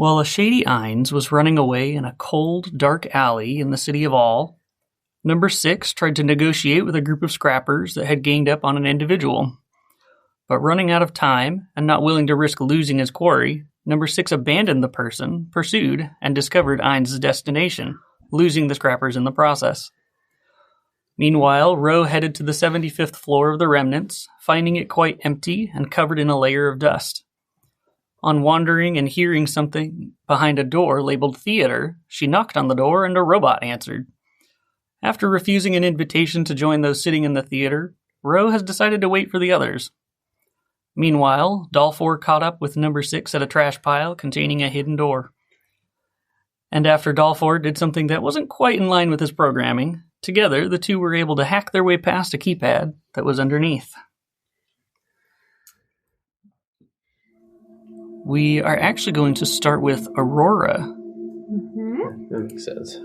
While a shady Ines was running away in a cold, dark alley in the city of All, Number 6 tried to negotiate with a group of scrappers that had ganged up on an individual. But running out of time and not willing to risk losing his quarry, Number 6 abandoned the person, pursued, and discovered Ines' destination, losing the scrappers in the process. Meanwhile, Roe headed to the 75th floor of the Remnants, finding it quite empty and covered in a layer of dust. On wandering and hearing something behind a door labeled theater, she knocked on the door and a robot answered. After refusing an invitation to join those sitting in the theater, Roe has decided to wait for the others. Meanwhile, Dollfour caught up with Number 6 at a trash pile containing a hidden door. And after Dollfour did something that wasn't quite in line with his programming, together the two were able to hack their way past a keypad that was underneath. We are actually going to start with Aurora. That makes sense.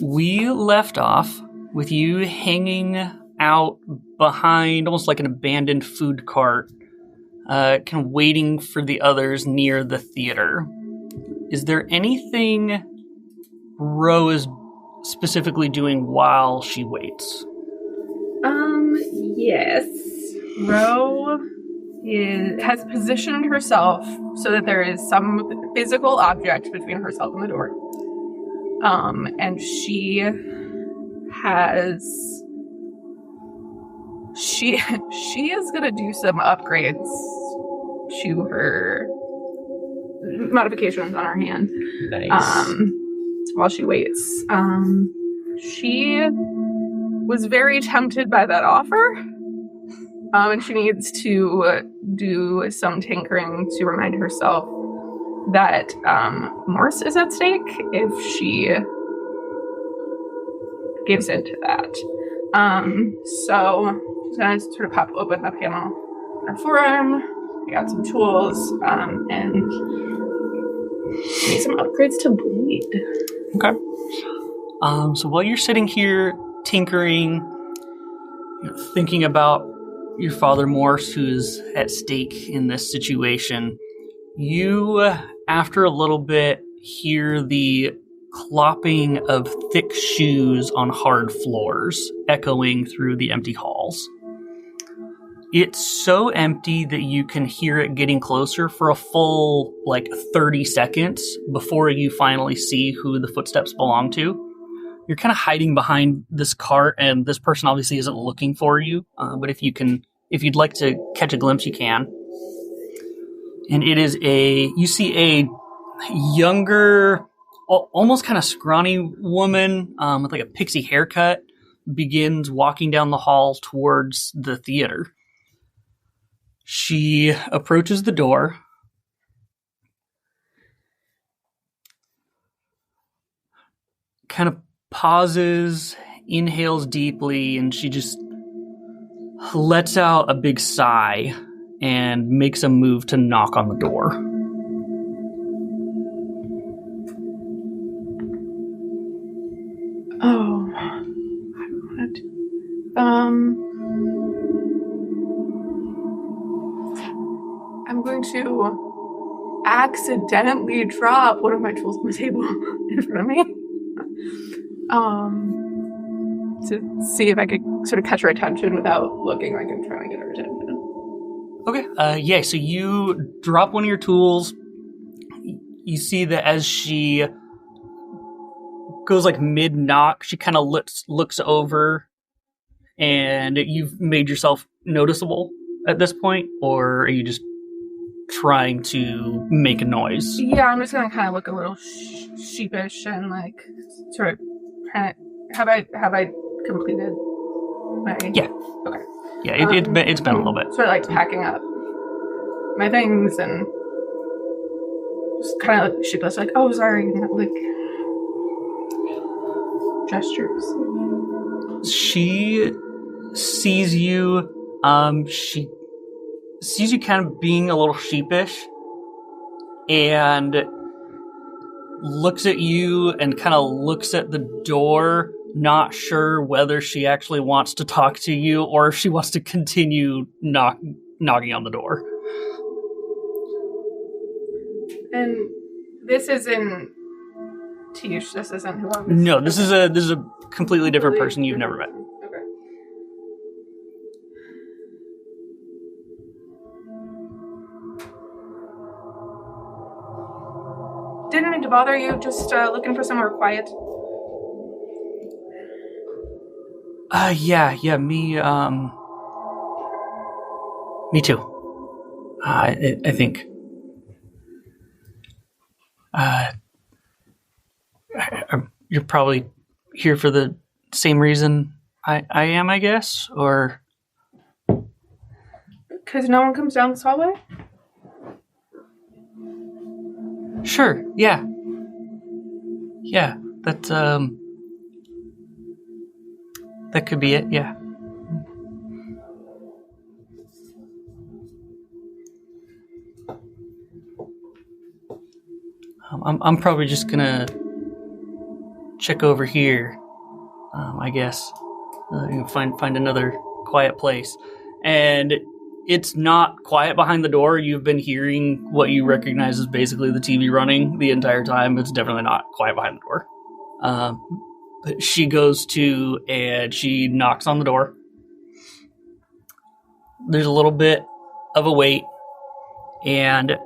We left off with you hanging out behind almost like an abandoned food cart, kind of waiting for the others near the theater. Is there anything Ro is specifically doing while she waits? Yes. Ro has positioned herself so that there is some physical object between herself and the door. And she is going to do some upgrades to her modifications on her hand. Nice. While she waits. She was very tempted by that offer. And she needs to do some tinkering to remind herself that Morse is at stake if she gives into that. So she's going to sort of pop open the panel in her forearm. We got some tools, and need some upgrades to bleed. Okay. So while you're sitting here tinkering, thinking about your father Morse, who's at stake in this situation, you, after a little bit, hear the clopping of thick shoes on hard floors echoing through the empty halls. It's so empty that you can hear it getting closer for a full, 30 seconds before you finally see who the footsteps belong to. You're kind of hiding behind this cart, and this person obviously isn't looking for you, but if you'd like to catch a glimpse, you can. And you see a younger, almost kind of scrawny woman with a pixie haircut begins walking down the hall towards the theater. She approaches the door, kind of pauses, inhales deeply, and she just lets out a big sigh and makes a move to knock on the door. Oh, I'm going to accidentally drop one of my tools on the table in front of me. To see if I could sort of catch her attention without looking like I'm trying to get her attention. Okay. So you drop one of your tools. You see that as she goes mid-knock, she kind of looks over, and you've made yourself noticeable at this point, or are you just trying to make a noise? Yeah, I'm just gonna kind of look a little sheepish and sort of trying to. Have I completed my? Yeah. Okay. Yeah, it's been a little bit. Sort of packing up my things and just kind of sheepish, oh, sorry, gestures. She sees you. She sees you kind of being a little sheepish, and looks at you and kind of looks at the door, not sure whether she actually wants to talk to you or if she wants to continue knocking on the door. And this isn't Tish. This isn't who I'm. No, this is a completely different person you've never met. Okay. Didn't mean to bother you. Just looking for somewhere quiet. Yeah, me too. I think. You're probably here for the same reason I am, I guess, or... Because no one comes down this hallway? Sure, yeah. Yeah, that could be it, yeah. I'm probably just gonna check over here, I guess. Find another quiet place. And it's not quiet behind the door. You've been hearing what you recognize as basically the TV running the entire time. It's definitely not quiet behind the door. But she goes to and she knocks on the door. There's a little bit of a wait, and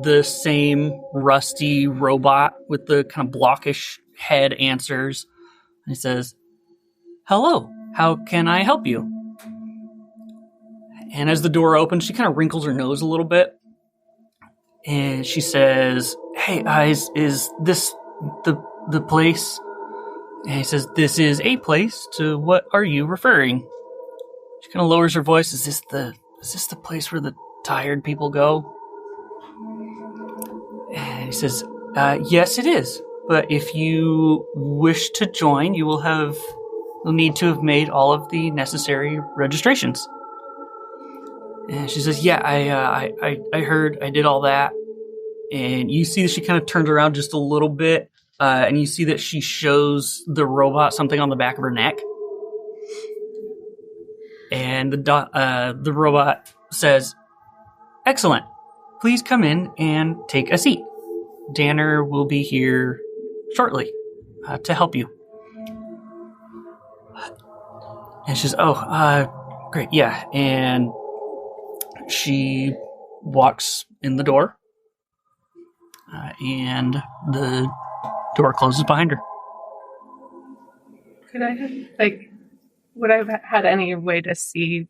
the same rusty robot with the kind of blockish head answers. And he says, "Hello, how can I help you?" And as the door opens, she kind of wrinkles her nose a little bit. And she says, "Hey, is this the place?" And he says, "This is a place. To what are you referring?" She kind of lowers her voice. Is this the place where the tired people go?" And he says, "Yes, it is. But if you wish to join, you'll need to have made all of the necessary registrations." And she says, "Yeah, I heard, I did all that." And you see that she kind of turns around just a little bit, and you see that she shows the robot something on the back of her neck. And the robot says, "Excellent. Please come in and take a seat. Danner will be here shortly to help you." And she's, great, yeah." And she walks in the door, and the door closes behind her. Could I have, would I have had any way to see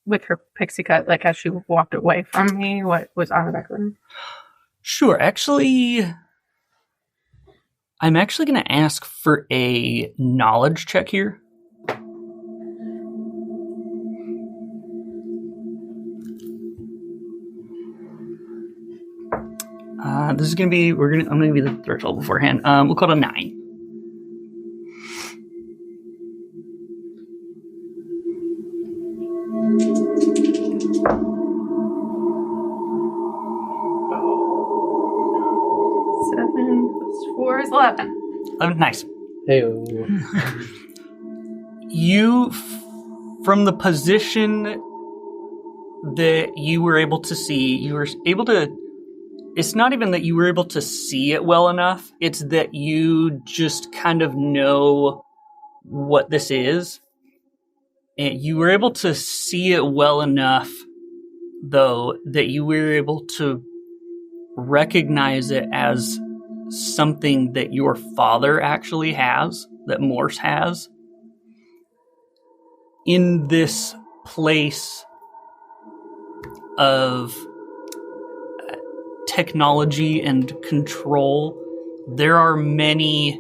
with her pixie cut, as she walked away from me, what was on the back of her? Sure. Actually, I'm actually going to ask for a knowledge check here. This is going to be, I'm going to be the threshold beforehand. We'll call it a 9. Is 11. 11, nice. Hey. You, from the position that you were able to see, you were able to, it's not even that you were able to see it well enough, it's that you just kind of know what this is. And you were able to see it well enough, though, that you were able to recognize it as something that your father actually has, that Morse has. In this place of technology and control, there are many,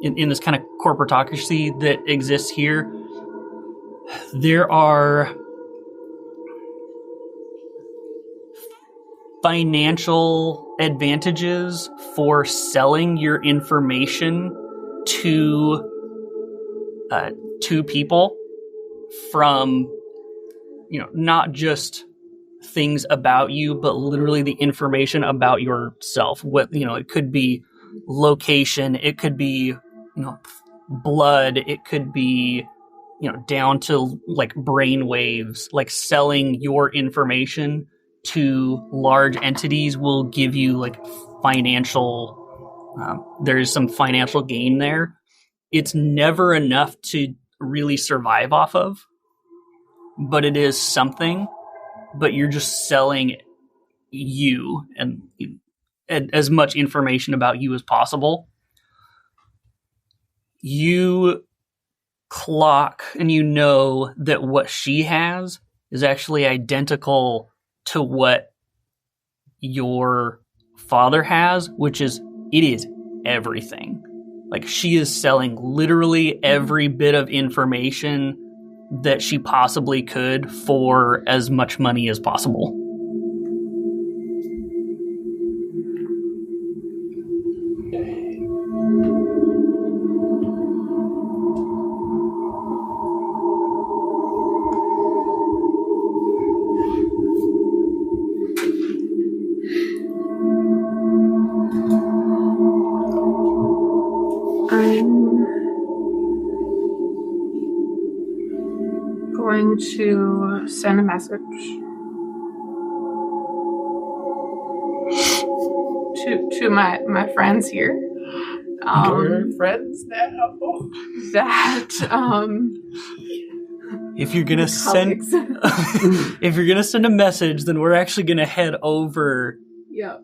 in this kind of corporatocracy that exists here, there are financial advantages for selling your information to people from, not just things about you, but literally the information about yourself. What, it could be location, it could be, blood, it could be, down to brain waves, selling your information to large entities will give you like financial, there's some financial gain there. It's never enough to really survive off of, but it is something, but you're just selling you and as much information about you as possible. You clock and you know that what she has is actually identical to what your father has, which is, it is everything. Like, she is selling literally every bit of information that she possibly could for as much money as possible. Going to send a message to my friends here. We're friends now. That if you're gonna send if you're gonna send a message, then we're actually gonna head over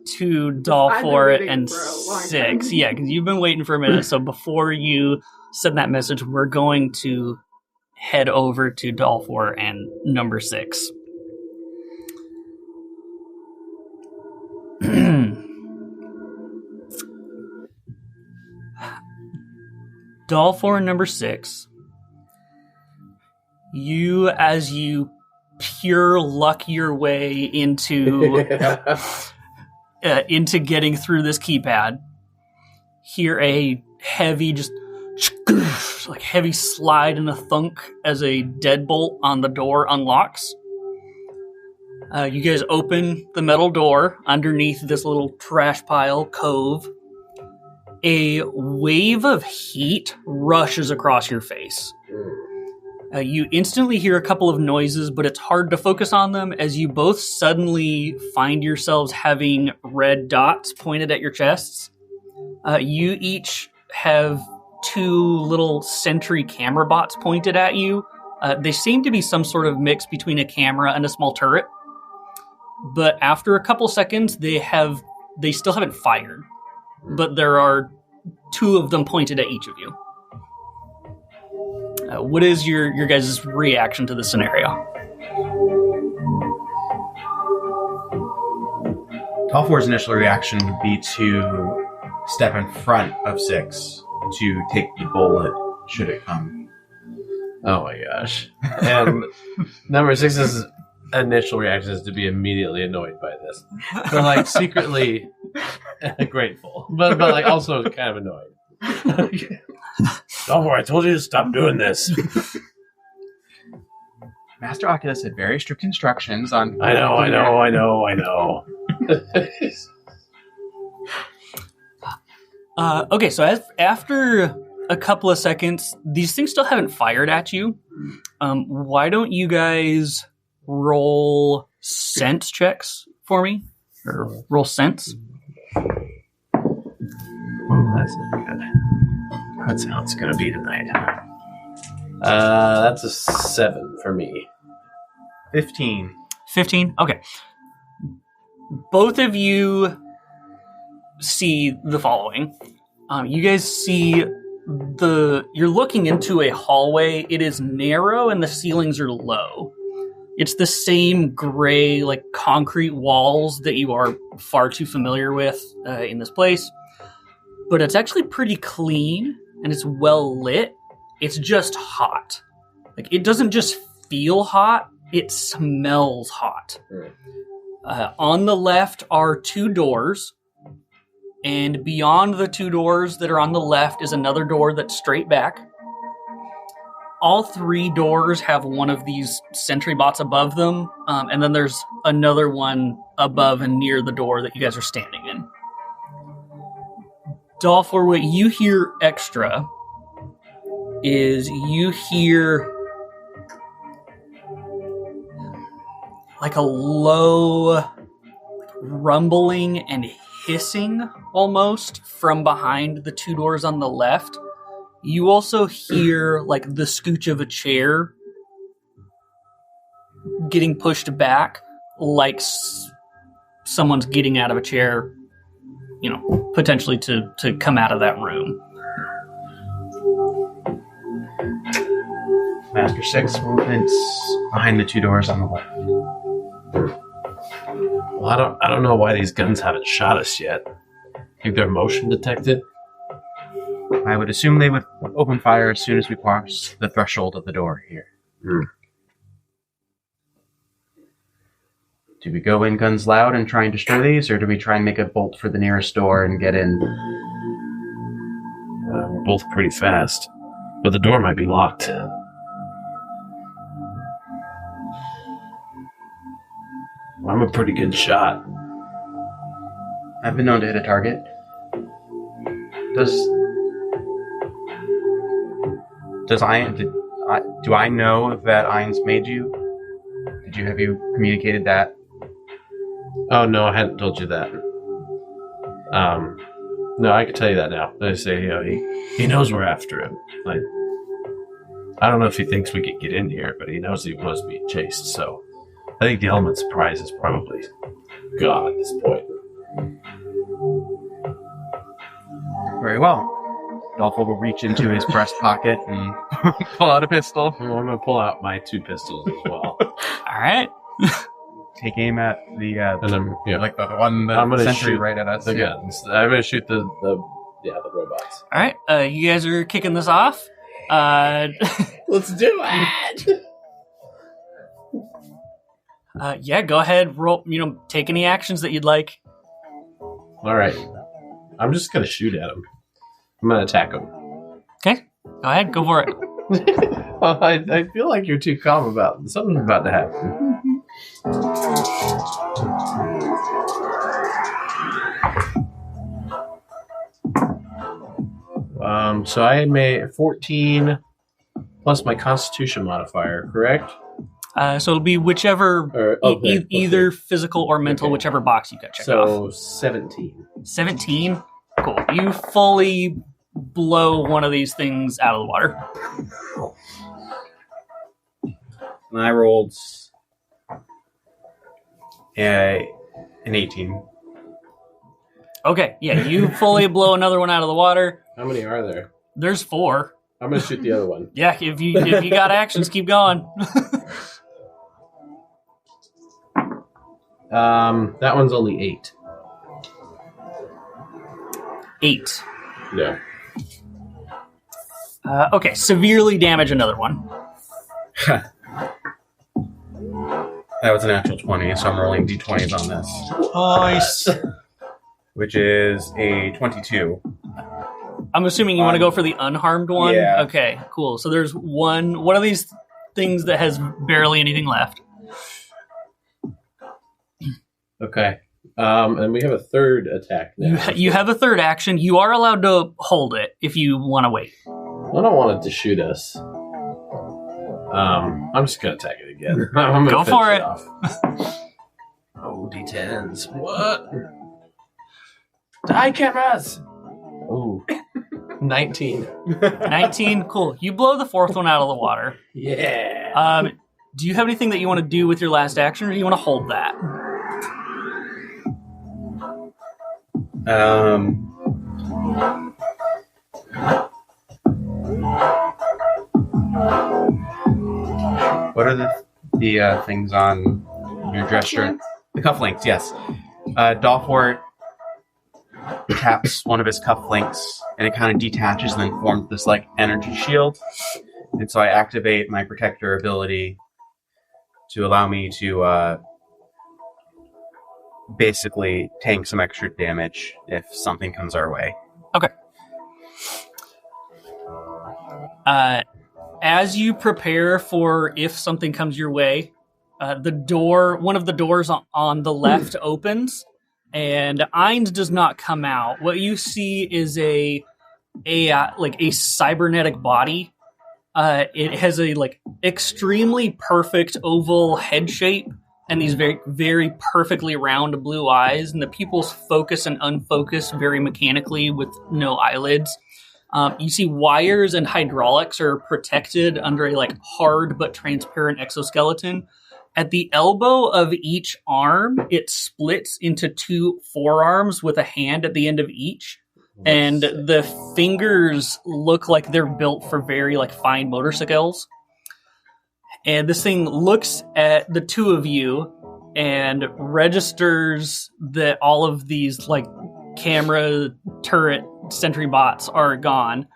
to Dollfour and 6. Yeah, because you've been waiting for a minute. So before you send that message, we're going to head over to Dollfour and number 6. Dollfour and number 6. You, as you pure luck your way into into getting through this keypad, hear a heavy, just like heavy slide and a thunk as a deadbolt on the door unlocks. You guys open the metal door underneath this little trash pile cove. A wave of heat rushes across your face. You instantly hear a couple of noises, but it's hard to focus on them as you both suddenly find yourselves having red dots pointed at your chests. You each have 2 little sentry camera bots pointed at you. They seem to be some sort of mix between a camera and a small turret. But after a couple seconds, they still haven't fired. But there are 2 of them pointed at each of you. What is your guys' reaction to this scenario? Dollfour's initial reaction would be to step in front of 6 to take the bullet should it come. Oh my gosh. And number 6's initial reaction is to be immediately annoyed by this. But like secretly grateful. But like also kind of annoyed. Dollfour, I told you to stop doing this. Master Oculus had very strict instructions on... I know. Okay, so after a couple of seconds, these things still haven't fired at you. Why don't you guys roll sense checks for me? Or roll sense? Oh, that's not good. That's how it's going to be tonight. That's a 7 for me. 15. 15? Okay. Both of you see the following. You guys see you're looking into a hallway. It is narrow and the ceilings are low. It's the same gray, like concrete walls that you are far too familiar with in this place. But it's actually pretty clean and it's well lit. It's just hot. Like, it doesn't just feel hot, it smells hot. On the left are 2 doors, and beyond the 2 doors that are on the left is another door that's straight back. All 3 doors have one of these sentry bots above them, and then there's another one above and near the door that you guys are standing in. Dollfour, what you hear extra is you hear like a low rumbling and hissing almost from behind the two doors on the left. You also hear like the scooch of a chair getting pushed back, like someone's getting out of a chair, potentially to come out of that room. Master 6 movements behind the two doors on the left. Well, I don't know why these guns haven't shot us yet. Think they're motion detected? I would assume they would open fire as soon as we cross the threshold of the door here. Do we go in guns loud and try and destroy these, or do we try and make a bolt for the nearest door and get in? We're both pretty fast, but the door might be locked. I'm a pretty do I've been known to hit a target. Do I know that Ain's made you? Have you communicated that? Oh no, I hadn't told you that. No, I can tell you that now. They say, he knows we're after him. Like, I don't know if he thinks we could get in here, but he knows he was being chased. So, I think the element surprise is probably gone at this point. Very well. Dollfour will reach into his breast pocket and pull out a pistol. Well, I'm gonna pull out my two pistols as well. All right. Take aim at the And I'm like the one I'm gonna sentry shoot right at us. the guns. I'm gonna shoot the robots. All right. You guys are kicking this off. Let's do it. Yeah, go ahead. Roll. Take any actions that you'd like. All right. I'm just gonna shoot at him. I'm gonna attack him. Okay. Go ahead. Go for it. Well, I feel like you're too calm about it. Something's about to happen. So I made 14 plus my Constitution modifier, correct? So it'll be whichever, either physical or mental, Okay. whichever box you got checked So off. 17. 17. Cool. You fully blow one of these things out of the water. And I rolled an 18. Okay. Yeah, you fully blow another one out of the water. How many are there? There's 4. I'm gonna shoot the other one. Yeah, if you got actions, keep going. That one's only 8. 8. Yeah. Okay, severely damage another one. That was an actual 20, so I'm rolling d20s on this. Nice. Which is a 22. I'm assuming you want to go for the unharmed one? Yeah. Okay, cool. So there's one of these things that has barely anything left. Okay. And we have a third attack now. You have a third action. You are allowed to hold it if you want to wait. I don't want it to shoot us. I'm just gonna attack it again. I'm gonna Go finish for it. off. Oh, D10s. What? Die cameras! Ooh. 19. 19, cool. You blow the fourth one out of the water. Yeah. Do you have anything that you want to do with your last action, or do you want to hold that? What are the things on your dress shirt? The cufflinks, yes. Dollfour taps one of his cufflinks, and it kind of detaches and then forms this like energy shield. And so I activate my protector ability to allow me to basically tank some extra damage if something comes our way. Okay. As you prepare for if something comes your way, one of the doors on the left opens, and Ain's does not come out. What you see is a cybernetic body. It has a extremely perfect oval head shape, and these very, very perfectly round blue eyes, and the pupils focus and unfocus very mechanically with no eyelids. You see wires and hydraulics are protected under a hard but transparent exoskeleton. At the elbow of each arm, it splits into 2 forearms with a hand at the end of each. And the fingers look like they're built for very fine motor skills. And this thing looks at the two of you and registers that all of these camera turret sentry bots are gone.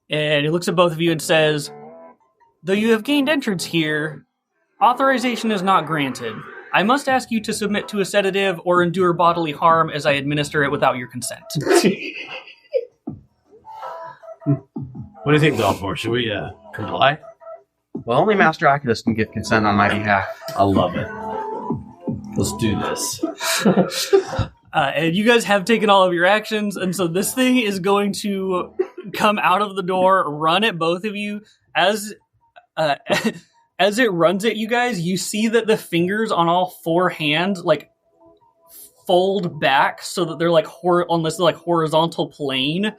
And it looks at both of you and says, "Though you have gained entrance here, authorization is not granted. I must ask you to submit to a sedative or endure bodily harm as I administer it without your consent." What do you think, Dollfour? Should we comply? Well, only Master Oculus can give consent on my behalf. I love it. Let's do this. And you guys have taken all of your actions, and so this thing is going to come out of the door, run at both of you. As it runs at you guys, you see that the fingers on all 4 hands fold back so that they're on this horizontal plane.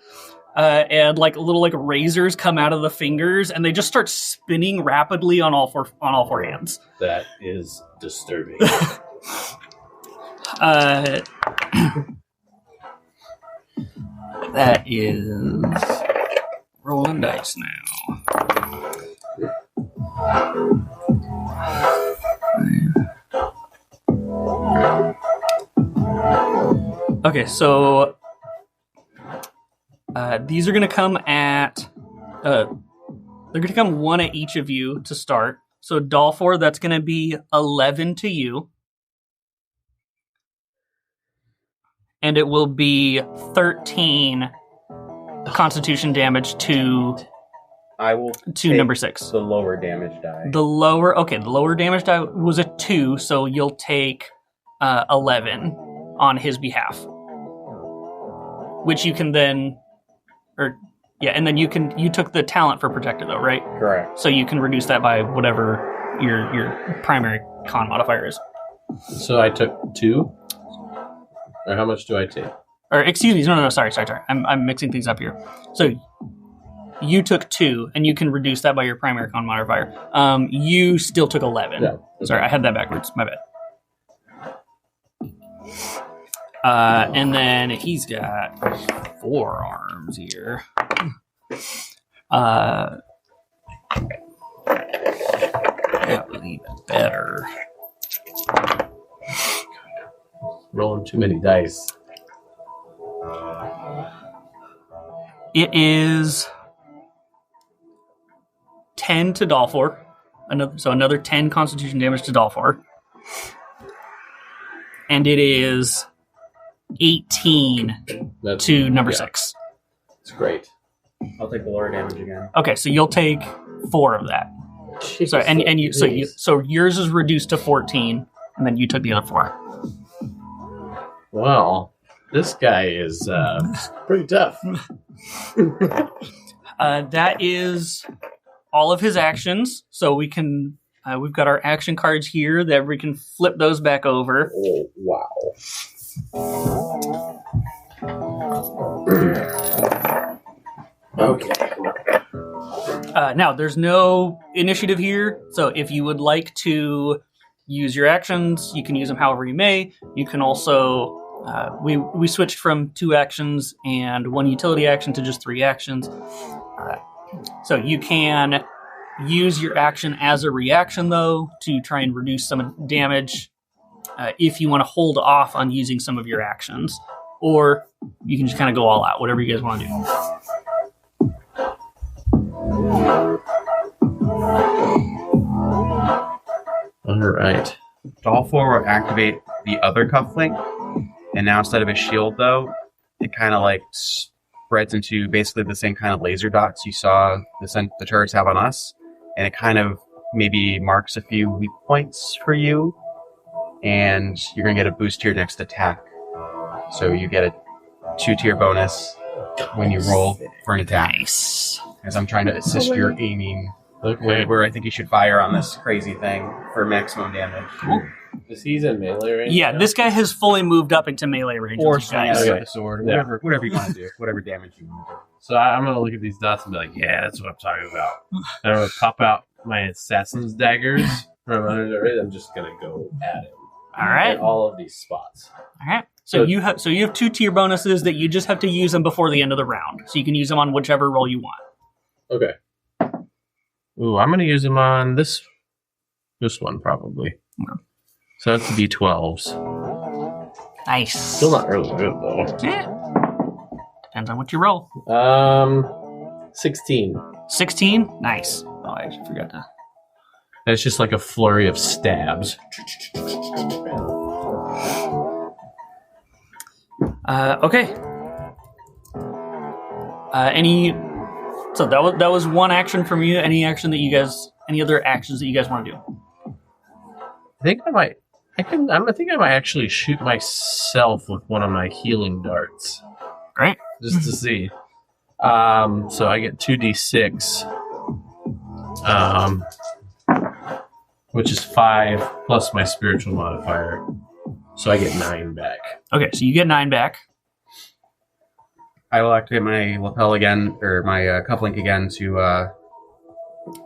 And little razors come out of the fingers, and they just start spinning rapidly on all four hands. That is disturbing. That is rolling dice now. Okay, so these are going to come at... they're going to come 1 at each of you to start. So Dollfour, that's going to be 11 to you. And it will be 13 constitution damage to I will number 6. The lower damage die. The lower damage die was a 2, so you'll take 11 on his behalf. Which you can then... and then you took the talent for protected though, right? Correct. So you can reduce that by whatever your primary con modifier is. So I took 2? Or how much do I take? Or excuse me, no, sorry. I'm mixing things up here. So you took 2, and you can reduce that by your primary con modifier. You still took 11. Yeah. Okay. Sorry, I had that backwards. My bad. And then he's got 4 arms here. That was even better. Rolling too many dice. It is 10 to Dollfour. Another 10 constitution damage to Dollfour. And it is 18 to number 6. It's great. I'll take the lower damage again. Okay, so you'll take 4 of that. Jesus, So so yours is reduced to 14, and then you took the other 4. Well, this guy is pretty tough. That is all of his actions. So we can we've got our action cards here that we can flip those back over. Oh, wow. Okay. Now, there's no initiative here, so if you would like to use your actions, you can use them however you may. You can also... we switched from 2 actions and 1 utility action to just 3 actions. So you can use your action as a reaction, though, to try and reduce some damage if you want to hold off on using some of your actions. Or you can just kind of go all out, whatever you guys want to do. All right. Dollfour will activate the other cufflink. And now instead of a shield, though, it kind of spreads into basically the same kind of laser dots you saw the turrets have on us. And it kind of maybe marks a few weak points for you. And you're going to get a boost to your next attack. So you get a 2-tier bonus when you roll for an attack. Nice. As I'm trying to assist your aiming Okay. where I think you should fire on this crazy thing for maximum damage. Cool. Is he's in melee range? Yeah, now? this guy has fully moved up into melee range. Or with you swing guys. at it Okay. with the sword. Yeah. Whatever you want to do. Whatever damage you want to do. So I'm going to look at these dots and be like, yeah, that's what I'm talking about. And I'm going to pop out my assassin's daggers from under the rig. I'm just going to go at him. All right. At all of these spots. All right. So you have 2 tier bonuses that you just have to use them before the end of the round. So you can use them on whichever roll you want. Okay. Ooh, I'm going to use them on this one probably. Yeah. So that's D12s. Nice. Still not really good though. Yeah. Depends on what you roll. 16. 16. Nice. Oh, I actually forgot to. It's just like a flurry of stabs. Okay. So that was one action from you. Any other actions that you guys want to do? I think I might actually shoot myself with one of my healing darts. Great. Just to see. So I get 2d6. Which is 5 plus my spiritual modifier. So I get 9 back. Okay, so you get 9 back. I will activate my lapel again, or my cufflink again to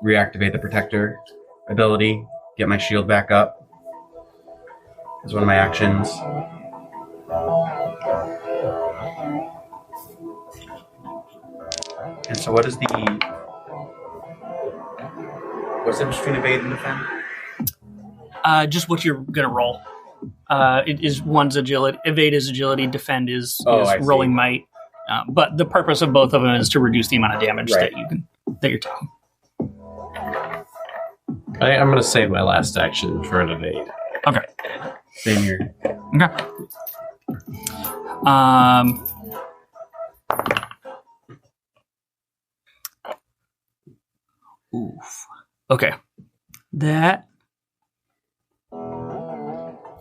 reactivate the protector ability, get my shield back up. As one of my actions. And so what's the difference between evade and defend? Just what you're gonna roll. It is one's agility. Evade is agility. Defend is I see. rolling might. But the purpose of both of them is to reduce the amount of damage Right. that you're taking. I'm going to save my last action for an evade. Okay. Same here. Okay. Oof. Okay. That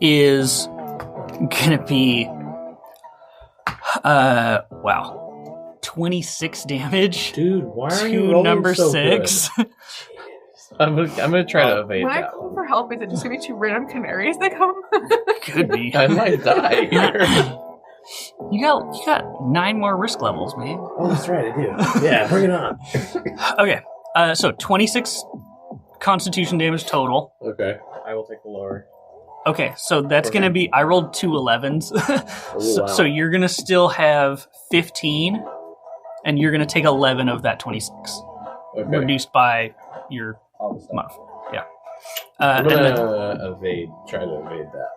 is gonna be wow. 26 damage Dude, why are you to rolling number so 6. good? I'm gonna try to evade When I that call one. for help, is it just gonna be 2 random canaries that come? Could be. I might die here. You got 9 more risk levels, man. Oh, that's right, I do. Yeah, bring it on. Okay. So 26 constitution damage total. Okay, I will take the lower. Okay, so that's going to be... I rolled 2 11s. wow. So you're going to still have 15, and you're going to take 11 of that 26. Okay. Reduced by your All the stuff. modifier. Yeah. I'm And then, gonna try to evade that.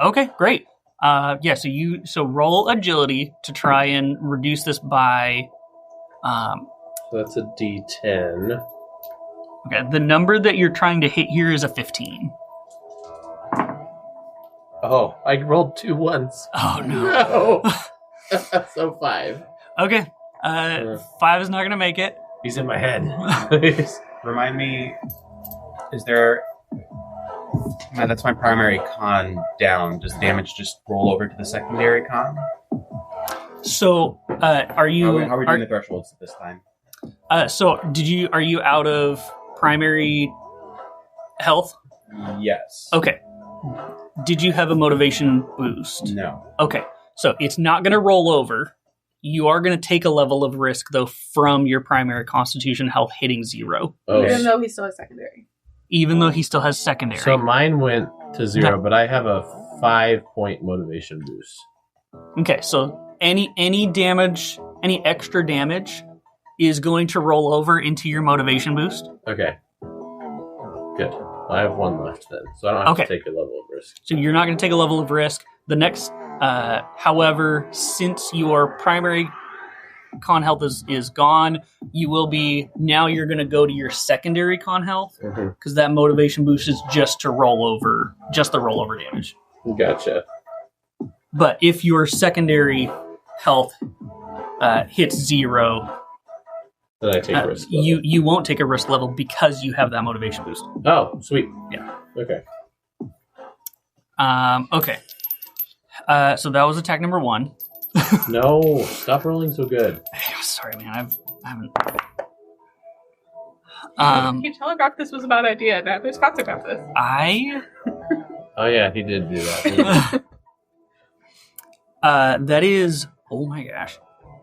okay, great. Yeah, so roll agility to try and reduce this by... So that's a D10. okay, the number that you're trying to hit here is a 15. Oh, I rolled 2 ones. Oh, no. No. So 5. Okay. 5 is not going to make it. He's in my head. Remind me, is there... No, that's my primary con down. Does damage just roll over to the secondary con? So, are you... How are we doing the thresholds this time? So, are you out of primary health? Yes. Okay. Did you have a motivation boost? No. Okay. So, it's not going to roll over. You are going to take a level of risk, though, from your primary constitution health hitting 0. Oh, Even though he's still a secondary. Even though he still has secondary. so mine went to 0, No. but I have a 5-point motivation boost. Okay, so any damage, any extra damage is going to roll over into your motivation boost. Okay. Good. I have 1 left then, so I don't have Okay. to take a level of risk. So you're not going to take a level of risk. The next, however, since your primary con health is gone, you will be, now you're going to go to your secondary con health, because that motivation boost is just to roll over, just the rollover damage. Gotcha. But if your secondary health hits 0, Then I take risk. you won't take a risk level because you have that motivation boost. Oh, sweet. Yeah. Okay. Okay. So that was attack number 1. No, stop rolling so good. Sorry, man. I haven't. You telegraphed this was a bad idea. Now there's consequences. Oh yeah, he did do that. That is, oh my gosh,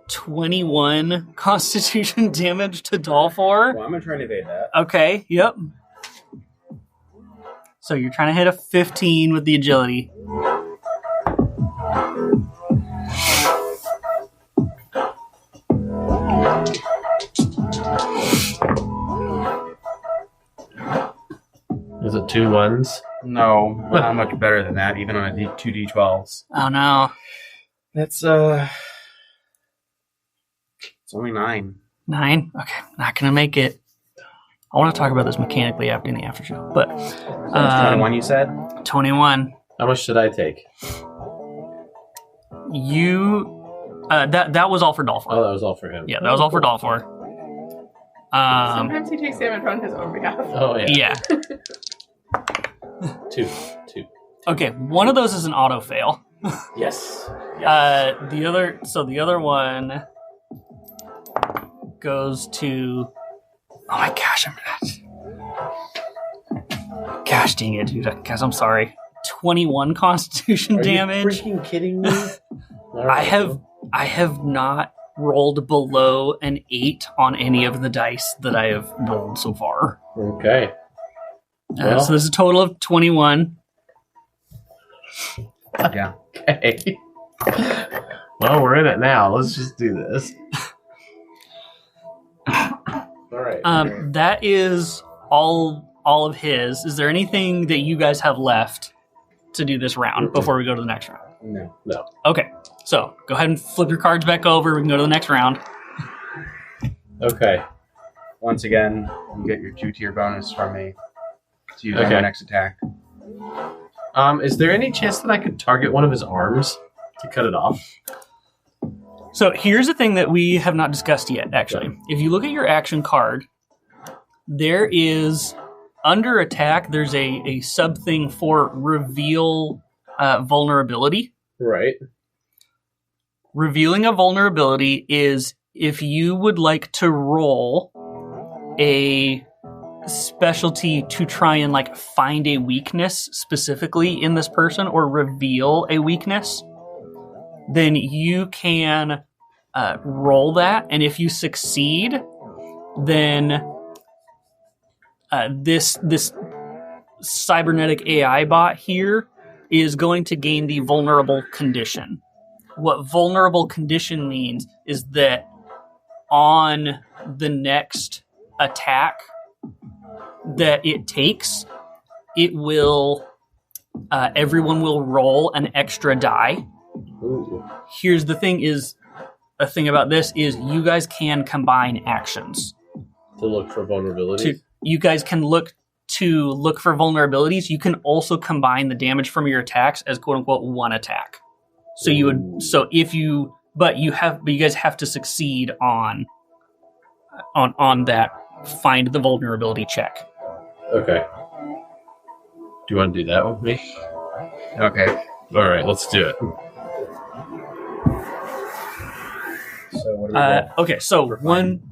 21 Constitution damage to Dollfour. Well, I'm gonna try and evade that. Okay, yep. So you're trying to hit a 15 with the agility. Is it 2 1s? No, not much better than that, even on a 2d12s. Oh no. That's it's only 9. 9? Okay, not gonna make it. I want to talk about this mechanically after in the after show, but 21, you said? 21. How much did I take? You that was all for Dollfour. Oh, that was all for him. Yeah, that was all for Dollfour. Sometimes he takes damage on his own behalf. Oh yeah. Yeah. 2. Okay, one of those is an auto fail. Yes. The other one goes to. Oh my gosh, gosh dang it, dude. Guys, I'm sorry. 21 Constitution damage. Are you freaking kidding me? I have not rolled below an 8 on any of the dice that I have rolled so far. Okay. Well. So there's a total of 21. Yeah. Okay. Well, we're in it now. Let's just do this. All right. That is all of his. Is there anything that you guys have left to do this round before we go to the next round? No. Okay, so go ahead and flip your cards back over. We can go to the next round. Okay. Once again, you get your 2-tier bonus from me to use on Okay. your next attack. Is there any chance that I could target one of his arms to cut it off? So here's the thing that we have not discussed yet, actually. If you look at your action card, there is, under attack, there's a sub-thing for reveal vulnerability. Right. Revealing a vulnerability is if you would like to roll a specialty to try and like find a weakness specifically in this person or reveal a weakness, then you can roll that, and if you succeed, then this cybernetic AI bot here is going to gain the vulnerable condition. What vulnerable condition means is that on the next attack that it takes, it will everyone will roll an extra die. Ooh. Here's the thing is, a thing about this is you guys can combine actions. To look for vulnerabilities. You guys can look for vulnerabilities. You can also combine the damage from your attacks as quote unquote one attack. So you would but you guys have to succeed on that find the vulnerability check. Okay. Do you want to do that with me? Okay. All right, let's do it. So what do we roll? Okay, so one.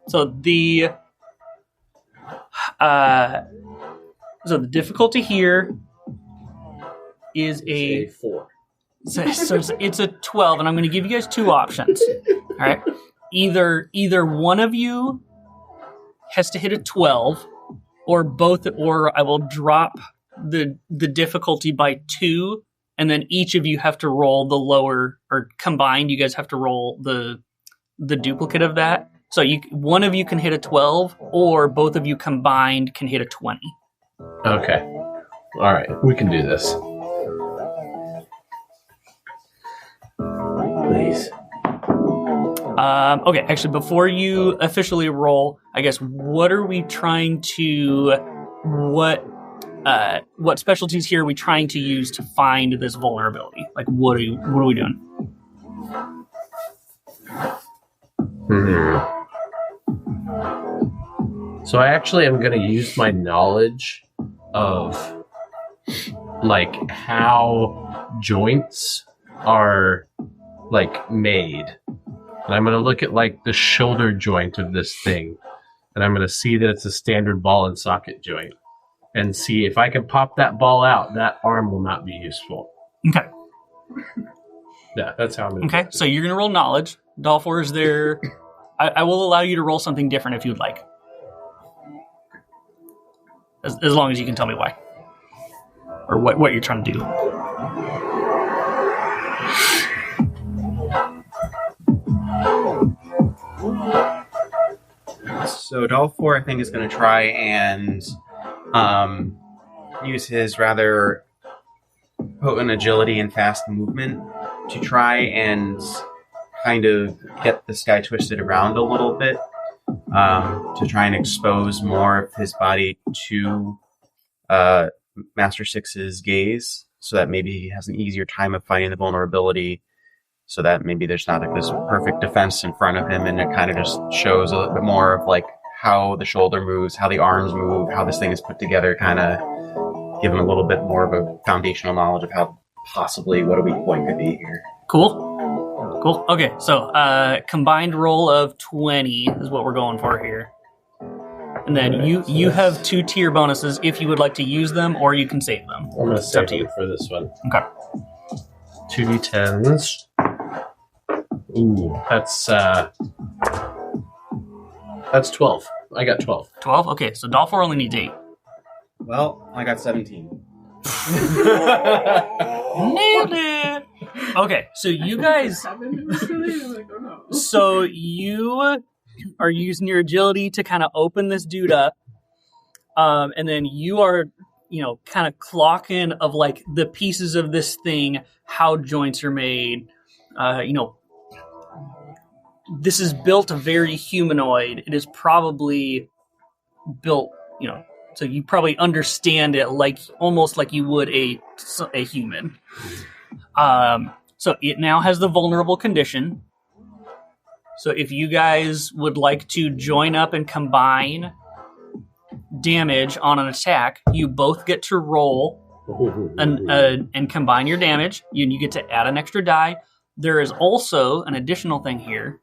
So the the difficulty here is A 4. so it's a 12, and I'm going to give you guys two options. All right, either one of you has to hit a 12, or both, or I will drop the difficulty by 2. And then each of you have to roll the lower, or combined, you guys have to roll the duplicate of that. So one of you can hit a 12, or both of you combined can hit a 20. Okay. All right, we can do this. Please. Okay, actually, before you officially roll, I guess, what are we trying to... What specialties here are we trying to use to find this vulnerability? Like, what are we doing? So I actually am going to use my knowledge of like how joints are like made. And I'm going to look at like the shoulder joint of this thing. And I'm going to see that it's a standard ball and socket joint. and see if I can pop that ball out. That arm will not be useful. Okay. Yeah, that's how I'm going to Okay, so you're going to roll knowledge. Dollfour is there. I will allow you to roll something different if you'd like. As long as you can tell me why. Or what you're trying to do. So Dollfour, I think, is going to try and use his rather potent agility and fast movement to try and kind of get this guy twisted around a little bit, to try and expose more of his body to Master Six's gaze, so that maybe he has an easier time of fighting the vulnerability, so that maybe there's not like this perfect defense in front of him, and it kind of just shows a little bit more of like how the shoulder moves, how the arms move, how this thing is put together, kind of give him a little bit more of a foundational knowledge of how possibly what a weak point could be here. Cool. Okay, so combined roll of 20 is what we're going for here. And then you have 2 tier bonuses if you would like to use them, or you can save them. I'm going to It's up save to you. them for this one. Okay. 2d10s. Ooh, that's 12. I got 12. 12? Okay, so Dollfour only needs 8. Well, I got 17. Nailed it! Okay, so you guys... So you are using your agility to kind of open this dude up, and then you are, kind of clocking of like the pieces of this thing, how joints are made. This is built very humanoid. It is probably built, so you probably understand it like almost like you would a human. So it now has the vulnerable condition. So if you guys would like to join up and combine damage on an attack, you both get to roll and combine your damage. You get to add an extra die. There is also an additional thing here.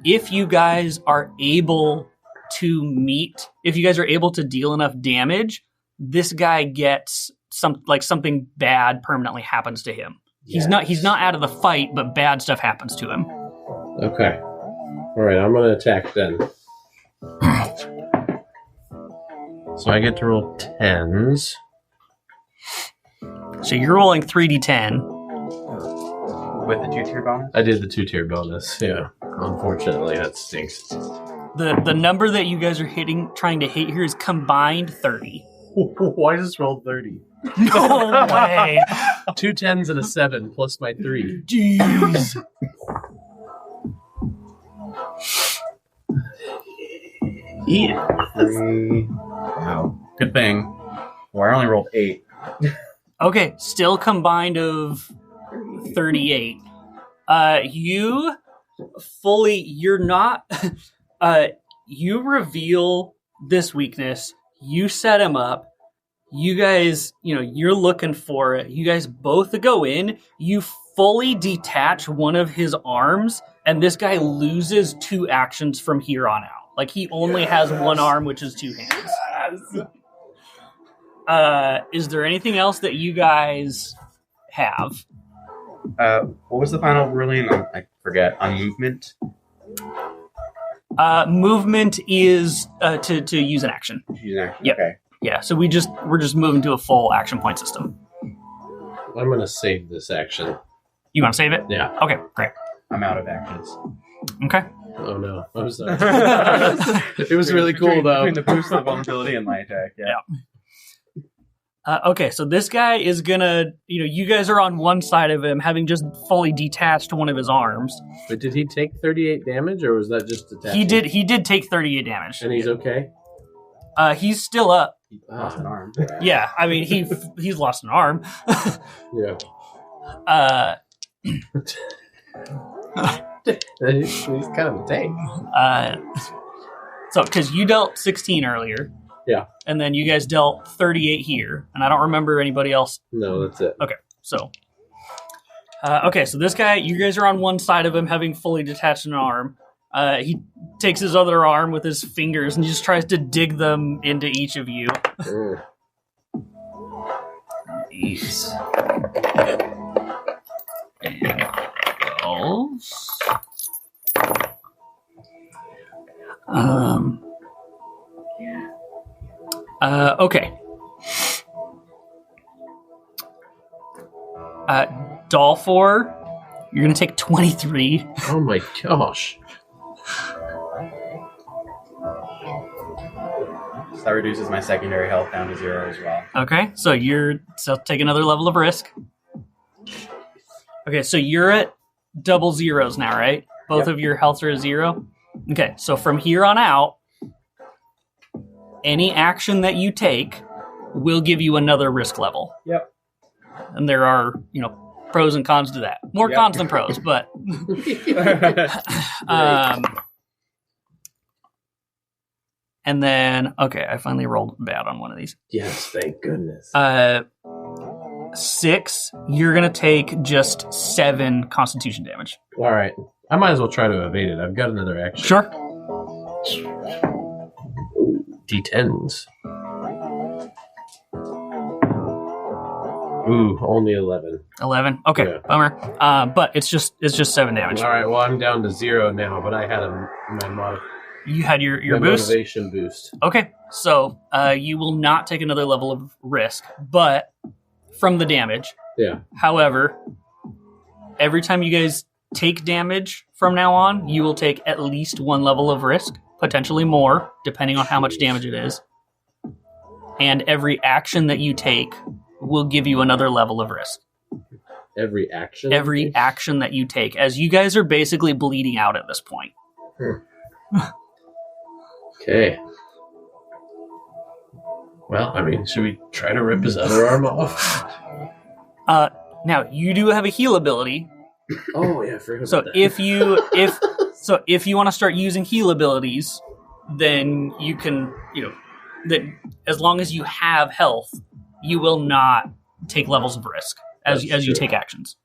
If you guys are able to deal enough damage, this guy gets something bad permanently happens to him. Yes. He's not out of the fight, but bad stuff happens to him. Okay. All right, I'm going to attack then. So I get to roll 10s. So you're rolling 3d10. With the 2-tier bonus? I did the 2-tier bonus, yeah. Unfortunately, that stinks. The number that you guys are trying to hit here is combined 30. Why just roll 30? No way! 2 10s and a 7 plus my 3. Jeez. Yeah. 3. Wow. Good thing. Well, I only rolled 8. Okay, still combined of 38. You're not... you reveal this weakness. You set him up. You guys, you're looking for it. You guys both go in. You fully detach one of his arms, and this guy loses 2 actions from here on out. Like, he only has 1 arm, which is 2 hands. Yes. Is there anything else that you guys have? What was the final ruling? I forget. On movement? Movement is to use an action. Use an action? Yep. Okay. Yeah, so we're just moving to a full action point system. I'm going to save this action. You want to save it? Yeah. Okay, great. I'm out of actions. Okay. Oh no, I'm sorry. It was really cool though. Between the boost of vulnerability and my attack, yeah. Okay, so this guy is gonna, you guys are on one side of him, having just fully detached one of his arms. But did he take 38 damage, or was that just attached? He did take 38 damage. And he's okay? He's still up. He lost an arm. Yeah, I mean, he's lost an arm. Yeah. He's kind of a tank. So, because you dealt 16 earlier. Yeah. And then you guys dealt 38 here. And I don't remember anybody else. No, that's it. Okay, so this guy, you guys are on one side of him, having fully detached an arm. He takes his other arm with his fingers and just tries to dig them into each of you. these. And 12s. Okay. Dollfour, you're going to take 23. Oh my gosh. So that reduces my secondary health down to 0 as well. Okay, so take another level of risk. Okay, so you're at double zeros now, right? Both Yep. of your healths are at 0? Okay, so from here on out, any action that you take will give you another risk level. Yep. And there are, pros and cons to that. More Yep. cons than pros, but... And then, okay, I finally rolled bad on one of these. Yes, thank goodness. 6, you're going to take just 7 constitution damage. All right. I might as well try to evade it. I've got another action. Sure. D10s. Ooh, only 11. 11. Okay, Yeah. bummer. But it's just 7 damage. All right, well, I'm down to 0 now, but I had You had your my boost. motivation boost. Okay, so you will not take another level of risk, but from the damage. Yeah. However, every time you guys take damage from now on, you will take at least 1 level of risk, potentially more, depending on how much damage it is. And every action that you take will give you another level of risk. Every action? Every action that you take, as you guys are basically bleeding out at this point. Okay. Well, I mean, should we try to rip his other arm off? Now you do have a heal ability, Oh, yeah, I forgot so about that. if you want to start using heal abilities, then you can, that as long as you have health, you will not take levels of risk as That's you true. take actions.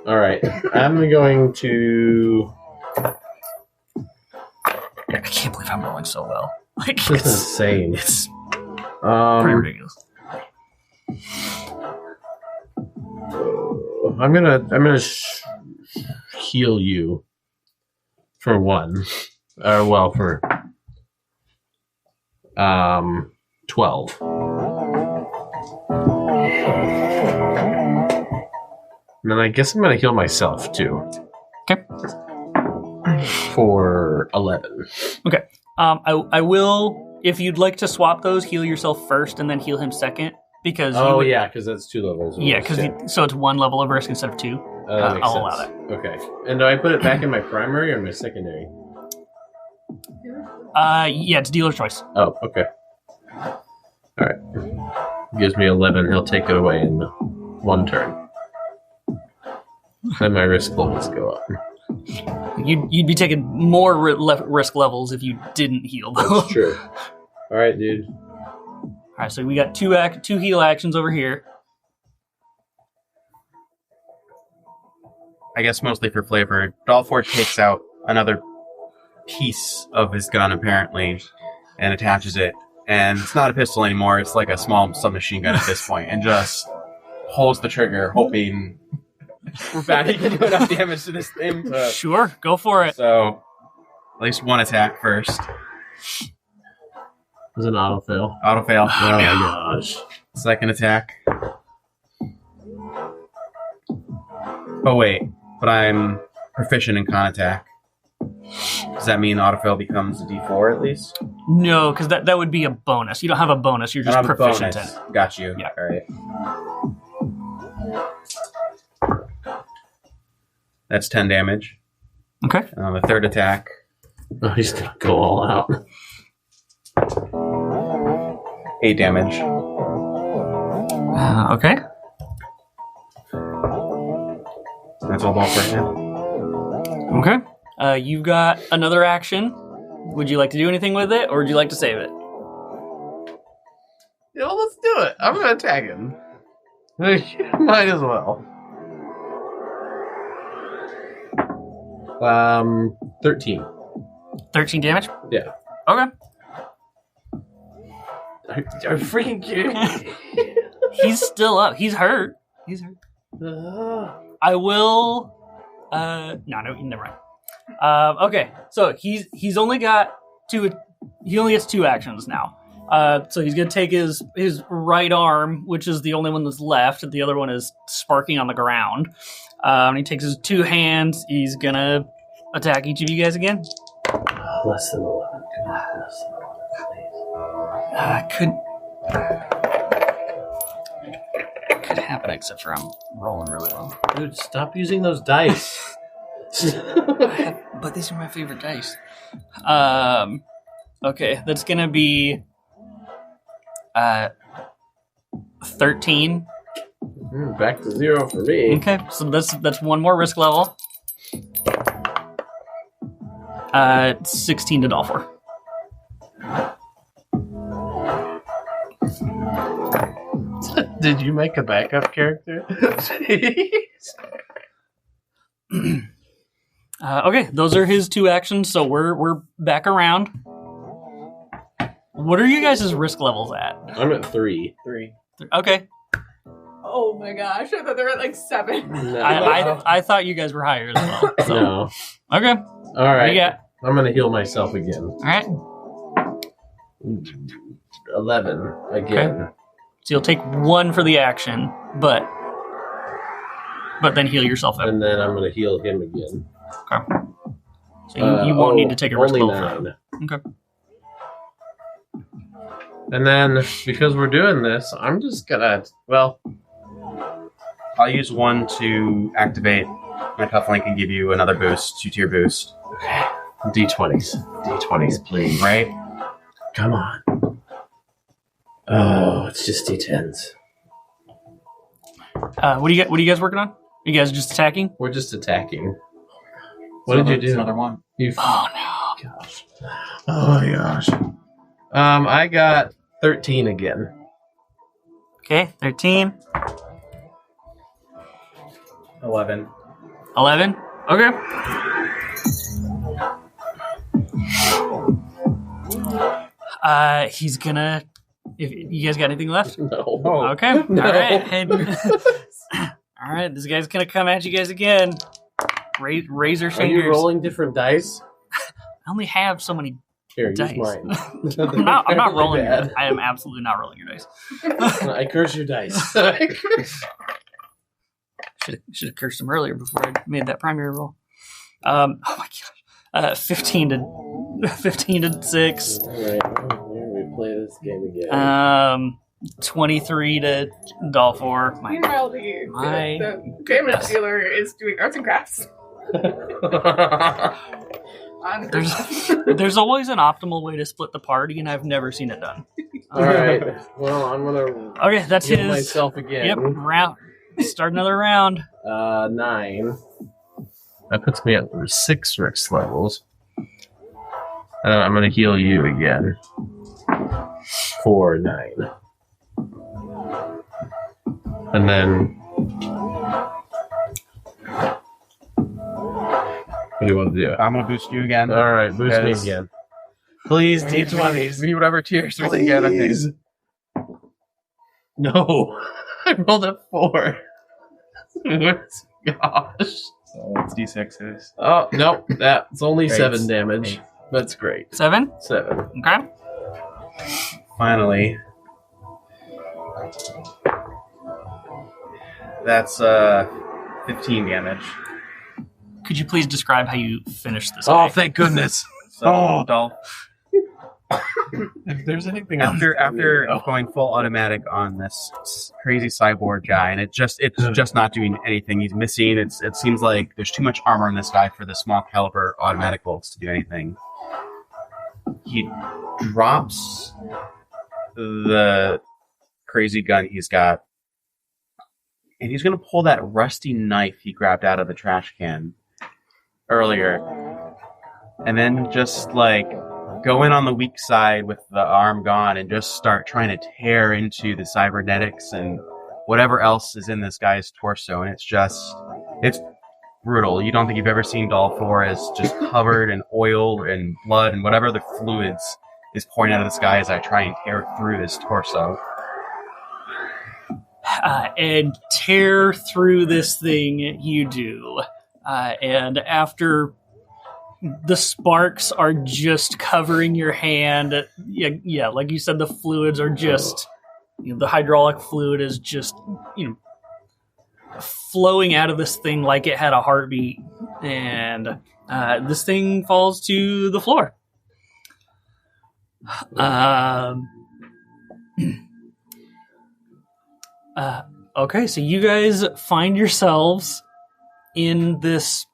All right. I'm going to... I can't believe I'm rolling so well. Like This is insane. it's pretty ridiculous. I'm gonna heal you for 1, for 12. And then I guess I'm gonna heal myself too. Okay. For 11. Okay. I will, if you'd like to swap those, heal yourself first and then heal him second, because Yeah, because that's 2 levels. yeah, so it's 1 level of risk instead of 2. That makes I'll sense. allow that. Okay. And do I put it back in my primary or my secondary? Yeah, it's dealer's choice. Oh, okay. Alright. Gives me 11. He'll take it away in 1 turn. Then my risk levels go up. You'd be taking more risk levels if you didn't heal. That's true. Alright, dude. Alright, so we got 2 heal actions over here. I guess mostly for flavor, Dollfour takes out another piece of his gun, apparently, and attaches it. And it's not a pistol anymore, it's like a small submachine gun at this point, and just pulls the trigger, hoping Fatty can do enough damage to this thing. Sure, go for it. So, at least 1 attack first. It was an auto fail. Auto fail. Oh my gosh. Second attack. Oh, wait. But I'm proficient in con attack. Does that mean autofill becomes a d4 at least? No, because that would be a bonus. You don't have a bonus, you're I just don't have a proficient in bonus. it. Got you. Yeah. All right. That's 10 damage. Okay. The third attack. Oh, he's gonna go all out. 8 damage. Okay. That's all Dollfour now. Okay. You've got another action. Would you like to do anything with it, or would you like to save it? Let's do it. I'm gonna attack him. Might as well. 13. 13 damage? Yeah. Okay. Are you freaking kidding me? He's still up. He's hurt. I will. No, never mind. Okay, so he's only got two. He only gets 2 actions now. So he's gonna take his right arm, which is the only one that's left. The other one is sparking on the ground. And he takes his 2 hands. He's gonna attack each of you guys again. Less than 11. Come on, less than 11, please. Could happen, except for I'm rolling really well. Dude, stop using those dice. But these are my favorite dice. Okay, that's gonna be 13. Back to 0 for me. Okay, so that's one more risk level. 16 to Dollfour. Did you make a backup character? Okay, those are his 2 actions, so we're back around. What are you guys' risk levels at? I'm at 3. Okay. Oh my gosh, I thought they were at like 7. No. I thought you guys were higher as well. So. No. Okay. All right. What do you got? I'm going to heal myself again. All right. 11 again. Okay. So you'll take 1 for the action, but then heal yourself up. And then I'm going to heal him again. Okay. So you won't need to take a risk only level for 9. him. Okay. And then, because we're doing this, I'm just going to, well... I'll use 1 to activate my cufflink and give you another boost, 2-tier boost. Okay. D20s. D20s, please. Right? Come on. Oh, it's just D10s. What are you guys working on? You guys just attacking? We're just attacking. What did you do? It's another 1. Oh no! Gosh. Oh my gosh. I got 13 again. Okay, 13, 11. 11. Okay. He's gonna. If you guys got anything left? No. Okay. No. All right. All right. This guy's gonna come at you guys again. Razor Are fingers. you rolling different dice? I only have so many Here, dice. use mine. I'm not Really rolling. bad. I am absolutely not rolling your dice. I curse your dice. Should have cursed him earlier before I made that primary roll. Oh my gosh. 15 to 6. All right, here we play this game again. 23 to Dollfour. Meanwhile, the damage dealer is doing arts and crafts. There's always an optimal way to split the party, and I've never seen it done. All right. Well, I'm gonna. Okay, that's heal his. myself again. Yep. Round. Start another round. 9. That puts me at 6 risk levels. I'm gonna heal you again. 4, 9. And then. What do you want to do? I'm going to boost you again. All right, boost me Yes. again. Please, D20s. Give me whatever tiers we can get. Okay. Please. No, I rolled a 4. Gosh. So it's D6s. Oh no, that's only Great. 7 damage. 8. That's great. 7. 7. Okay. Finally. That's 15 damage. Could you please describe how you finished this? Oh, guy? thank goodness. So, Dolph, If there's anything after going full automatic on this crazy cyborg guy, and it's just not doing anything. He's missing. It seems like there's too much armor on this guy for the small caliber automatic bolts to do anything. He drops the crazy gun he's got, and he's gonna pull that rusty knife he grabbed out of the trash can earlier, and then just like go in on the weak side with the arm gone and just start trying to tear into the cybernetics and whatever else is in this guy's torso. And it's brutal. You don't think you've ever seen Dollfour as just covered in oil and blood and whatever the fluids is pouring out of this guy as I try and tear through his torso. and tear through this thing you do. And after the sparks are just covering your hand, yeah, like you said, the fluids are just, the hydraulic fluid is just, flowing out of this thing like it had a heartbeat. And this thing falls to the floor. Okay, so you guys find yourselves in this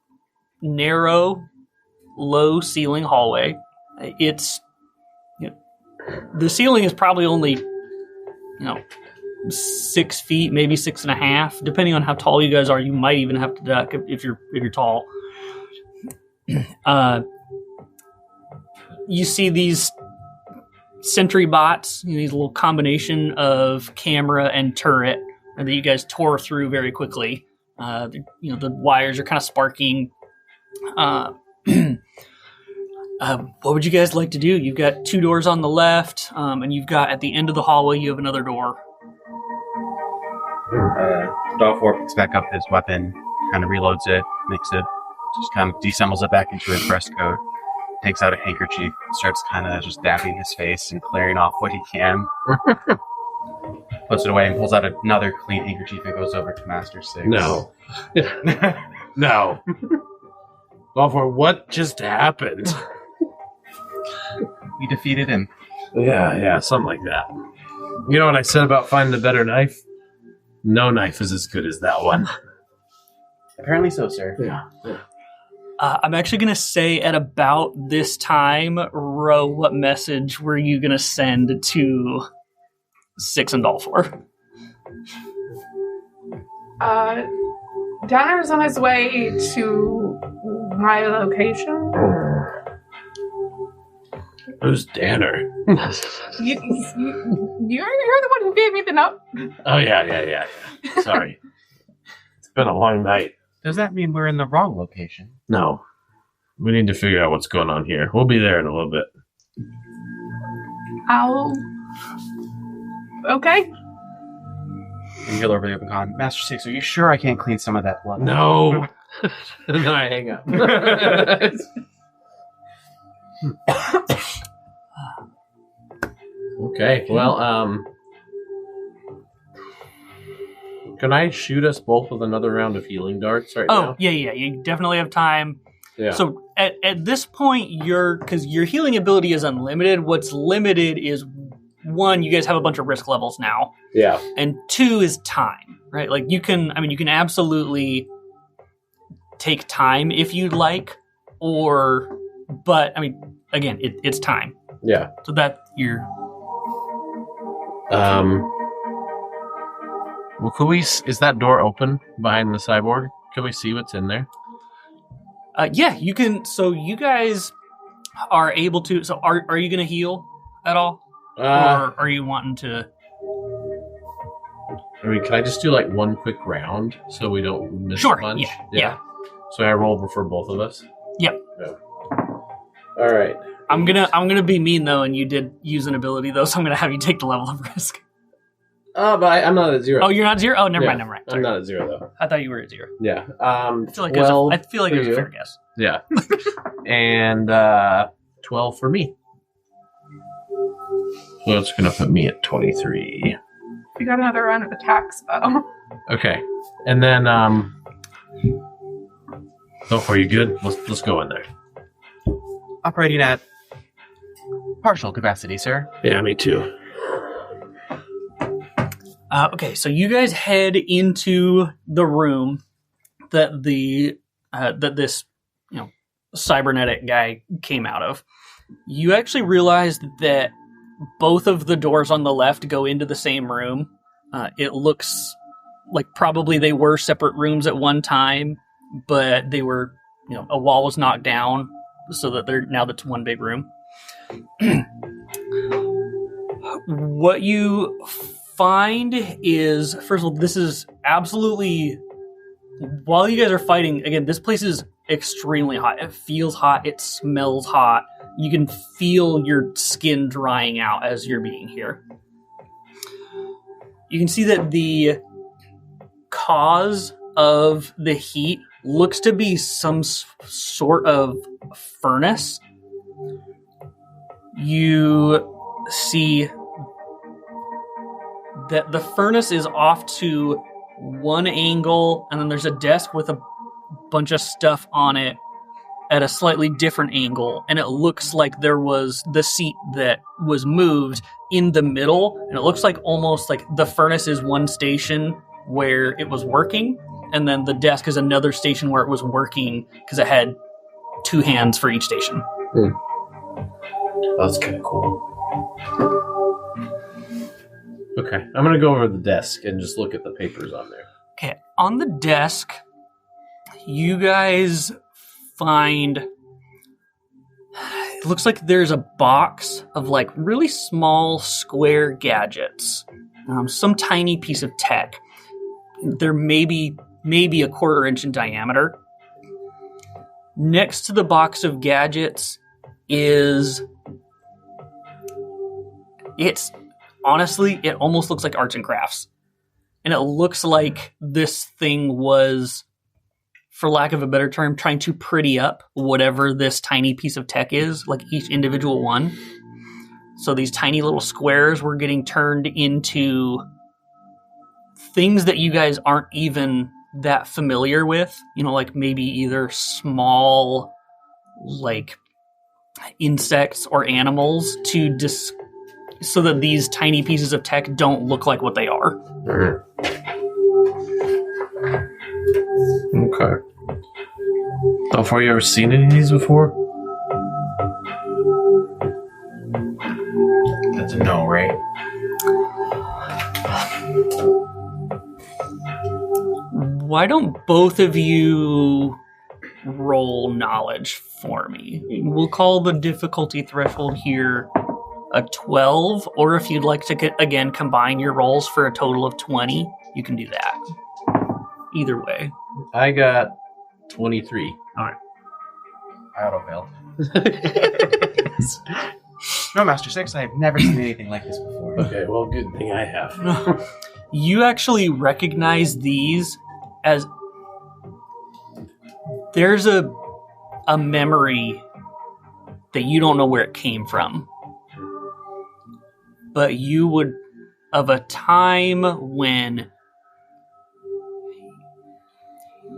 narrow, low ceiling hallway. It's the ceiling is probably only 6 feet, maybe 6.5, depending on how tall you guys are. You might even have to duck if you're tall. You see these sentry bots, these little combination of camera and turret that you guys tore through very quickly. The wires are kind of sparking. What would you guys like to do? You've got 2 doors on the left, and you've got at the end of the hallway, you have another door. Dollfour picks back up his weapon, kind of reloads it, makes it, just kind of deassembles it back into his breast coat, takes out a handkerchief, starts kind of just dabbing his face and clearing off what he can. Puts it away and pulls out another clean handkerchief and goes over to Master Six. No. No. Dollfour, what just happened? We defeated him. Yeah, something like that. You know what I said about finding a better knife? No knife is as good as that one. Apparently so, sir. Yeah. I'm actually going to say at about this time, Ro, what message were you going to send to Six and Dollfour? Danner's on his way to my location. Who's Danner? You're the one who gave me the note. Oh, yeah. Sorry. It's been a long night. Does that mean we're in the wrong location? No. We need to figure out what's going on here. We'll be there in a little bit. Okay. And you'll over the open con. Master Six, are you sure I can't clean some of that blood? No. No, I hang up. Okay, well, can I shoot us both with another round of healing darts now? Oh, yeah, you definitely have time. Yeah. So at this point, because your healing ability is unlimited, what's limited is, 1, you guys have a bunch of risk levels now. Yeah. And 2 is time, right? Like you can absolutely take time if you'd like, but again, it's time. Yeah. So that you're... Well, is that door open behind the cyborg? Can we see what's in there? Yeah, you can. So you guys are able to. So are you going to heal at all, or are you wanting to? Can I just do like one quick round so we don't miss Sure. a bunch? Yeah. So I roll for both of us. Yep. Yeah. All right. I'm gonna be mean though, and you did use an ability though, so I'm gonna have you take the level of risk. But I'm not at 0. Oh, you're not 0. Oh, never mind. I'm Sorry. not at 0 though. I thought you were at 0. Yeah. I feel like it was a fair guess. Yeah. And 12 for me. So it's going to put me at 23. We got another round of attacks, though. Okay. And then, Dollfour, you good? Let's go in there. Operating at partial capacity, sir. Yeah, me too. Okay, so you guys head into the room that this cybernetic guy came out of. You actually realize that both of the doors on the left go into the same room. It looks like probably they were separate rooms at one time, but they were, a wall was knocked down so that that's one big room. What you find is, first of all, this is absolutely, while you guys are fighting, again, this place is extremely hot. It feels hot. It smells hot. You can feel your skin drying out as you're being here. You can see that the cause of the heat looks to be some sort of furnace. You see that the furnace is off to one angle, and then there's a desk with a bunch of stuff on it at a slightly different angle, and it looks like there was the seat that was moved in the middle, and it looks like almost like the furnace is one station where it was working, and then the desk is another station where it was working because it had two hands for each station. That's kind of cool. Okay, I'm going to go over the desk and just look at the papers on there. Okay, on the desk, you guys find... It looks like there's a box of like really small square gadgets. Some tiny piece of tech. They're maybe a quarter-inch in diameter. Next to the box of gadgets is... Honestly, it almost looks like arts and crafts. And it looks like this thing was, for lack of a better term, trying to pretty up whatever this tiny piece of tech is, like each individual one. So these tiny little squares were getting turned into things that you guys aren't even that familiar with. You know, like maybe either small, like, insects or animals so that these tiny pieces of tech don't look like what they are. Okay. Dollfour, you ever seen any of these before? That's a no, right? Why don't both of you roll knowledge for me? We'll call the difficulty threshold here a 12, or if you'd like to again combine your rolls for a total of 20, you can do that. Either way. I got 23. Alright. I auto-failed. No, Master 6, I have never seen anything like this before. Okay, well, good thing I have. You actually recognize these as... There's a memory that you don't know where it came from. But you would... Of a time when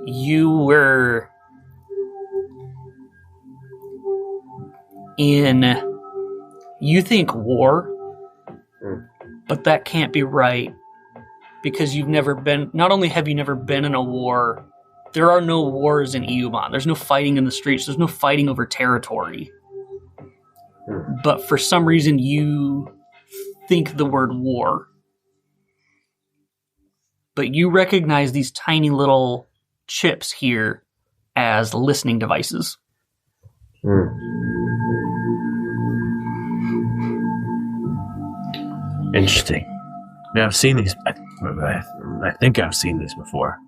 you were in, you think war, but that can't be right because you've never been, not only have you never been in a war, there are no wars in Eubon. There's no fighting in the streets. There's no fighting over territory. But for some reason you think the word war. But you recognize these tiny little chips here as listening devices. Interesting. Yeah, I've seen these. I think I've seen these before.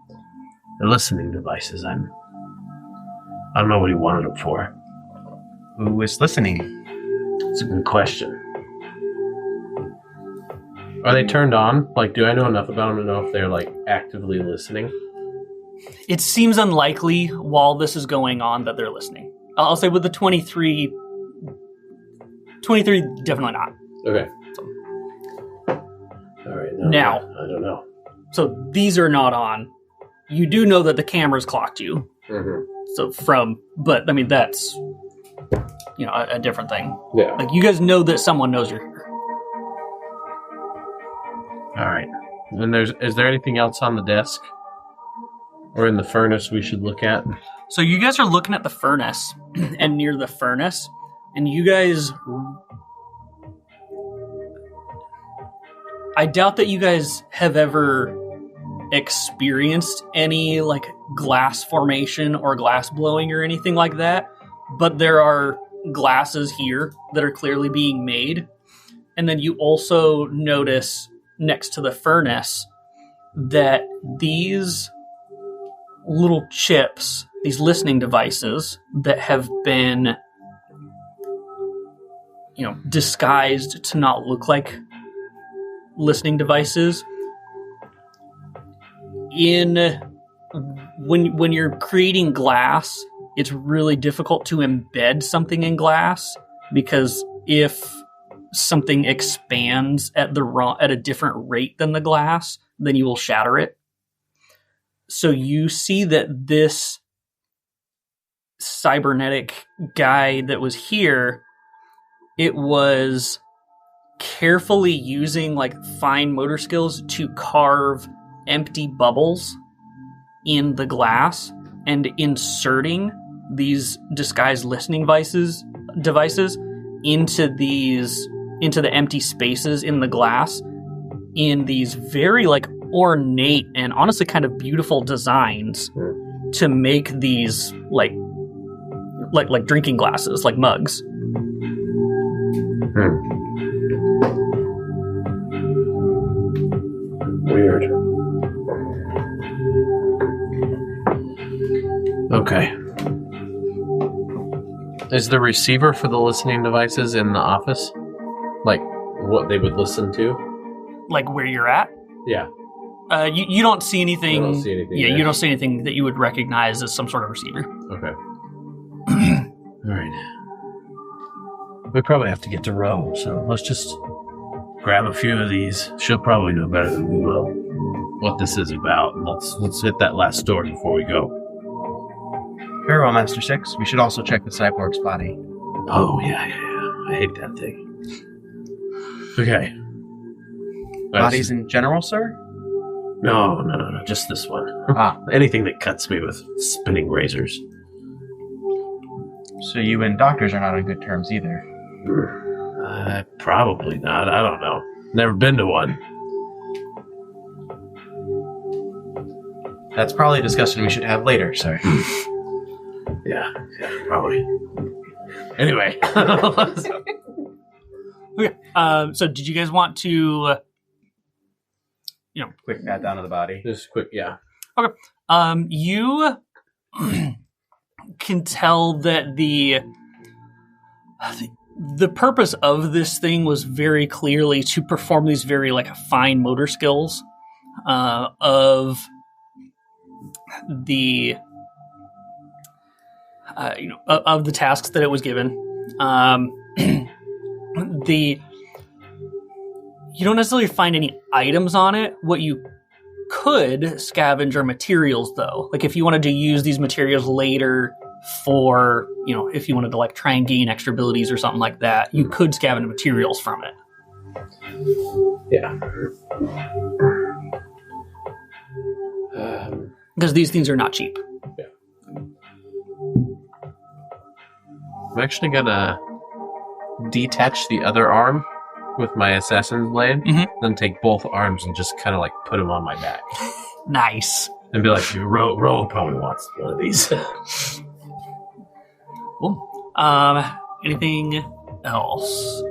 The listening devices. I don't know what he wanted them for. Who is listening? It's a good question. Are they turned on? Like, do I know enough about them to know if they're, like, actively listening? It seems unlikely while this is going on that they're listening. I'll say with the 23, definitely not. Okay. All right. Now. I don't know. So these are not on. You do know that the cameras clocked you. Mm-hmm. So but I mean, that's, a different thing. Yeah. Like, you guys know that someone knows you're here. All right. And is there anything else on the desk or in the furnace we should look at? So you guys are looking at the furnace and near the furnace, and you guys... I doubt that you guys have ever experienced any, like, glass formation or glass blowing or anything like that, but there are glasses here that are clearly being made. And then you also notice next to the furnace that these little chips, these listening devices that have been, disguised to not look like listening devices, when you're creating glass, it's really difficult to embed something in glass, because if something expands at a different rate than the glass, then you will shatter it. So you see that this cybernetic guy that was here, it was carefully using like fine motor skills to carve empty bubbles in the glass and inserting these disguised listening devices into the empty spaces in the glass in these very like ornate and honestly kind of beautiful designs to make these like drinking glasses, like mugs. Weird. Okay. Is the receiver for the listening devices in the office? Like, what they would listen to? Like where you're at? Yeah. You don't see anything. I don't see anything. Yeah, there. you don't see anything that you would recognize as some sort of receiver. Okay. All right. We probably have to get to Rome, so let's just grab a few of these. She'll probably know better than we will what this is about. Let's hit that last door before we go. Very well, Master Six. We should also check the cyborg's body. Oh, yeah. I hate that thing. Okay. Bodies in general, sir? No, just this one. Anything that cuts me with spinning razors. So you and doctors are not on good terms either. Probably not. I don't know. Never been to one. That's probably a discussion we should have later, sir. Yeah, probably. Anyway. Okay. So did you guys want to, Quick pat down of the body. Just quick, yeah. Okay. You can tell that the purpose of this thing was very clearly to perform these very like fine motor skills of the of the tasks that it was given. You don't necessarily find any items on it. What you could scavenge are materials, though. Like if you wanted to use these materials later for, if you wanted to like try and gain extra abilities or something like that, you could scavenge materials from it. Yeah. Because these things are not cheap. Yeah. I'm actually gonna detach the other arm with my assassin's blade, then take both arms and just kind of like put them on my back. Nice. And be like, Ro probably wants one of these. Cool. Anything else?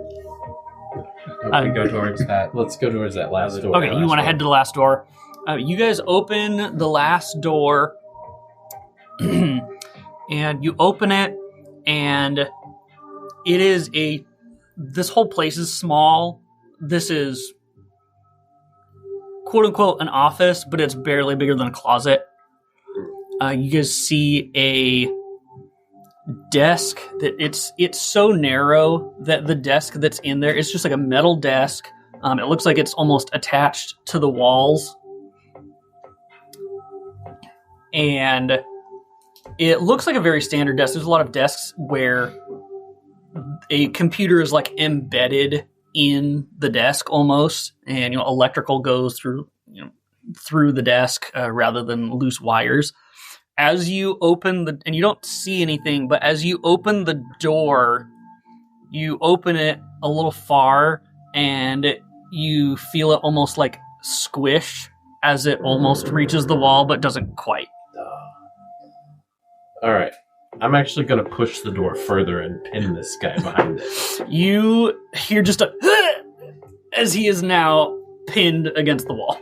We go towards that. Let's go towards that last door. Okay, you want to head to the last door. You guys open the last door, and you open it, and it is this whole place is small. This is quote unquote an office, but it's barely bigger than a closet. You guys see a desk that it's so narrow that the desk that's in there is just like a metal desk. It looks like it's almost attached to the walls. And it looks like a very standard desk. There's a lot of desks where a computer is like embedded in the desk almost, and electrical goes through the desk rather than loose wires. As you open and you don't see anything, but as you open the door, you open it a little far, and you feel it almost like squish as it almost reaches the wall, but doesn't quite. All right. I'm actually going to push the door further and pin this guy behind it. You hear just a as he is now pinned against the wall.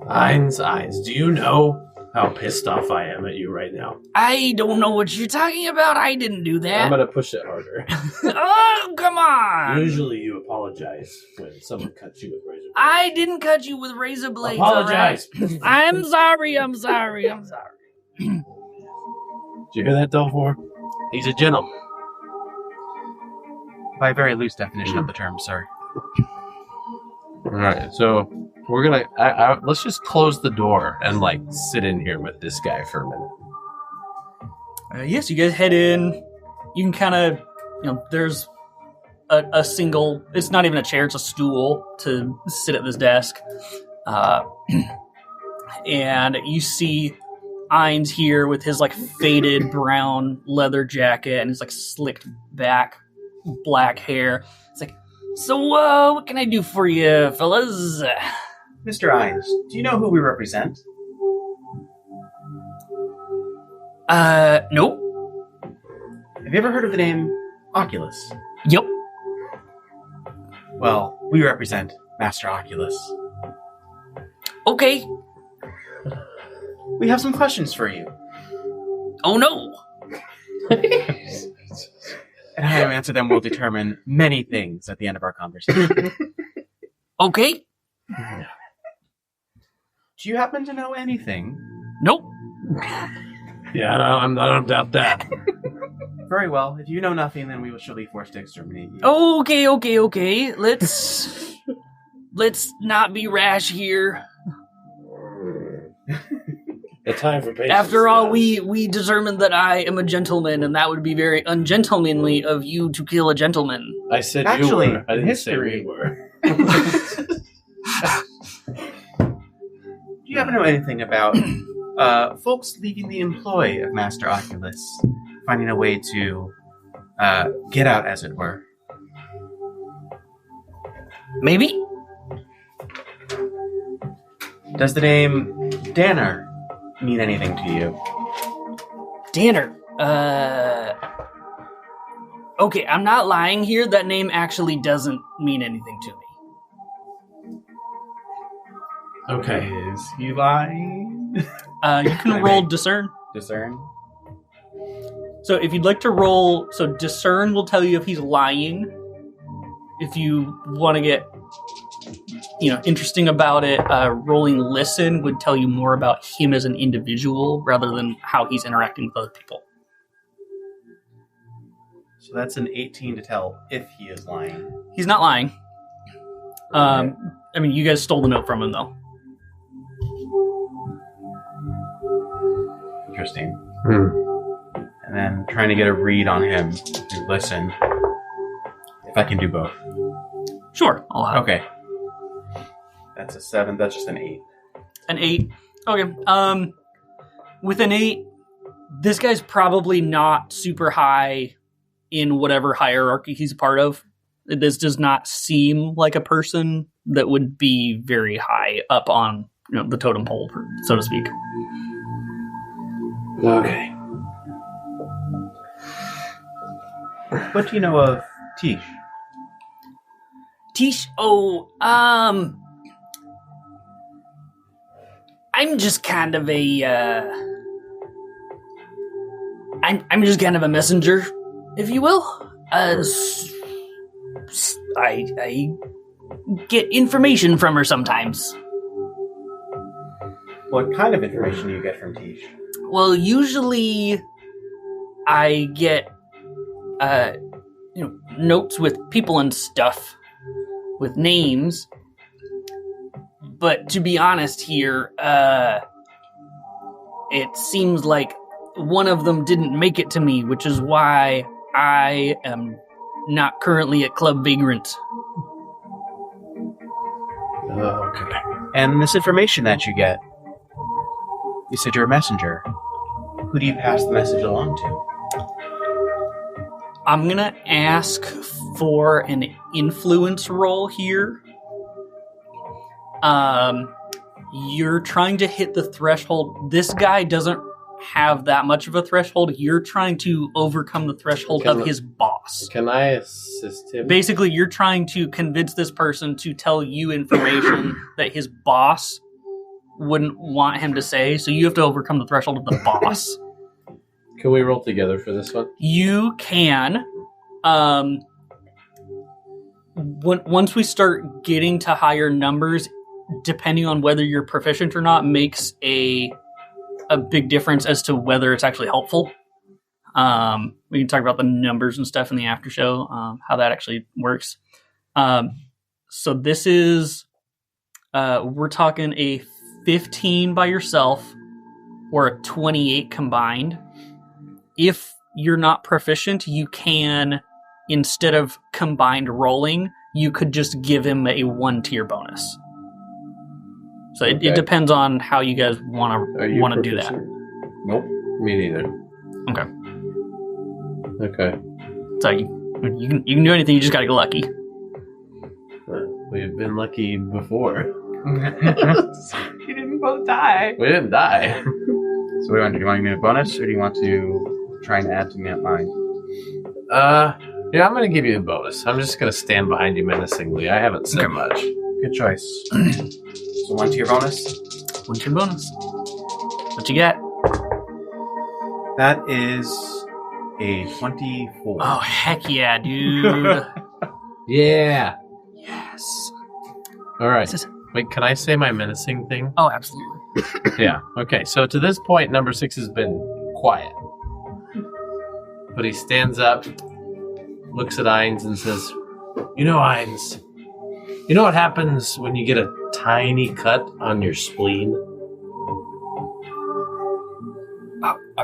Ein's eyes. Do you know how pissed off I am at you right now? I don't know what you're talking about. I didn't do that. I'm going to push it harder. Oh, come on. Usually you apologize when someone cuts you with razor I didn't cut you with razor blades. Apologize. All right? I'm sorry. Did you hear that, Dollfour? He's a gentleman. By a very loose definition of the term, sir. All right, so we're gonna let's just close the door and like sit in here with this guy for a minute. Yes, you guys head in. You can kind of, there's a single, it's not even a chair, it's a stool to sit at this desk. And you see Ainz here with his like faded brown leather jacket and his like slicked back black hair. It's like, so what can I do for you, fellas? Mr. Ainz, do you know who we represent? Nope. Have you ever heard of the name Oculus? Yep. Well, we represent Master Oculus. Okay. We have some questions for you. Oh no. And how you answer them will determine many things at the end of our conversation. Okay. Do you happen to know anything? Nope. Yeah, I don't doubt that. Very well. If you know nothing, then we shall be forced to exterminate you. Okay. Let's not be rash here. The time for patience. After all, we determined that I am a gentleman, and that would be very ungentlemanly of you to kill a gentleman. I said Actually, you were. I didn't history- say we were. Do you happen to know anything about folks leaving the employ of Master Oculus, finding a way to get out, as it were? Maybe? Does the name Danner mean anything to you? Danner. Okay, I'm not lying here. That name actually doesn't mean anything to me. Okay. Is he lying? You can roll discern. Discern? So if you'd like to roll, so discern will tell you if he's lying. If you want to get, interesting about it, rolling listen would tell you more about him as an individual rather than how he's interacting with other people. So that's an 18 to tell if he is lying. He's not lying. You guys stole the note from him though. Interesting. And then trying to get a read on him through listen. If I can do both. Sure, I'll have Okay. That's a 7. That's just an 8. an 8. Okay. With an 8, this guy's probably not super high in whatever hierarchy he's a part of. This does not seem like a person that would be very high up on the totem pole, so to speak. Okay. What do you know of Tish? Tish, I'm just kind of I'm just kind of a messenger, if you will. I get information from her sometimes. What kind of information do you get from Tish? Well, usually I get notes with people and stuff, with names. But to be honest here, it seems like one of them didn't make it to me, which is why I am not currently at Club Vagrant. Okay. And this information that you get, you said you're a messenger. Who do you pass the message along to? I'm gonna ask for an influence roll here. You're trying to hit the threshold. This guy doesn't have that much of a threshold. You're trying to overcome the threshold of his boss. Can I assist him? Basically, you're trying to convince this person to tell you information that his boss wouldn't want him to say, so you have to overcome the threshold of the boss. Can we roll together for this one? You can. once we start getting to higher numbers, depending on whether you're proficient or not, makes a big difference as to whether it's actually helpful. We can talk about the numbers and stuff in the after show, how that actually works. So this is, we're talking a 15 by yourself or a 28 combined. If you're not proficient, you can, instead of combined rolling, you could just give him a 1 tier bonus. So it depends on how you guys want to do that. Nope. Me neither. Okay. So you can do anything. You just got to get lucky. We've been lucky before. You didn't both die. We didn't die. So do you want to give me a bonus, or do you want to try and add to mine? Yeah, I'm going to give you a bonus. I'm just going to stand behind you menacingly. I haven't said much. Good choice. So 1 tier bonus? 1 tier bonus. What you got? That is a 24. Oh, heck yeah, dude. Yeah. Yes. All right. Wait, can I say my menacing thing? Oh, absolutely. Yeah. Okay. So to this point, number 6 has been quiet. But he stands up, looks at Ainz and says, "You know, Ainz, you know what happens when you get a tiny cut on your spleen?"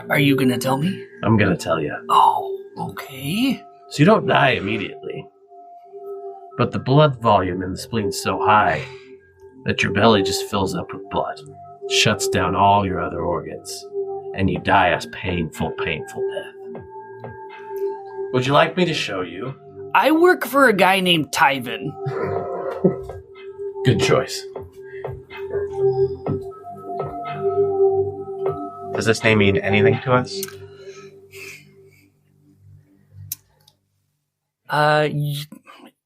Are you going to tell me? I'm going to tell you. Oh, okay. So you don't die immediately. But the blood volume in the spleen's so high that your belly just fills up with blood, shuts down all your other organs, and you die a painful, painful death. Would you like me to show you? I work for a guy named Tyven. Good choice. Does this name mean anything to us?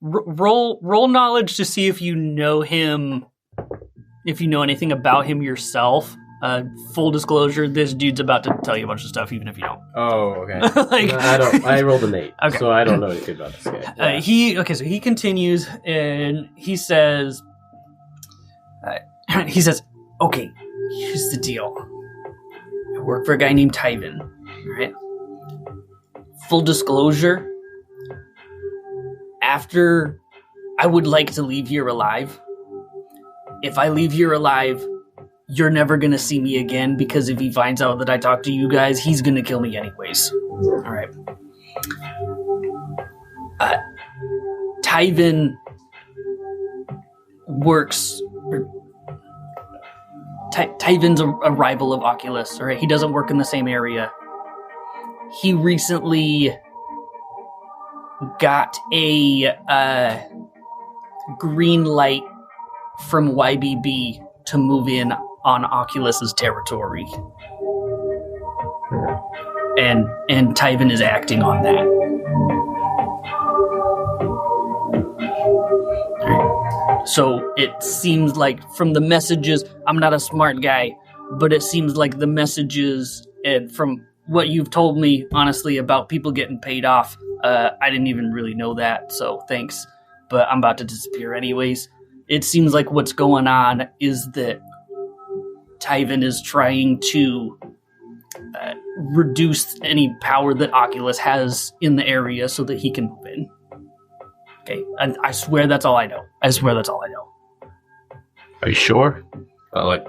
Roll knowledge to see if you know him, if you know anything about him yourself. Full disclosure, this dude's about to tell you a bunch of stuff, even if you don't. Oh, okay. No, I don't. I rolled an 8, Okay. so I don't know anything about this guy. Yeah. So he continues and he says, "Okay, here's the deal. I work for a guy named Tyven, right? Full disclosure, after I would like to leave here alive. If I leave here alive, you're never going to see me again, because if he finds out that I talk to you guys, he's going to kill me anyways. All right. Tyven works... Tyven's a rival of Oculus, all right? He doesn't work in the same area. He recently got a green light from YBB to move in on Oculus's territory. And Tyven is acting on that. So it seems like from the messages, I'm not a smart guy, but it seems like the messages, and from what you've told me, honestly, about people getting paid off, I didn't even really know that, so thanks. But I'm about to disappear anyways. It seems like what's going on is that Tyven is trying to reduce any power that Oculus has in the area so that he can move in. Okay, I swear that's all I know. Are you sure? Let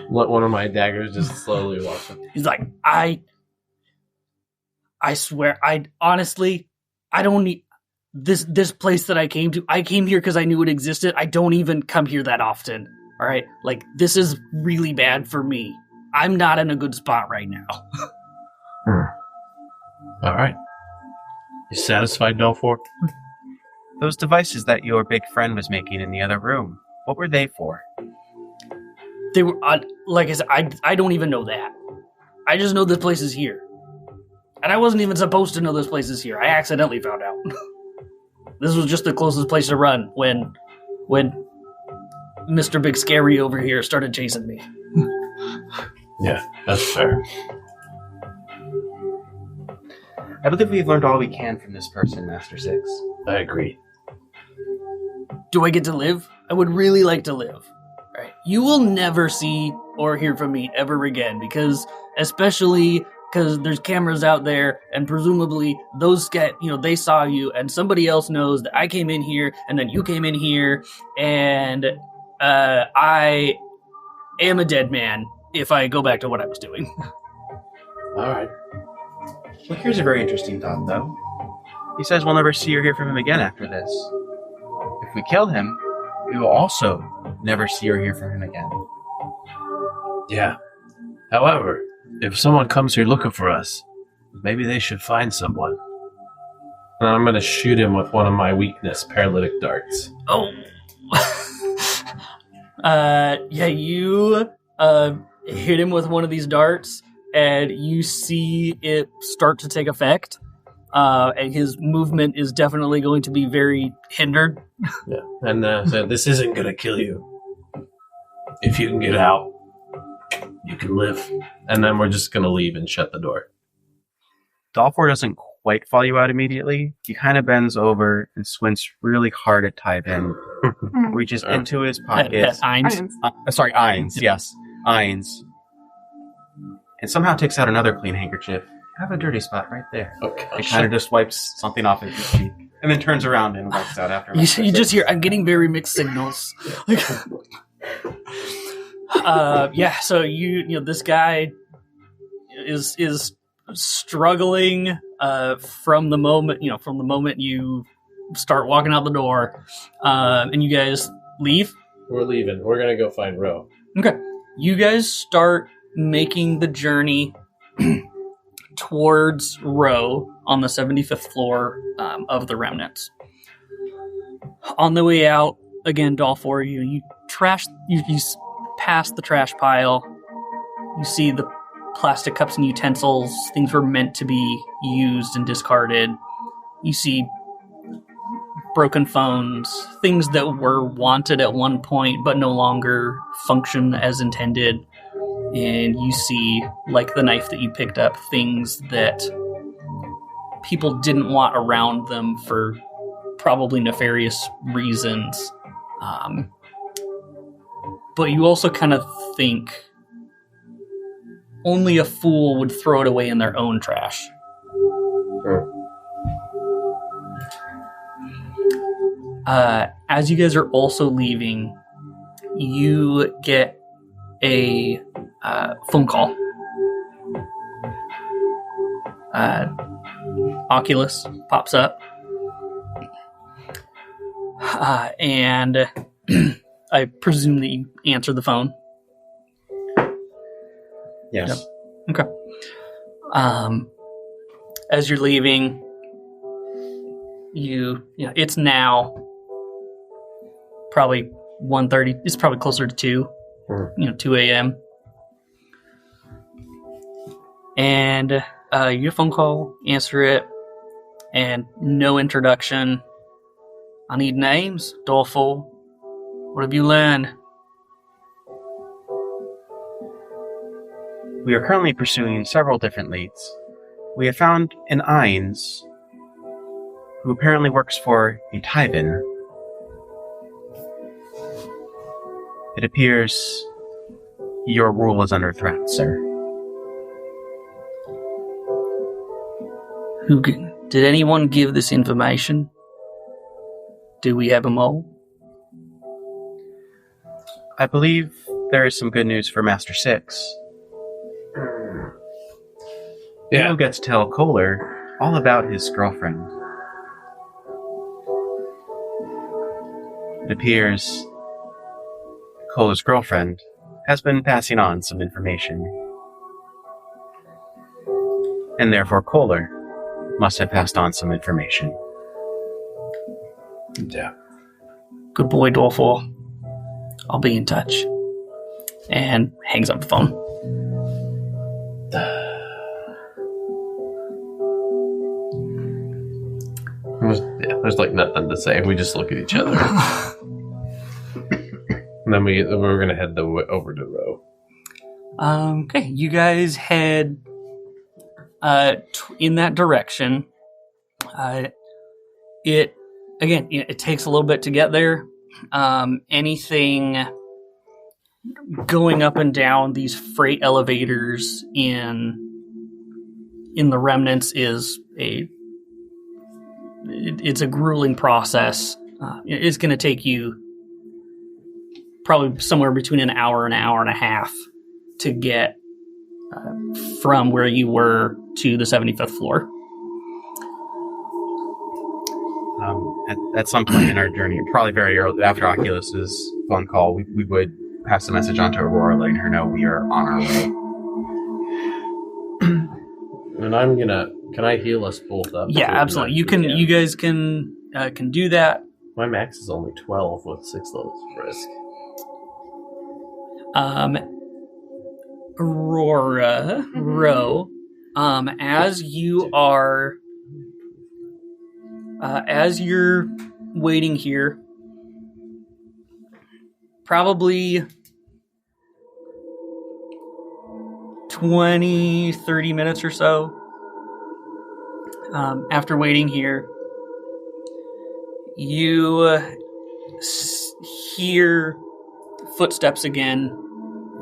one of my daggers just slowly walk up. He's like, I swear, I don't need this place that I came to. I came here because I knew it existed. I don't even come here that often. All right, like, this is really bad for me. I'm not in a good spot right now. All right. You satisfied, Dollfour? Those devices that your big friend was making in the other room, what were they for? They were, like I said, I don't even know that. I just know this place is here. And I wasn't even supposed to know this place is here. I accidentally found out. This was just the closest place to run when Mr. Big Scary over here started chasing me. Yeah, that's fair. I believe we've learned all we can from this person, Master Six. I agree. Do I get to live? I would really like to live. Right. You will never see or hear from me ever again especially because there's cameras out there and presumably those they saw you and somebody else knows that I came in here and then you came in here and I am a dead man if I go back to what I was doing. All right. Well, here's a very interesting thought, though. He says we'll never see or hear from him again after this. If we kill him, we will also never see or hear from him again. Yeah. However, if someone comes here looking for us, maybe they should find someone. And I'm going to shoot him with one of my weakness, paralytic darts. Oh. You hit him with one of these darts, and you see it start to take effect. And his movement is definitely going to be very hindered. Yeah. And so this isn't going to kill you. If you can get out, you can live. And then we're just going to leave and shut the door. Dollfour doesn't quite fall you out immediately. He kind of bends over and squints really hard at Tyven, reaches into his pocket. Eins. Eins, yes. Eins. And somehow takes out another clean handkerchief. I have a dirty spot right there. Okay. It kind of just wipes something off his cheek. And then turns around and wipes out after. You just hear, I'm getting very mixed signals. So this guy is struggling from the moment you start walking out the door, and you guys leave. We're leaving. We're going to go find Ro. Okay. You guys start making the journey towards Ro on the 75th floor of the Remnants. On the way out, again, Dollfour, you pass the trash pile. You see the plastic cups and utensils. Things were meant to be used and discarded. You see broken phones, things that were wanted at one point but no longer function as intended. And you see, like the knife that you picked up, things that people didn't want around them for probably nefarious reasons. But you also kind of think only a fool would throw it away in their own trash. As you guys are also leaving, you get a phone call. Oculus pops up. And I presume that you answer the phone. Yes. Yep. Okay. As you're leaving, it's now probably 1:30. It's probably closer to 2. 2 a.m. And you get a phone call, answer it, and no introduction. I need names, Dollfour. What have you learned? We are currently pursuing several different leads. We have found an Eins, who apparently works for a Tyven. It appears your rule is under threat, sir. Did anyone give this information? Do we have them all? I believe there is some good news for Master Six. Yeah. You'll get to tell Kohler all about his girlfriend. It appears Kohler's girlfriend has been passing on some information. And therefore Kohler must have passed on some information. Yeah. Good boy, Dollfour. I'll be in touch. And hangs up the phone. There's like nothing to say. We just look at each other. And then we're going to head over to Ro. Okay, you guys head in that direction. It takes a little bit to get there, anything going up and down these freight elevators in the remnants is it's a grueling process. It's going to take you probably somewhere between an hour and a half to get from where you were to the 75th floor. At some point in our journey, probably very early after Oculus's phone call, we would pass a message on to Aurora, letting her know we are on our way. And can I heal us both up? Yeah, absolutely. You guys can do that. My max is only 12 with 6 levels of risk. Aurora, Ro, as you're waiting here, probably 20, 30 minutes or so after waiting here, you hear footsteps again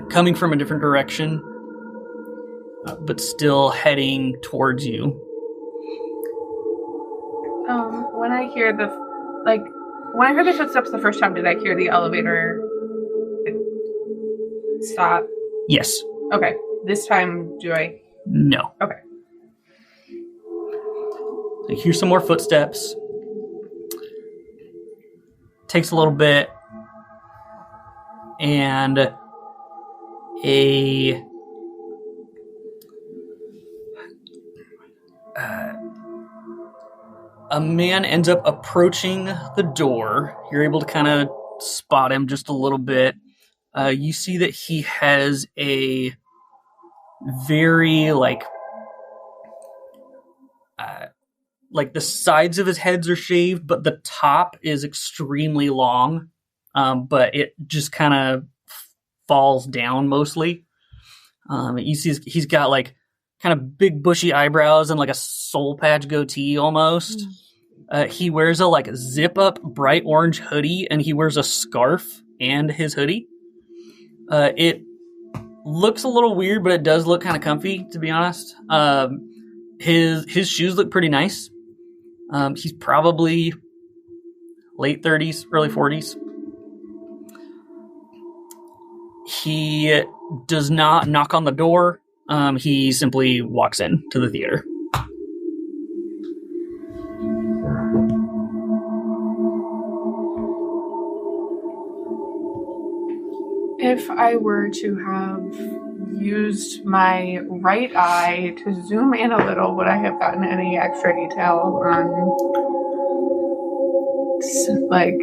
coming from a different direction, but still heading towards you. When I hear the footsteps the first time, did I hear the elevator stop? Yes. Okay. This time, do I? No. Okay. So here's some more footsteps. Takes a little bit, and a man ends up approaching the door. You're able to kind of spot him just a little bit. You see that he has a very like the sides of his heads are shaved, but the top is extremely long. But it just kind of falls down mostly. You see he's got like kind of big bushy eyebrows and like a soul patch goatee almost. He wears a like zip up bright orange hoodie, and he wears a scarf and his hoodie. It looks a little weird, but it does look kind of comfy, to be honest. His shoes look pretty nice. He's probably late 30s, early 40s. He does not knock on the door. He simply walks in to the theater. If I were to have used my right eye to zoom in a little, would I have gotten any extra detail on, like...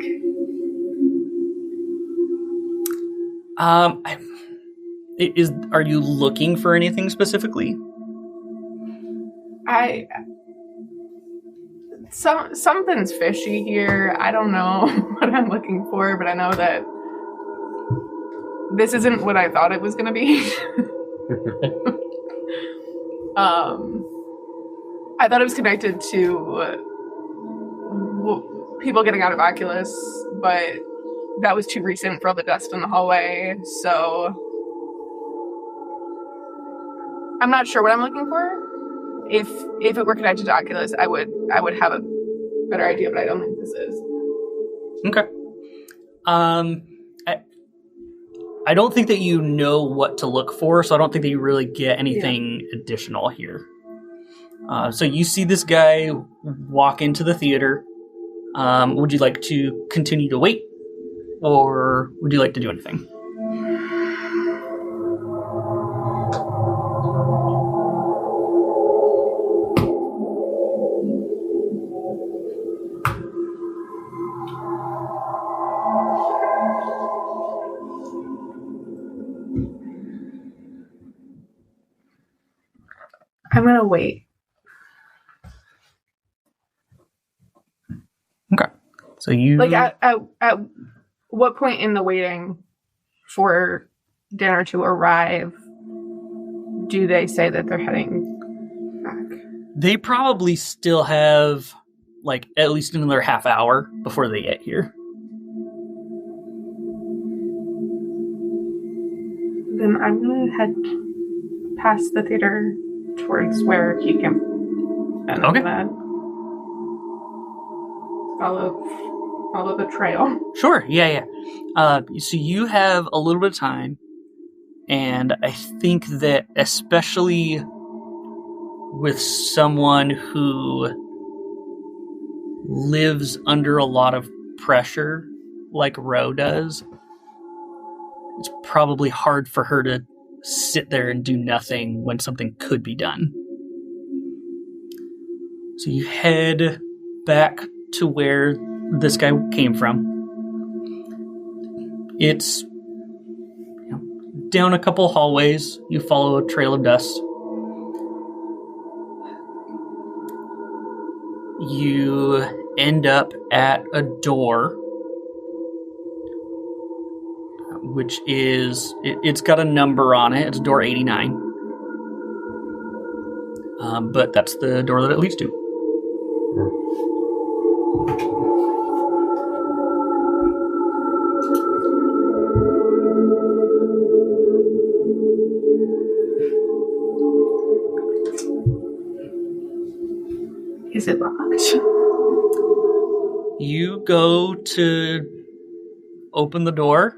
Are you looking for anything specifically? Something's fishy here. I don't know what I'm looking for, but I know that this isn't what I thought it was going to be. I thought it was connected to people getting out of Oculus, but that was too recent for all the dust in the hallway, so I'm not sure what I'm looking for. If it were connected to Oculus, I would have a better idea, but I don't think this is. Okay. I don't think that you know what to look for, so I don't think that you really get anything additional here. So you see this guy walk into the theater. Would you like to continue to wait, or would you like to do anything? I'm gonna wait. Okay. So you at what point in the waiting for dinner to arrive do they say that they're heading back? They probably still have like at least another half hour before they get here. Then I'm gonna head past the theater towards where he came. And Okay. I'm gonna follow the trail. Sure, yeah. So you have a little bit of time, and I think that especially with someone who lives under a lot of pressure, like Ro does, it's probably hard for her to sit there and do nothing when something could be done. So you head back to where this guy came from. It's down a couple hallways. You follow a trail of dust. You end up at a door, which is, it's got a number on it. It's door 89. But that's the door that it leads to. Is it locked? You go to open the door,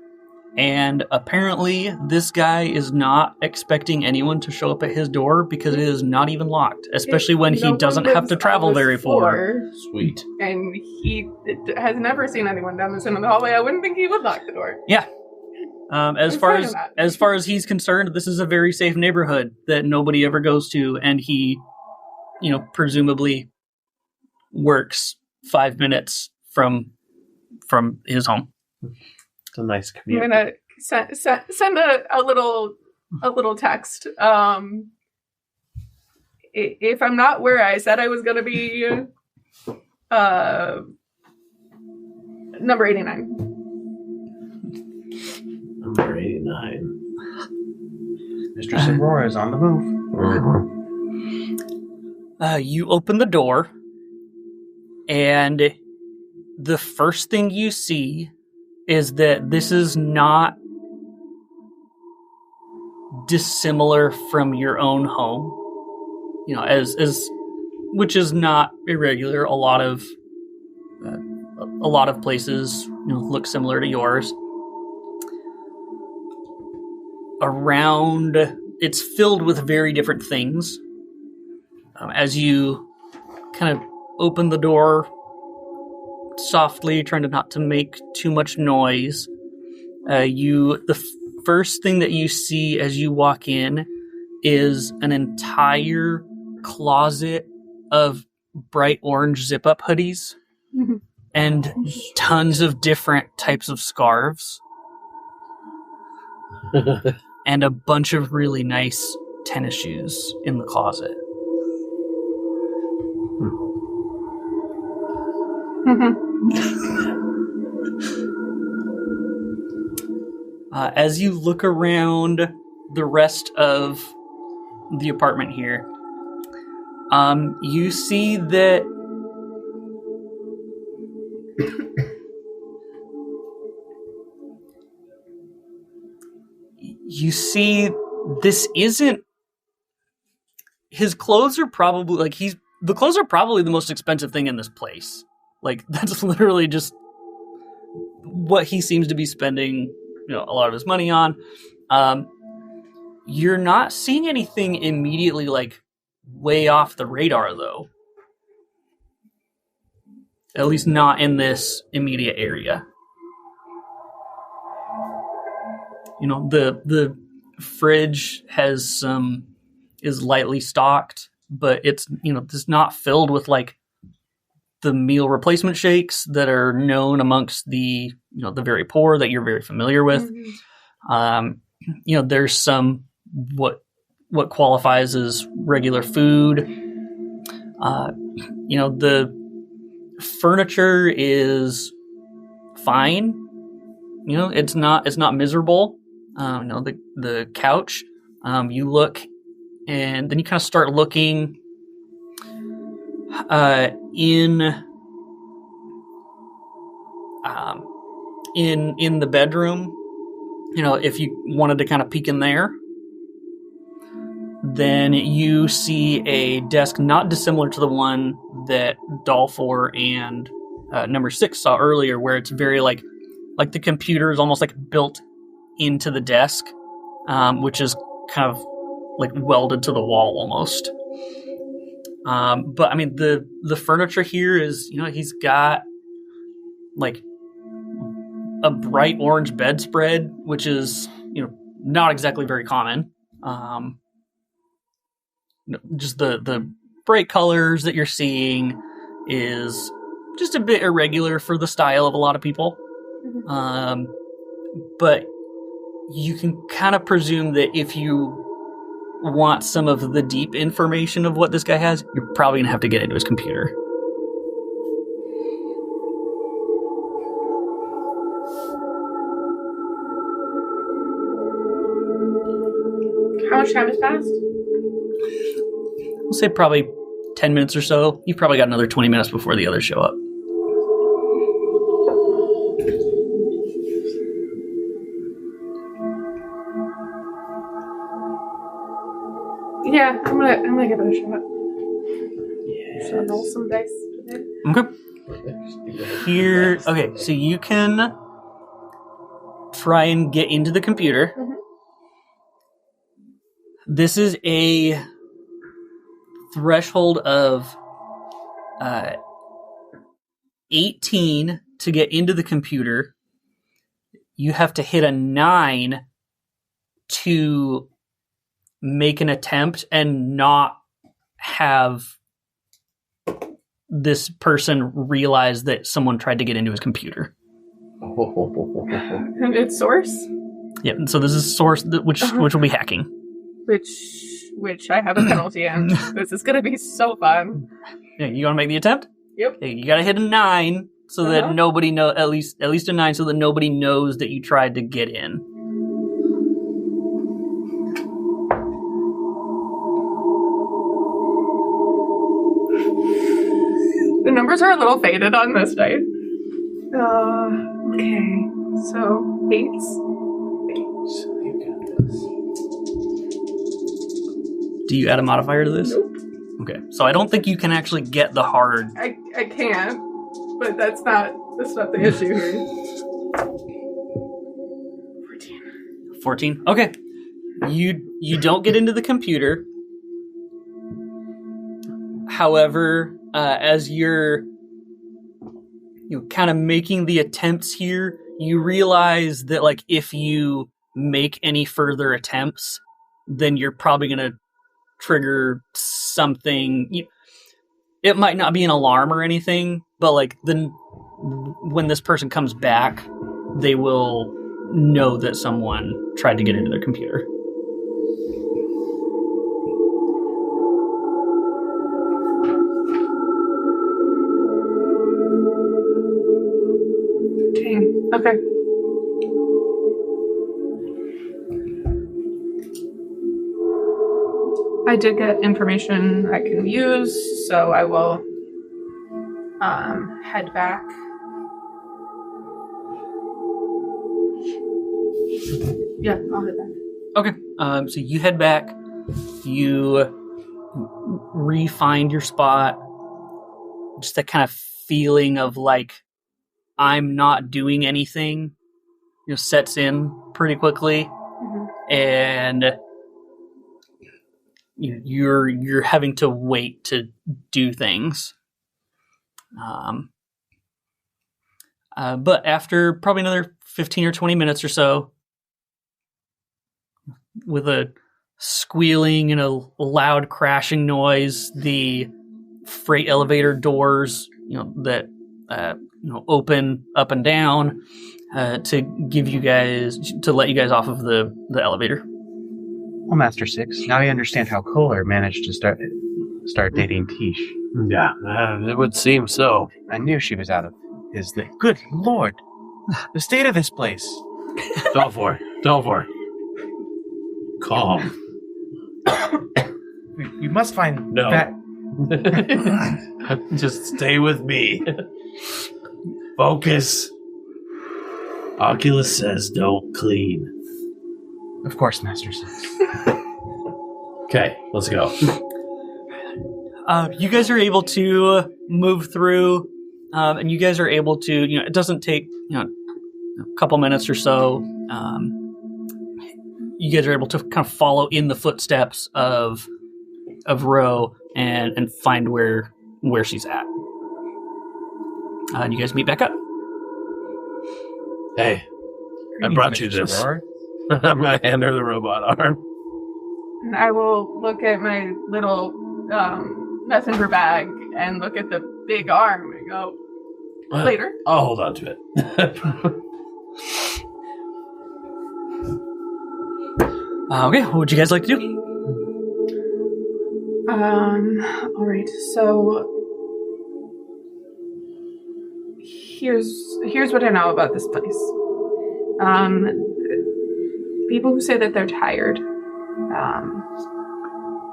and apparently this guy is not expecting anyone to show up at his door because it is not even locked, especially when he doesn't have to travel very far. Sweet. And he has never seen anyone down this end of the hallway. I wouldn't think he would lock the door. Yeah. As far as he's concerned, this is a very safe neighborhood that nobody ever goes to, and he, presumably works 5 minutes from his home. It's a nice commute. I'm gonna send a little text. If I'm not where I said I was gonna be, number 89. Number 89. Mistress Aurora is on the move. You open the door, and the first thing you see is that this is not dissimilar from your own home. As which is not irregular. A lot of places look similar to yours. Around, it's filled with very different things. As you kind of open the door softly, trying to not to make too much noise, the first thing that you see as you walk in is an entire closet of bright orange zip-up hoodies and tons of different types of scarves and a bunch of really nice tennis shoes in the closet. As you look around the rest of the apartment here, you see that this isn't, his clothes are probably the clothes are probably the most expensive thing in this place. That's literally just what he seems to be spending, a lot of his money on. You're not seeing anything immediately way off the radar, though. At least not in this immediate area. The fridge is lightly stocked, but it's not filled with the meal replacement shakes that are known amongst the the very poor that you're very familiar with. There's some what qualifies as regular food. The furniture is fine. It's not miserable. The couch. You look, and then you kind of start looking in the bedroom. if you wanted to kind of peek in there, then you see a desk not dissimilar to the one that Dollfour and number 6 saw earlier, where it's very like the computer is almost like built into the desk, which is kind of like welded to the wall almost. But I mean, the furniture here is, he's got like a bright orange bedspread, which is, not exactly very common. Just the bright colors that you're seeing is just a bit irregular for the style of a lot of people. But you can kind of presume that if you want some of the deep information of what this guy has, you're probably going to have to get into his computer. How much time has passed? We'll say probably 10 minutes or so. You've probably got another 20 minutes before the others show up. Yeah, I'm gonna give it a shot. Should I roll some dice today? Okay. Okay, so you can try and get into the computer. Mm-hmm. This is a threshold of 18 to get into the computer. You have to hit a 9 to make an attempt and not have this person realize that someone tried to get into his computer. And its source? Yeah, so this is source, which will be hacking. Which I have a penalty in. This is going to be so fun. Yeah, you want to make the attempt? Yep. Yeah, you got to hit a 9 so that nobody know at least a 9 so that nobody knows that you tried to get in. The numbers are a little faded on this dice. Okay. So 8s. Do you add a modifier to this? Nope. Okay. So I don't think you can actually get the hard. I can't, but that's not the issue here. 14. Okay. You don't get into the computer. However, as you're kind of making the attempts here, you realize that like if you make any further attempts, then you're probably going to trigger something. It might not be an alarm or anything, but like then when this person comes back, they will know that someone tried to get into their computer. Okay. I did get information I can use, so I will head back. Yeah, I'll head back. Okay. So you head back. You re-find your spot. Just that kind of feeling of like, I'm not doing anything, sets in pretty quickly. Mm-hmm. And you're having to wait to do things. But after probably another 15 or 20 minutes or so, with a squealing and a loud crashing noise, the freight elevator doors, that open up and down to let you guys off of the elevator. Well, Master 6, now I understand how Kohler managed to start dating Tish. Yeah, it would seem so. I knew she was out of his league. Good Lord, the state of this place. Dollfour. Calm. We must find that. Just stay with me. Focus. Oculus says don't clean. Of course, Master Six. Okay, let's go. You guys are able to move through, and you guys are able to, it doesn't take, a couple minutes or so. You guys are able to kind of follow in the footsteps of Ro and find where she's at. And you guys meet back up. Hey, I brought you this. I'm going to hand her the robot arm. And I will look at my little messenger bag and look at the big arm and go, later. I'll hold on to it. Okay, what would you guys like to do? All right. So here's what I know about this place. People who say that they're tired,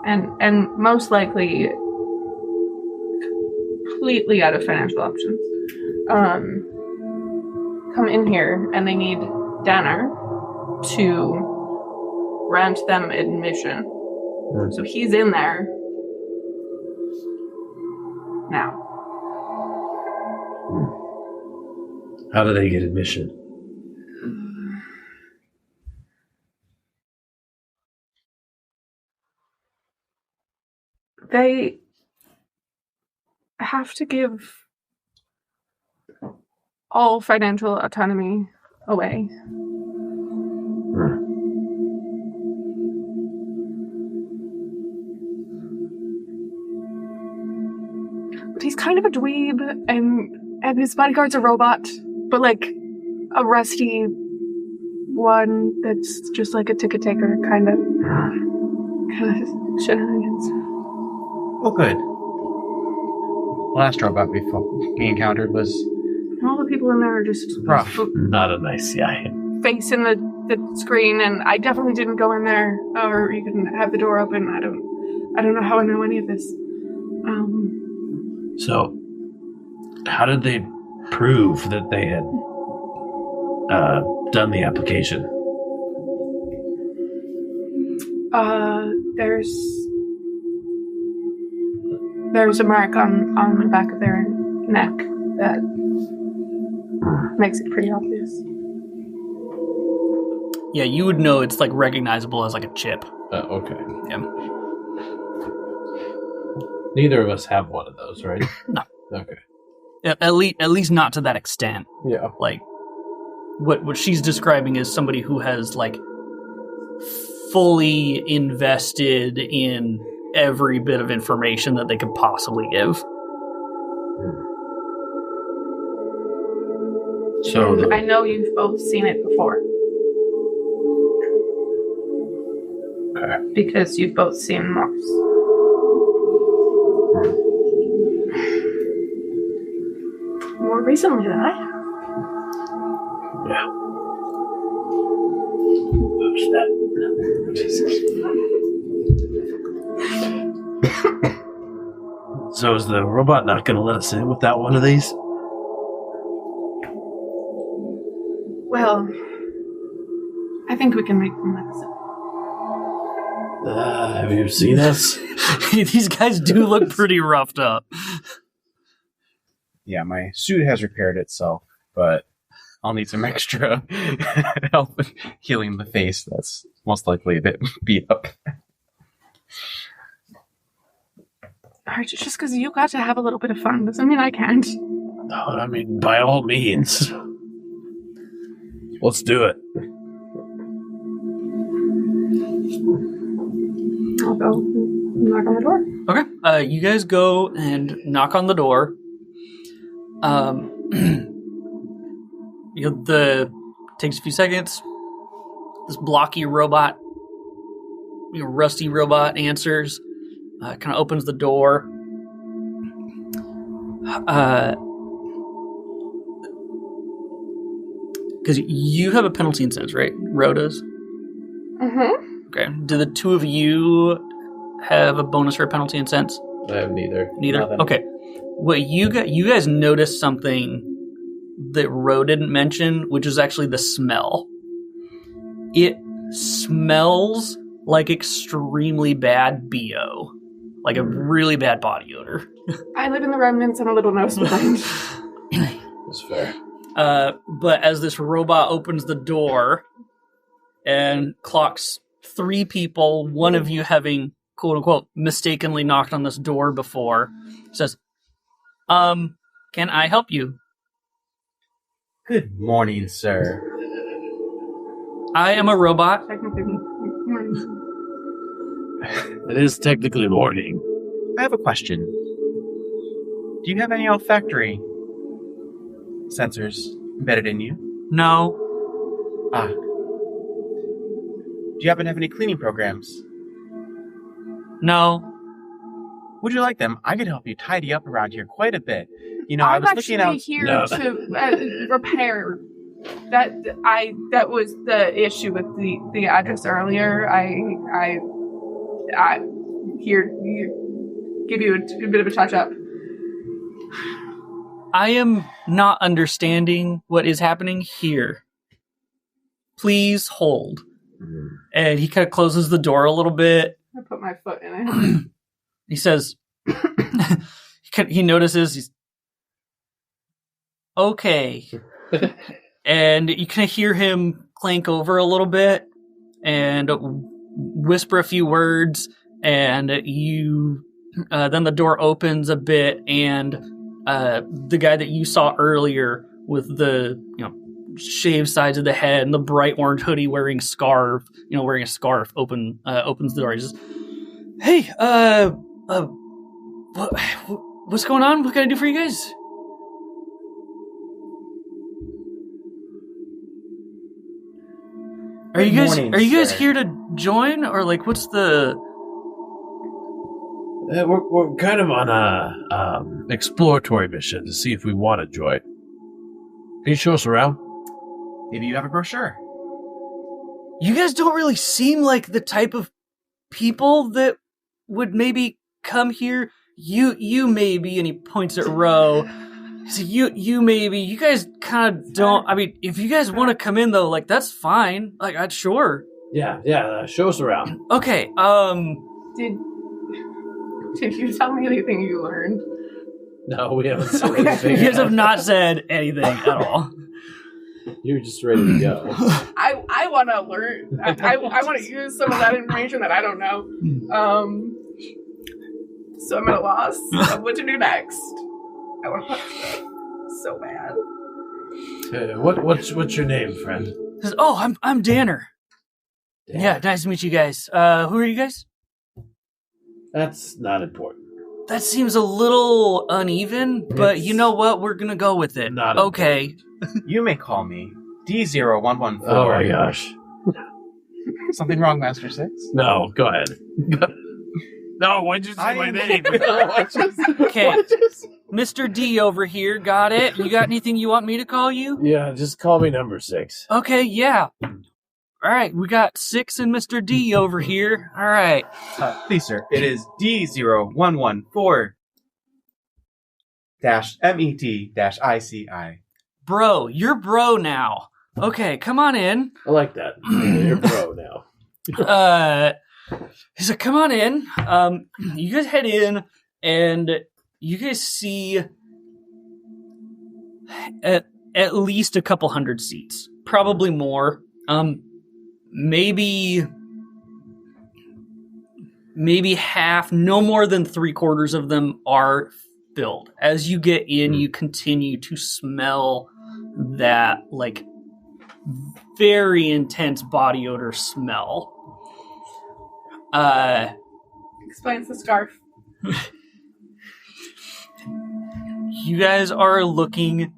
and most likely completely out of financial options, come in here and they need Danner to grant them admission. So he's in there now. How do they get admission? They have to give all financial autonomy away. But he's kind of a dweeb, and his bodyguard's a robot, but like a rusty one that's just like a ticket taker kind of shenanigans. Oh, good. The last robot we encountered was All the people in there are just rough. Not a nice guy. Facing the screen, and I definitely didn't go in there, or you couldn't have the door open. I don't know how I know any of this. So, how did they prove that they had done the application? There's a mark on the back of their neck that makes it pretty obvious. Yeah, you would know it's like recognizable as like a chip. Oh, okay. Yeah. Neither of us have one of those, right? No. Okay. At least not to that extent. Yeah. Like what she's describing is somebody who has like fully invested in every bit of information that they could possibly give. So I know you've both seen it before. Okay. Because you've both seen Morse. More recently than I have. Yeah. Who's that? Jesus. So is the robot not going to let us in without one of these? Well, I think we can make them let us in. Have you seen us? These guys do look pretty roughed up. Yeah, my suit has repaired itself, but I'll need some extra help healing the face. That's most likely a bit beat up. Alright, just because you got to have a little bit of fun doesn't mean I can't. No, I mean, by all means. Let's do it. I'll go knock on the door. Okay. You guys go and knock on the door. Takes a few seconds. This blocky robot, rusty robot answers. Kind of opens the door. Because you have a penalty and sense, right? Ro does? Mm-hmm. Okay. Do the two of you have a bonus for a penalty and sense? I have neither. Neither? Nothing. Okay. What you guys noticed something that Ro didn't mention, which is actually the smell. It smells like extremely bad BO. Like a really bad body odor. I live in the remnants. I'm a little nose blind. That's fair. But as this robot opens the door and clocks 3 people, one of you having, quote unquote, mistakenly knocked on this door before, says, can I help you? Good morning, sir. I am a robot. Technically, It is technically morning. I have a question. Do you have any olfactory sensors embedded in you? No. Do you happen to have any cleaning programs? No. Would you like them? I could help you tidy up around here quite a bit. You know, I I'm was looking out. actually here to repair. That was the issue with the address earlier. I here give you a bit of a touch up. I am not understanding what is happening here. Please hold. And he kind of closes the door a little bit. I put my foot in it. He says, he notices, he's, okay. And you kind of hear him clank over a little bit and whisper a few words, and you, then the door opens a bit, and the guy that you saw earlier with the, shaved sides of the head and the bright orange hoodie wearing a scarf opens the door. He says, hey, what's going on? What can I do for you guys? Are you guys here to join, or like what's the? We're kind of on a exploratory mission to see if we want to join. Can you show us around? Maybe you have a brochure. You guys don't really seem like the type of people that would maybe come here. You maybe, and he points at Ro. So you maybe, you guys kind of don't. I mean, if you guys want to come in though, like that's fine. Like, I'd sure. Yeah. Show us around. Okay. Did you tell me anything you learned? No, we haven't said anything. You guys have not said anything at all. You're just ready to go. I want to learn. I want to use some of that information that I don't know. So I'm at a loss of what to do next. I want to so bad. What's your name, friend? Says, oh, I'm Danner. Dan. Yeah, nice to meet you guys. Who are you guys? That's not important. That seems a little uneven, but you know what? We're gonna go with it. Not okay. You may call me D0114. Oh my gosh. Something wrong, Master 6? No, go ahead. No, why'd you say my name? Okay. Mr. D over here, got it? You got anything you want me to call you? Yeah, just call me number 6. Okay, yeah. All right, we got 6 and Mr. D over here. All right. Please, sir. It is D0114-MET-ICI. Bro, you're bro now. Okay, come on in. I like that. You're pro now. So come on in. You guys head in, and you guys see at least a couple hundred seats, probably more. Maybe half, no more than 3/4 of them are filled. As you get in, you continue to smell that like very intense body odor smell. Explains the scarf. You guys are looking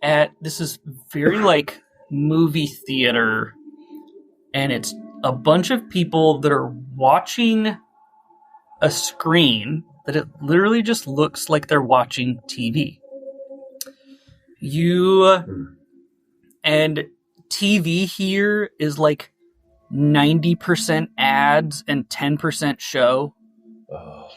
at, this is very like movie theater, and it's a bunch of people that are watching a screen that it literally just looks like they're watching TV. And TV here is like 90% ads and 10% show. Oh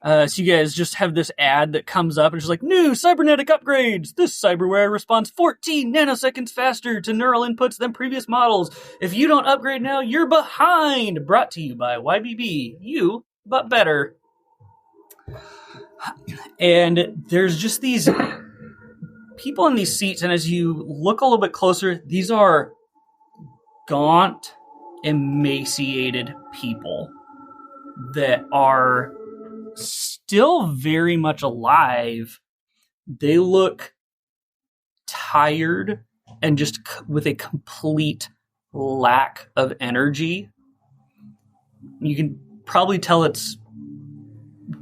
So you guys just have this ad that comes up and it's like, new cybernetic upgrades. This cyberware responds 14 nanoseconds faster to neural inputs than previous models. If you don't upgrade now, you're behind. Brought to you by YBB. You, but better. And there's just these people in these seats, and as you look a little bit closer, these are gaunt, emaciated people that are still very much alive. They look tired and just with a complete lack of energy. You can probably tell it's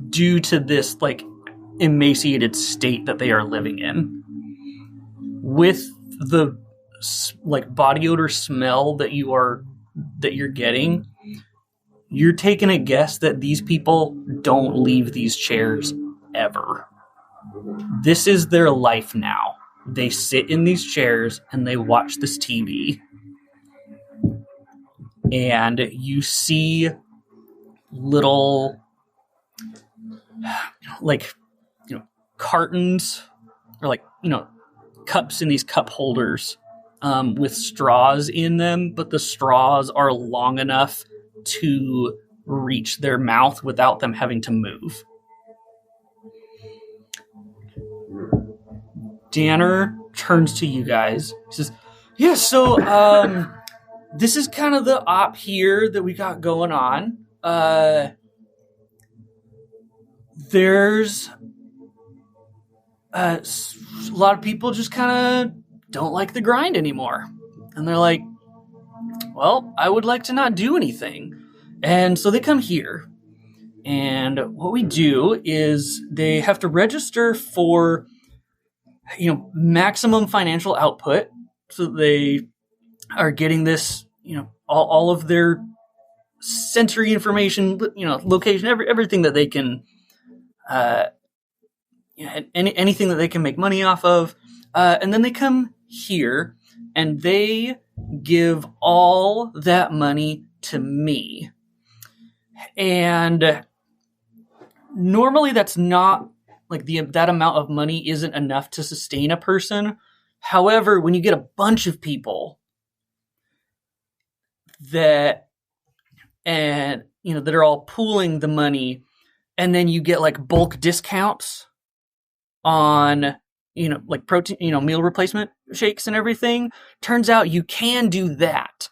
due to this like emaciated state that they are living in. With the like body odor smell that you're getting, you're taking a guess that these people don't leave these chairs ever. This is their life now. They sit in these chairs and they watch this TV. And you see little, like, cartons or cups in these cup holders with straws in them, but the straws are long enough to reach their mouth without them having to move. Danner turns to you guys. He says, yeah, so this is kind of the op here that we got going on. There's a lot of people just kind of don't like the grind anymore. And they're like, well, I would like to not do anything. And so they come here. And what we do is they have to register for, maximum financial output. So they are getting this, all of their sensory information, location, everything that they can, anything that they can make money off of. And then they come here and they give all that money to me. And normally that's not like that amount of money isn't enough to sustain a person. However, when you get a bunch of people that are all pooling the money, and then you get like bulk discounts on like protein, meal replacement shakes and everything. Turns out you can do that.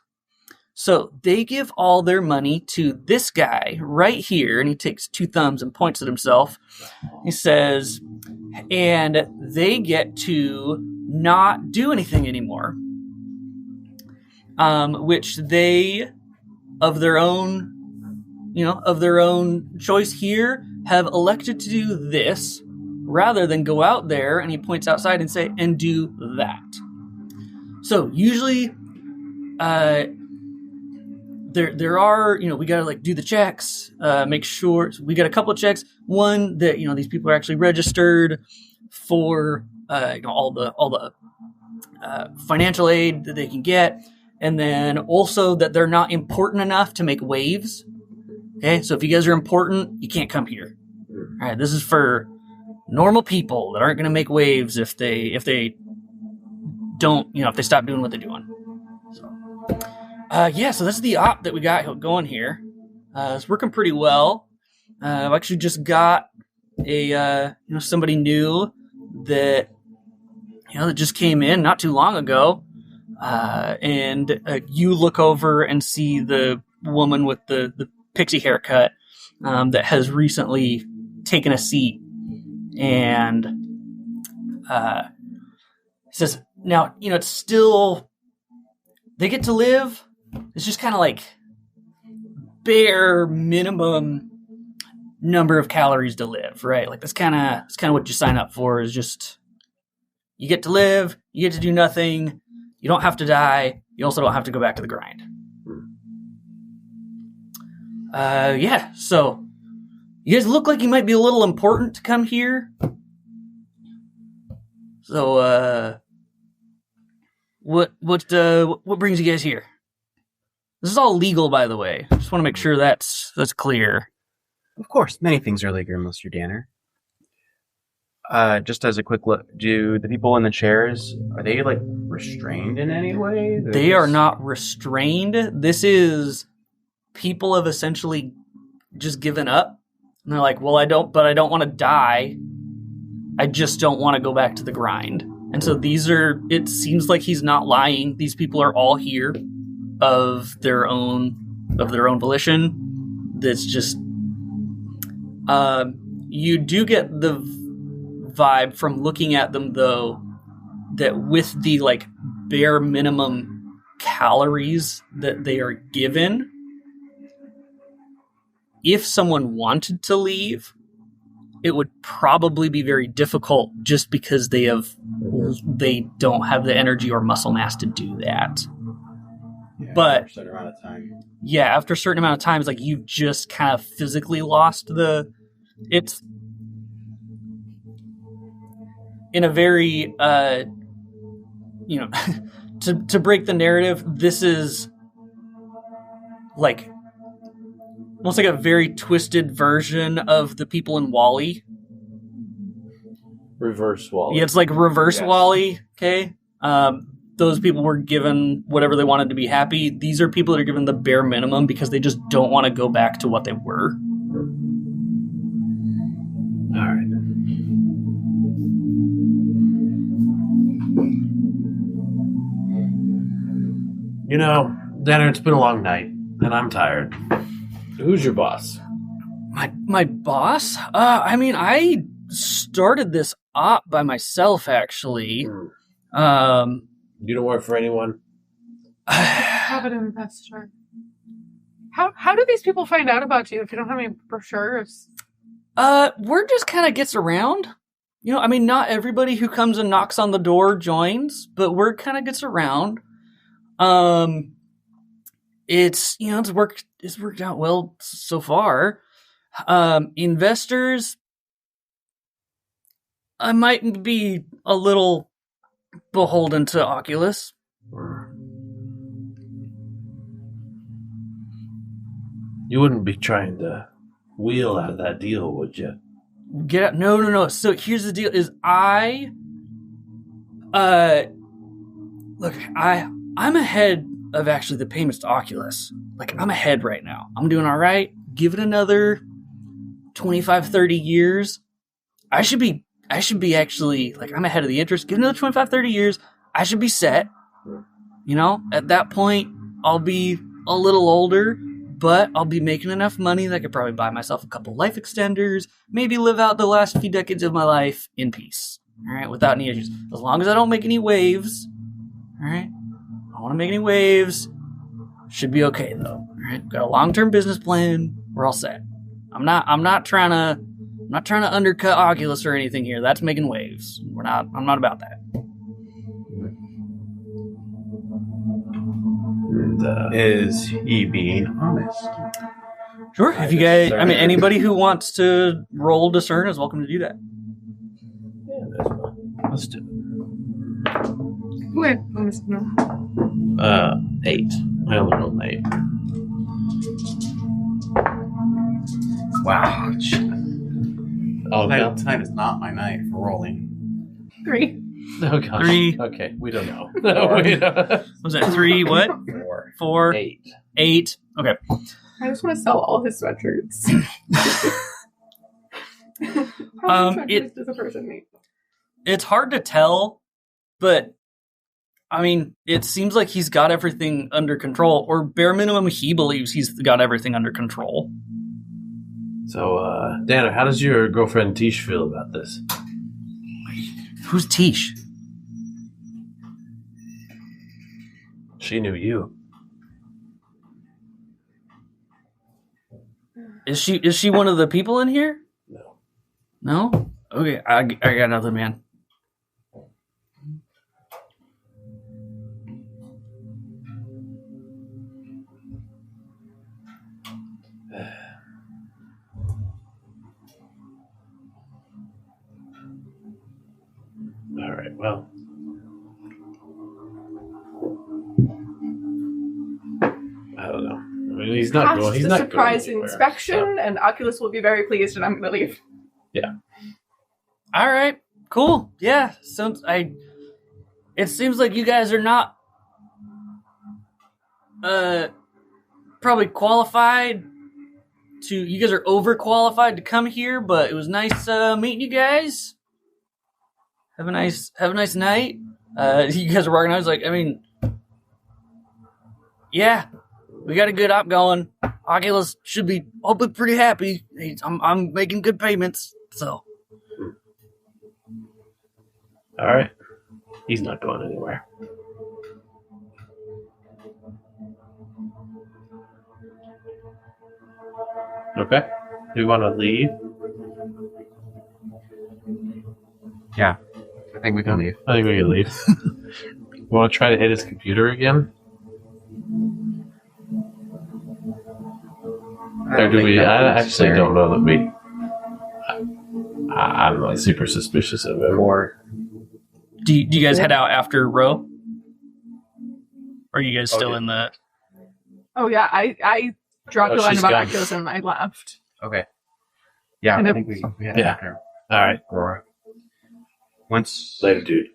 So they give all their money to this guy right here, and he takes 2 thumbs and points at himself. He says, and they get to not do anything anymore. Which they, of their own choice here, have elected to do this rather than go out there, and he points outside and say, and do that. So usually, there are, we gotta like do the checks, make sure we got a couple of checks. One that, these people are actually registered for, all the financial aid that they can get. And then also that they're not important enough to make waves. Okay. So if you guys are important, you can't come here. All right. This is for normal people that aren't going to make waves if they don't, if they stop doing what they're doing. So that's the op that we got going here. It's working pretty well. I've actually just got a, somebody new that, that just came in not too long ago. And you look over and see the woman with the pixie haircut, that has recently taken a seat and, says, now, it's still, they get to live. It's just kind of like bare minimum number of calories to live, right? Like that's kind of what you sign up for, is just you get to live, you get to do nothing, you don't have to die, you also don't have to go back to the grind. So you guys look like you might be a little important to come here. So what brings you guys here? This is all legal, by the way. I just want to make sure that's clear. Of course, many things are legal, Mr. Danner. Just as a quick look, do the people in the chairs, are they, like, restrained in any way? They are not restrained. This is... people have essentially just given up. And they're like, well, I don't want to die. I just don't want to go back to the grind. And so it seems like he's not lying. These people are all here of their own volition. That's just, you do get the vibe from looking at them, though, that with the, like, bare minimum calories that they are given, if someone wanted to leave, it would probably be very difficult just because they don't have the energy or muscle mass to do that. Yeah, but after a certain amount of time. Yeah, after a certain amount of time, it's like you've just kind of physically lost it's in a very to break the narrative, this is like almost like a very twisted version of the people in WALL-E. Reverse WALL-E. Yeah, it's like reverse WALL-E, okay? Those people were given whatever they wanted to be happy. These are people that are given the bare minimum because they just don't want to go back to what they were. All right. You know, Danner, it's been a long night, and I'm tired. Who's your boss? My boss? I started this op by myself, actually. You don't work for anyone? Have an investor. How do these people find out about you if you don't have any brochures? Word just kind of gets around. Not everybody who comes and knocks on the door joins, but word kind of gets around. It's worked out well so far. Investors, I might be a little beholden to Oculus. You wouldn't be trying to wheel out of that deal, would you? Get out. No. So here's the deal is I'm ahead of actually the payments to Oculus. Like, I'm ahead right now. I'm doing all right. Give it another 25, 30 years. I should be actually, like, I'm ahead of the interest. Give it another 25, 30 years. I should be set. At that point, I'll be a little older, but I'll be making enough money that I could probably buy myself a couple life extenders, maybe live out the last few decades of my life in peace. All right, without any issues. As long as I don't make any waves. All right? I don't want to make any waves. Should be okay, though. All right? Got a long-term business plan. We're all set. I'm not trying to undercut Oculus or anything here. That's making waves. I'm not about that. And, is he being honest? Sure. If you guys, anybody who wants to roll discern is welcome to do that. Yeah, that's fine. Let's do it. Wait, let me see. 8. I only rolled an 8. Wow. Oh, no. Tonight is not my night for rolling. 3. Oh, gosh. 3. Okay, we don't know. No, we don't. Was that 3? What? 4. 8. 8. Okay. I just want to sell all his sweatshirts. How many sweatshirts does a person need? It's hard to tell, but it seems like he's got everything under control, or bare minimum, he believes he's got everything under control. So, Danner, how does your girlfriend Tish feel about this? Who's Tish? She knew you. Is she one of the people in here? No. No? Okay, I got nothing, man. All right, well. I don't know. he's not past going. He's the not surprise going anywhere, inspection, and Oculus will be very pleased, and I'm going to leave. All right, cool. Yeah, it seems like you guys are not probably qualified to. You guys are overqualified to come here, but it was nice meeting you guys. Have a nice night. You guys are walking out. I was like, I mean, yeah, we got a good op going. Oculus should be hopefully pretty happy. I'm making good payments, so. All right. He's not going anywhere. Okay. Do we want to leave? Yeah, I think we can leave. I think we can leave. You want to try to hit his computer again? Or do we? I actually don't know that we. I'm not super suspicious of him. Or Do you guys head out after Roe? Or are you guys still in the... Oh, yeah, I dropped Oh, a line she's about gone. Oculus and I left. okay. Yeah, And I if- think we had Yeah. after All right. Aurora. Once Later, dude.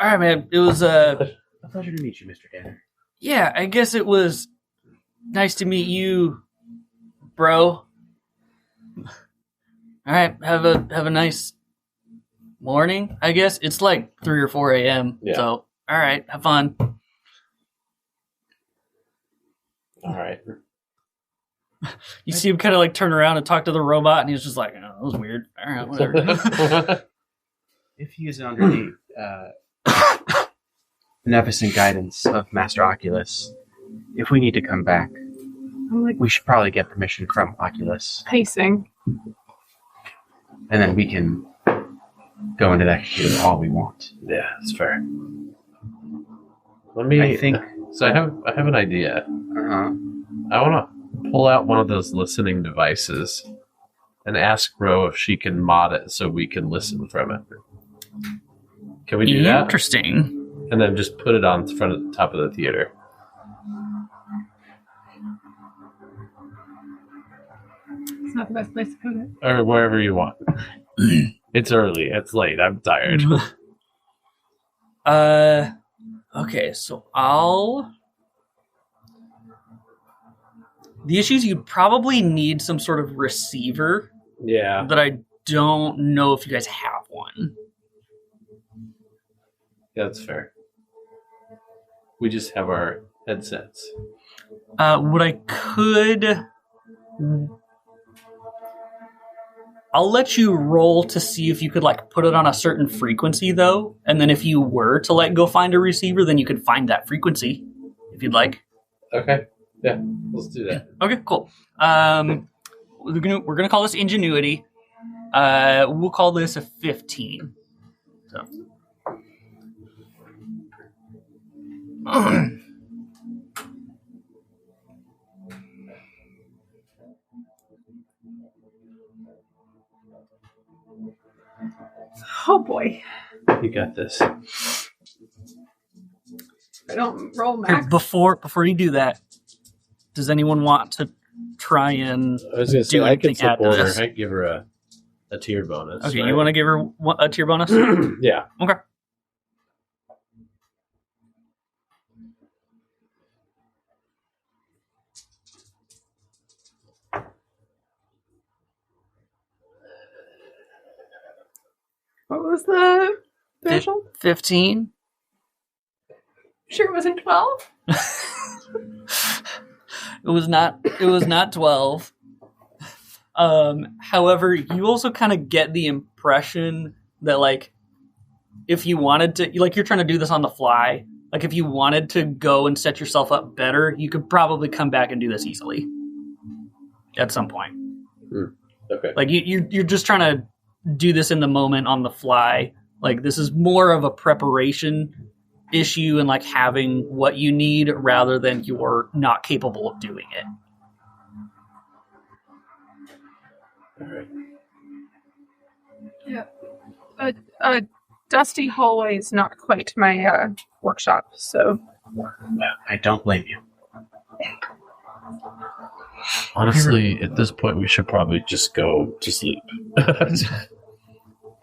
All right, man. It was, a pleasure to meet you, Mr. Danner. yeah, I guess it was nice to meet you, bro. All right, have a nice morning, I guess. It's like 3 or 4 a.m., Yeah. so, all right, have fun. All right. You see him kind of like turn around and talk to the robot, and he's just like, oh, that was weird. All right, whatever. If he is under the beneficent guidance of Master Oculus, if we need to come back, I'm like we should probably get permission from Oculus, pacing. and then we can go into that computer all we want. Yeah, that's fair. Let me. I think. So I have an idea. Uh-huh. I want to pull out one of those listening devices and ask Ro if she can mod it so we can listen from it. Can we do that? Interesting. And then just put it on the front of the top of the theater. It's not the best place to put it. Or wherever you want. It's early. It's late. I'm tired. Okay, so the issue is you'd probably need some sort of receiver Yeah. that I don't know if you guys have one. Yeah, that's fair. We just have our headsets. What I could... I'll let you roll to see if you could like put it on a certain frequency though, and then if you were to like go find a receiver, then you could find that frequency if you'd like. Okay. Yeah, let's do that. Okay, cool. We're gonna call this ingenuity. We'll call this a 15. So. Oh boy. You got this. I don't roll Here, max. before you do that, does anyone want to try and... I was going to say, Do I can anything add to support her. this? I can give her a tier bonus. Okay, right? you want to give her a tier bonus? Yeah. Okay. What was the threshold? 15. Sure it wasn't 12? It was not 12. However, you also kind of get the impression that like if you wanted to, like you're trying to do this on the fly, like if you wanted to go and set yourself up better, you could probably come back and do this easily at some point. Okay. Like you're just trying to do this in the moment on the fly. Like this is more of a preparation issue and like having what you need rather than you're not capable of doing it. All right. Yeah. Dusty hallway is not quite my workshop, so I don't blame you. Honestly, at this point, we should probably just go to sleep.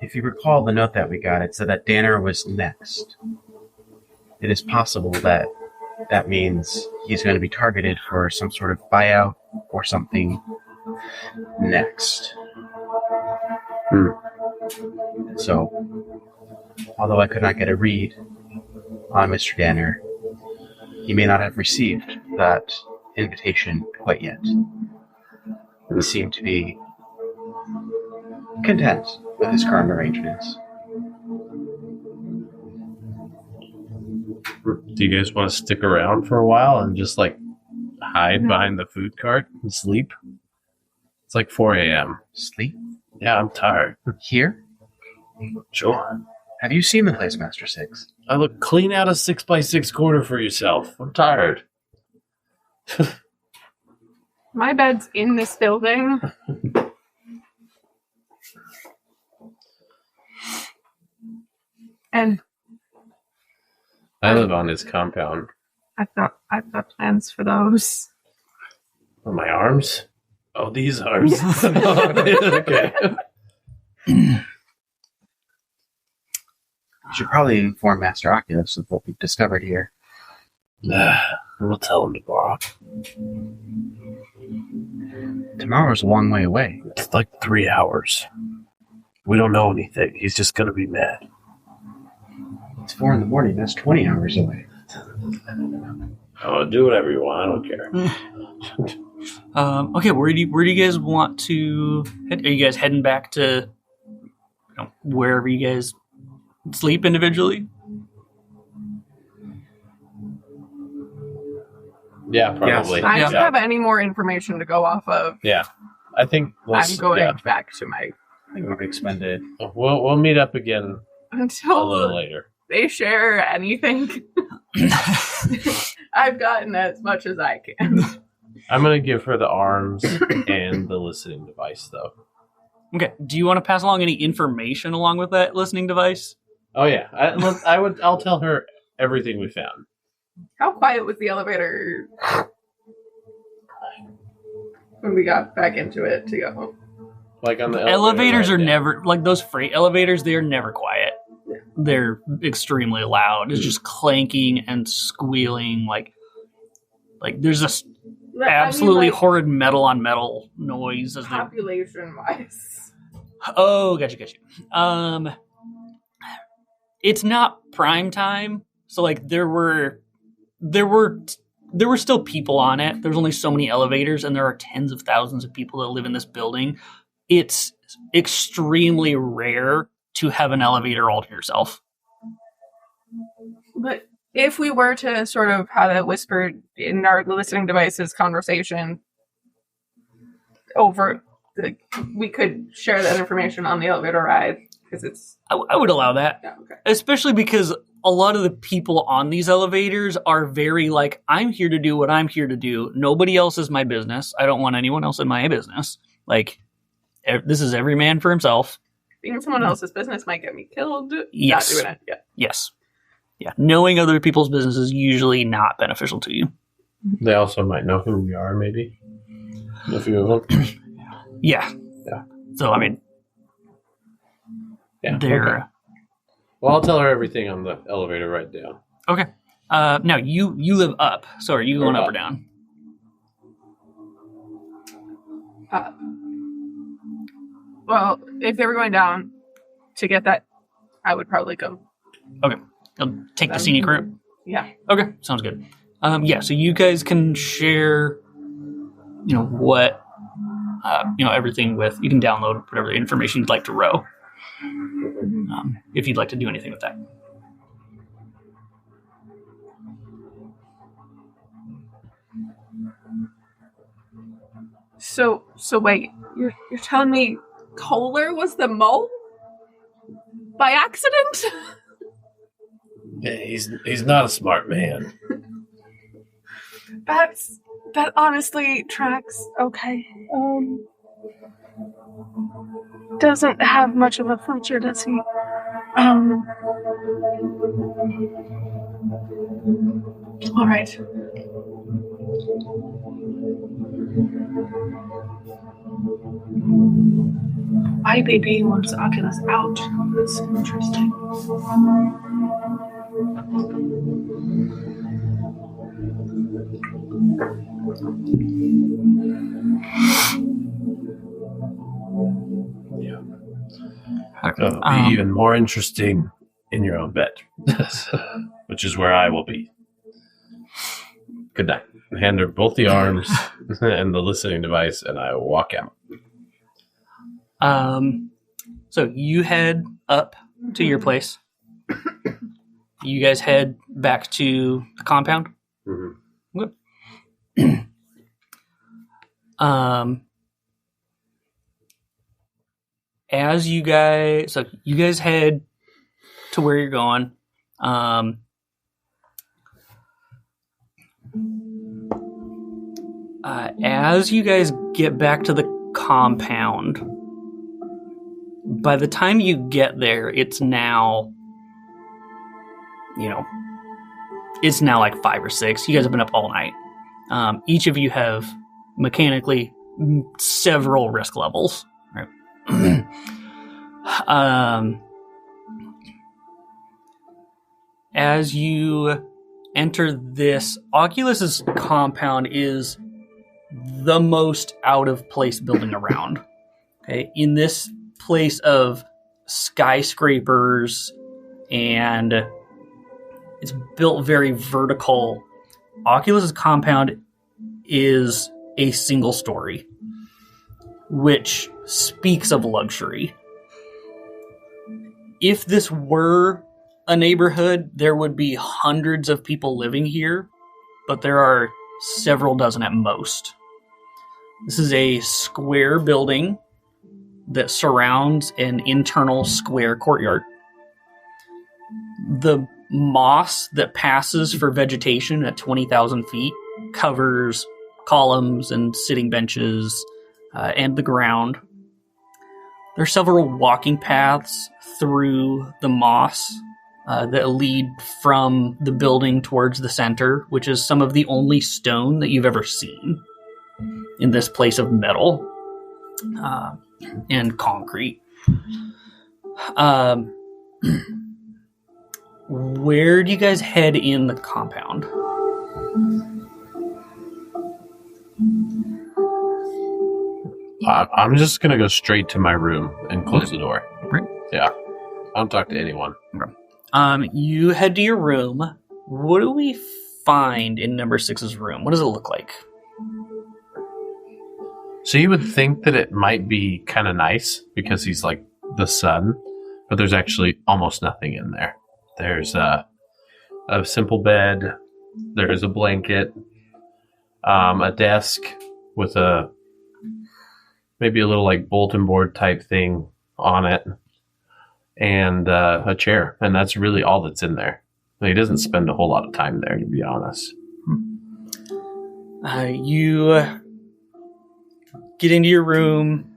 If you recall the note that we got, it said that Danner was next. It is possible that that means he's going to be targeted for some sort of buyout or something next. So, although I could not get a read on Mr. Danner, he may not have received that invitation quite yet. He seemed to be content with his current arrangements. Do you guys want to stick around for a while and just like hide behind the food cart and sleep? It's like 4 a.m. Sleep? Yeah, I'm tired. Here? Sure. Have you seen the place, Master Six? I look clean out a 6x6 corner for yourself. I'm tired. My bed's in this building. And I live on his compound. I've got plans for those. On my arms? Oh, these arms. Okay. You should probably inform Master Oculus of what we've discovered here. We'll tell him tomorrow. Tomorrow's a long way away. It's like 3 hours. We don't know anything. He's just going to be mad. It's 4 a.m. That's 20 hours away. Oh, do whatever you want. I don't care. Okay, where do you guys want to head? Are you guys heading back to wherever you guys sleep individually? Yeah, probably. I Yeah. don't have any more information to go off of. Yeah. I think I'm going back to my I think we've expended. We'll meet up again a little until later. they share anything. I've gotten as much as I can. I'm going to give her the arms and the listening device, though. Okay. Do you want to pass along any information along with that listening device? Oh, yeah. I'll tell her everything we found. How quiet was the elevator when we got back into it to go? Like on the Elevators right are now. never, like those freight elevators, they are never quiet. They're extremely loud. It's just clanking and squealing. Like there's this absolutely horrid metal on metal noise as they. Population wise. Oh, gotcha. It's not prime time, so like there were still people on it. There's only so many elevators, and there are tens of thousands of people that live in this building. It's extremely rare to have an elevator all to yourself. But if we were to sort of have it whispered in our listening devices conversation we could share that information on the elevator ride because it's. I would allow that. Yeah, okay. Especially because a lot of the people on these elevators are very like, I'm here to do what I'm here to do. Nobody else is my business. I don't want anyone else in my business. Like, this is every man for himself. Being someone else's business might get me killed. Yes. Not doing it. Yeah. Yes. Yeah. Knowing other people's business is usually not beneficial to you. They also might know who we are, maybe. A few of them. Yeah. Yeah. So, I mean, Yeah. they're... Okay. Well, I'll tell her everything on the elevator right down. Okay. Now, you live up. So are you going up or down? Well, if they were going down to get that, I would probably go. Okay. You'll take the scenic route? Yeah. Okay. Sounds good. Yeah, so you guys can share, what, everything with, you can download whatever information you'd like to row. If you'd like to do anything with that. So wait, you're telling me Kohler was the mole? By accident? Yeah, he's not a smart man. That honestly tracks. Okay. Doesn't have much of a future, does he? All right. IBB wants Oculus out. That's interesting. Yeah. It'll be even more interesting in your own bed, which is where I will be. Good night. I hand her both the arms and the listening device, and I walk out. So you head up to your place. You guys head back to the compound. Mm-hmm. As you guys head to where you're going. As you guys get back to the compound, by the time you get there, it's now, it's now like 5 or 6. You guys have been up all night. Each of you have mechanically several risk levels. Right? As you enter this, Oculus's compound is the most out of place building around. Okay, in this place of skyscrapers, and it's built very vertical. Oculus's compound is a single story, which speaks of luxury. If this were a neighborhood, there would be hundreds of people living here, but there are several dozen at most. This is a square building that surrounds an internal square courtyard. The moss that passes for vegetation at 20,000 feet covers columns and sitting benches and the ground. There are several walking paths through the moss that lead from the building towards the center, which is some of the only stone that you've ever seen in this place of metal and concrete. Where do you guys head in the compound? I'm just going to go straight to my room and close the door. Right. Yeah. I don't talk to anyone. Okay. You head to your room. What do we find in number 6's room? What does it look like? So you would think that it might be kind of nice because he's like the sun, but there's actually almost nothing in there. There's a simple bed. There's a blanket, a desk with maybe a little like bulletin board type thing on it, and a chair. And that's really all that's in there. He doesn't spend a whole lot of time there, to be honest. You get into your room,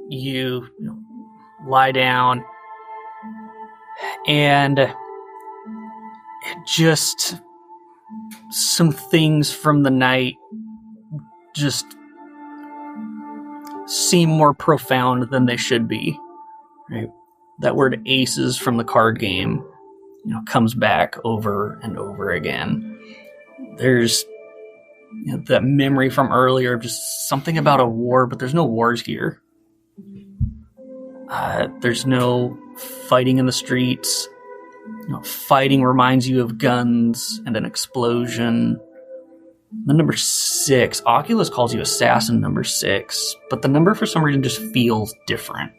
you lie down, and just some things from the night just seem more profound than they should be. Right? That word aces from the card game, comes back over and over again. There's that memory from earlier of just something about a war, but there's no wars here. There's no fighting in the streets. Fighting reminds you of guns and an explosion. The number 6, Oculus calls you assassin number 6, but the number for some reason just feels different.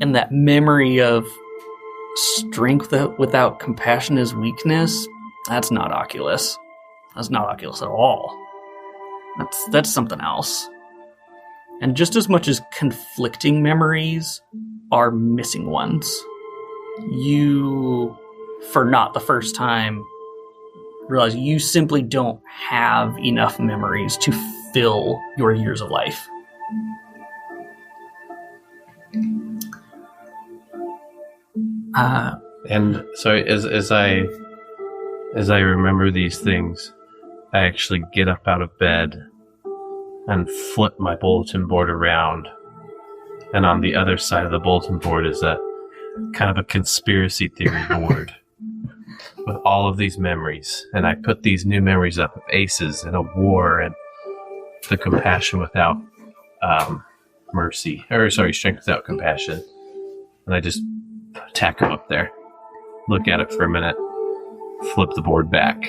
And that memory of strength without compassion is weakness, that's not Oculus. That's not Oculus at all. That's something else. And just as much as conflicting memories are missing ones, you, for not the first time, realize you simply don't have enough memories to fill your years of life. And so as I remember these things, I actually get up out of bed and flip my bulletin board around. And on the other side of the bulletin board is a kind of a conspiracy theory board with all of these memories. And I put these new memories up of aces and a war and the compassion without strength without compassion. And I just tack them up there, look at it for a minute, flip the board back,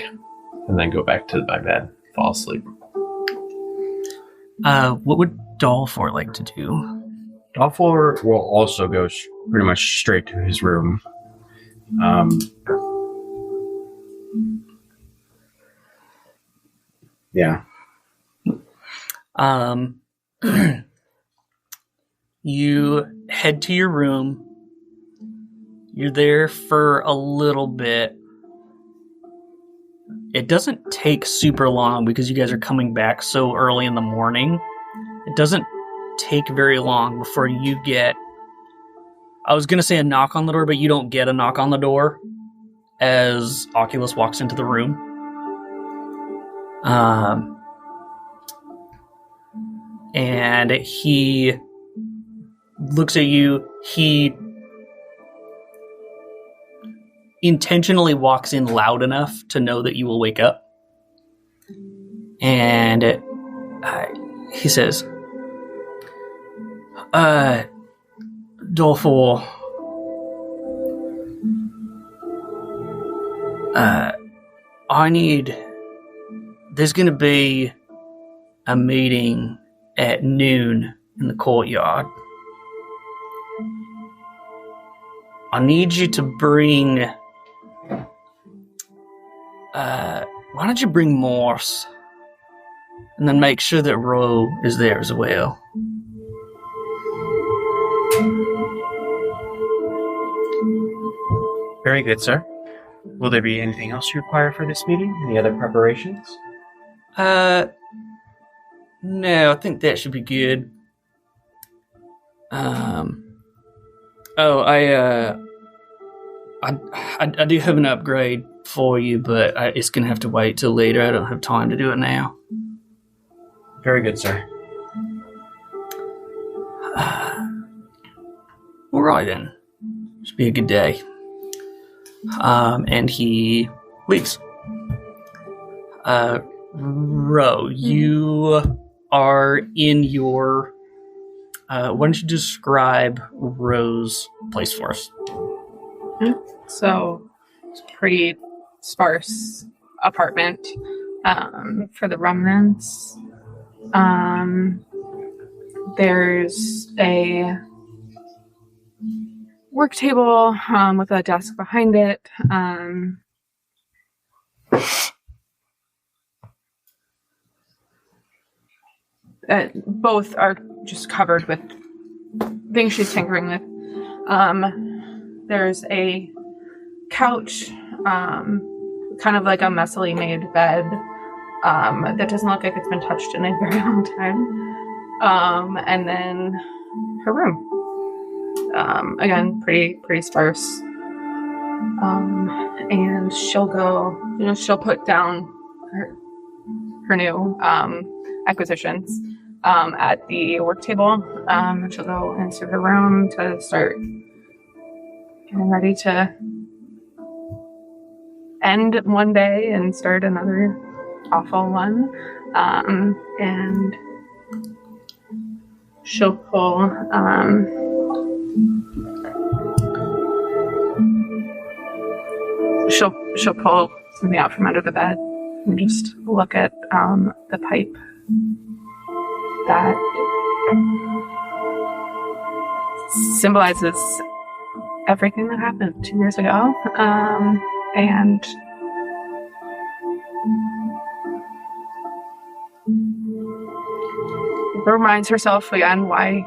and then go back to my bed, fall asleep. What would Dollfour like to do? Dollfour will also go pretty much straight to his room. Yeah. You head to your room. You're there for a little bit. It doesn't take super long because you guys are coming back so early in the morning. It doesn't take very long before you get, I was going to say a knock on the door, but you don't get a knock on the door as Oculus walks into the room. And he looks at you. He intentionally walks in loud enough to know that you will wake up. And he says, Dollfour, there's going to be a meeting at noon in the courtyard. I need you to bring, why don't you bring Morse? And then make sure that Ro is there as well. Very good, sir. Will there be anything else you require for this meeting? Any other preparations? No, I think that should be good. I do have an upgrade for you, but it's going to have to wait till later. I don't have time to do it now. Very good, sir. All right, then. Should be a good day. And he leaves. Ro, you are in your... why don't you describe Ro's place for us? So, it's a pretty sparse apartment for the remnants. There's a work table with a desk behind it. Both are just covered with things she's tinkering with. There's a couch, kind of like a messily made bed that doesn't look like it's been touched in a very long time. And then her room. Again, pretty sparse. And she'll go, she'll put down her new acquisitions at the work table. She'll go into her room to start getting ready to end one day and start another awful one. And she'll pull she'll pull something out from under the bed and just look at the pipe that symbolizes everything that happened 2 years ago, and reminds herself again why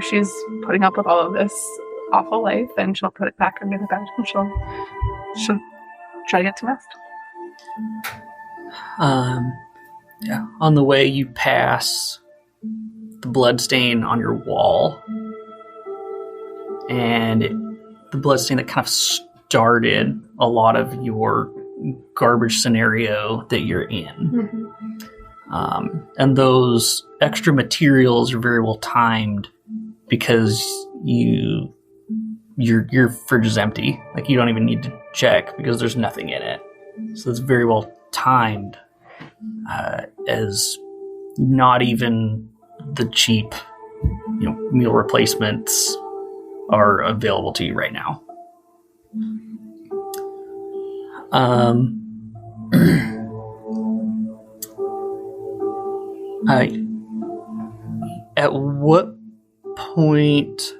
she's putting up with all of this awful life, and she'll put it back under the bed and she'll try to get to rest. Yeah. On the way, you pass the bloodstain on your wall, and the bloodstain that kind of started a lot of your garbage scenario that you're in. And those extra materials are very well timed because your fridge is empty. Like, you don't even need to check because there's nothing in it. So it's very well timed, as not even the cheap, meal replacements are available to you right now. At what point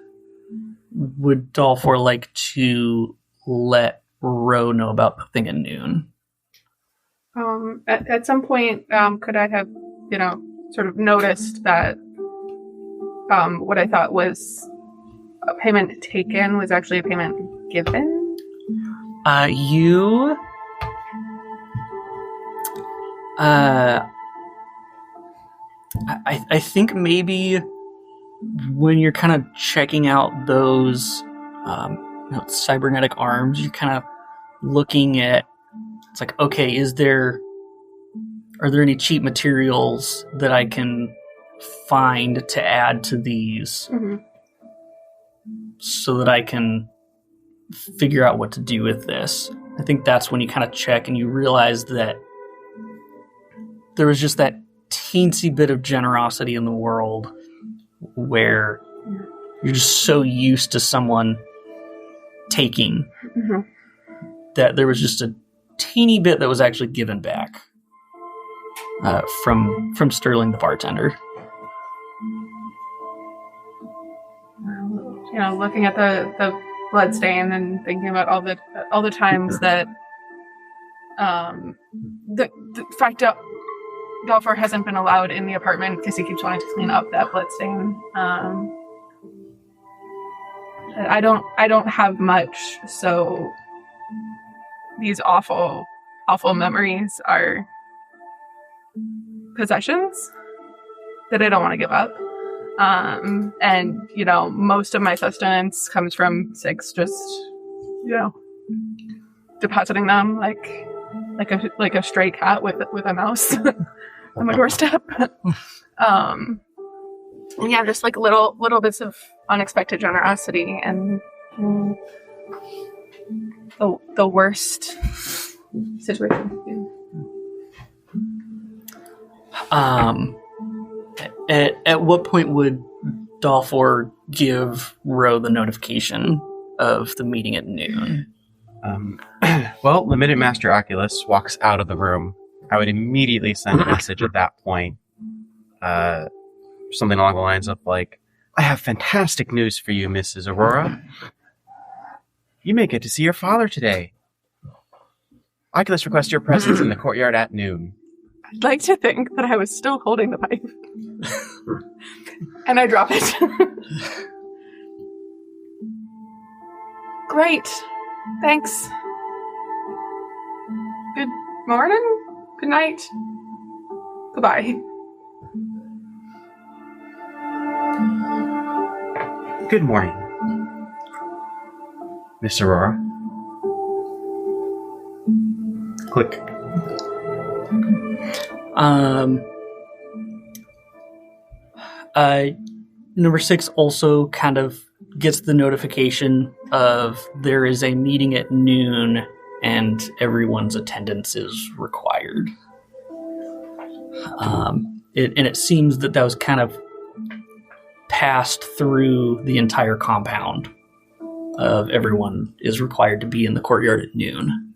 would Dollfour like to let Ro know about the thing at noon? At some point, could I have, sort of noticed that what I thought was a payment taken was actually a payment given? I think maybe when you're kind of checking out those cybernetic arms, you're kind of looking at, it's like, okay, are there any cheap materials that I can find to add to these, so that I can figure out what to do with this? I think that's when you kind of check and you realize that there was just that teensy bit of generosity in the world where you're just so used to someone taking that there was just a teeny bit that was actually given back from Sterling the bartender. Looking at the blood stain and thinking about all the times that the fact that Dollfour hasn't been allowed in the apartment because he keeps wanting to clean up that blood stain. I don't have much, so these awful memories are possessions that I don't want to give up. And most of my sustenance comes from Six just depositing them like a stray cat with a mouse on my doorstep. Just like little bits of unexpected generosity and the worst situation. At what point would Dollfour give Ro the notification of the meeting at noon? Well, the minute Master Oculus walks out of the room, I would immediately send a message at that point. Something along the lines of, like, I have fantastic news for you, Mrs. Aurora. You may get to see your father today. Oculus requests your presence in the courtyard at noon. I'd like to think that I was still holding the pipe. And I drop it. Great. Thanks. Good morning? Good night? Goodbye. Good morning, Miss Aurora. Click. Number 6 also kind of gets the notification of there is a meeting at noon and everyone's attendance is required. It seems that was kind of passed through the entire compound of everyone is required to be in the courtyard at noon.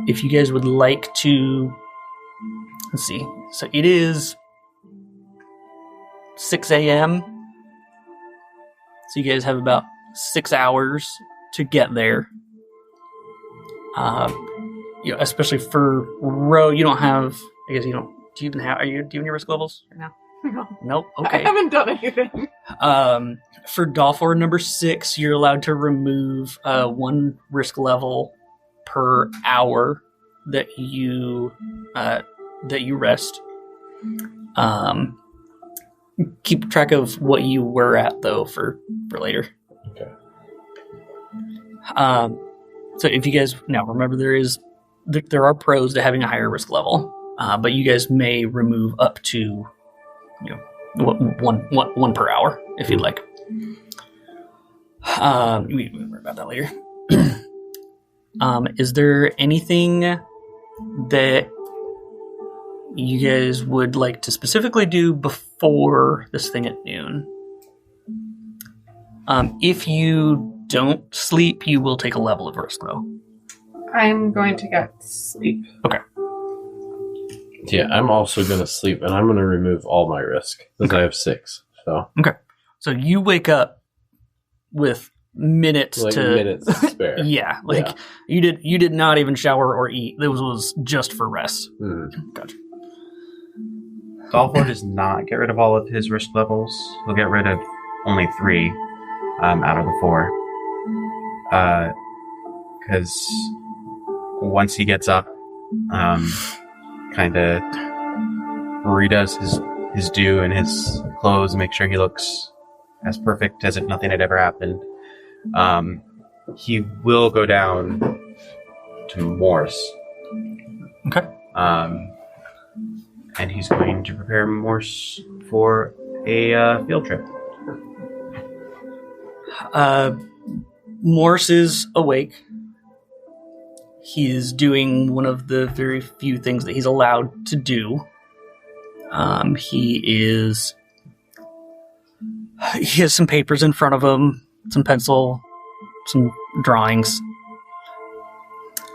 If you guys would like to, let's see. So it is 6 a.m. So you guys have about 6 hours to get there. Especially for Ro, you don't have. I guess you don't. Do you even have? Do you have any risk levels right now? No. Nope. Okay. I haven't done anything. For Dollfour number 6, you're allowed to remove 1 risk level per hour that you rest. Keep track of what you were at though for later. Okay. So if you guys now remember, there are pros to having a higher risk level. but you guys may remove up to, one per hour if you'd like. We worry about that later. Is there anything that you guys would like to specifically do before this thing at noon? If you don't sleep, you will take a level of risk, though. I'm going to get sleep. Okay. Yeah, I'm also going to sleep, and I'm going to remove all my risk, because I have 6. So So you wake up with minutes minutes to spare. Yeah, you did not even shower or eat. This was just for rest. Gotcha. Dollfour does not get rid of all of his risk levels. He'll get rid of only 3 out of the 4. Because once he gets up, kind of redoes his do and his clothes and make sure he looks as perfect as if nothing had ever happened. He will go down to Morse. Okay. And he's going to prepare Morse for a field trip. Morse is awake. He is doing one of the very few things that he's allowed to do. He has some papers in front of him, some pencil, some drawings.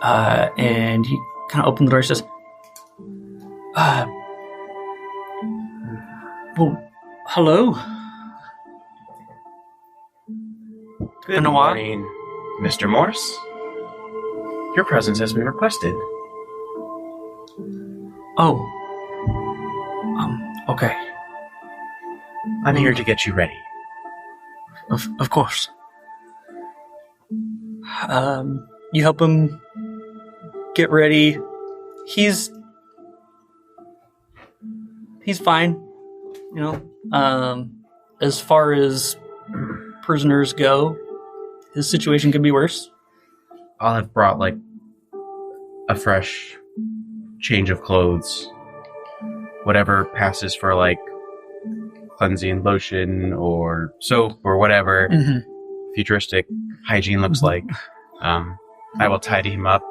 And he kind of opens the door and says, well, hello. Good morning, Mr. Morse. Your presence has been requested. Oh. Okay. I'm here to get you ready. Of course. You help him get ready. He's fine. As far as prisoners go, his situation could be worse. I'll have brought, a fresh change of clothes. Whatever passes for, cleansing lotion or soap or whatever futuristic hygiene looks like. I will tidy him up,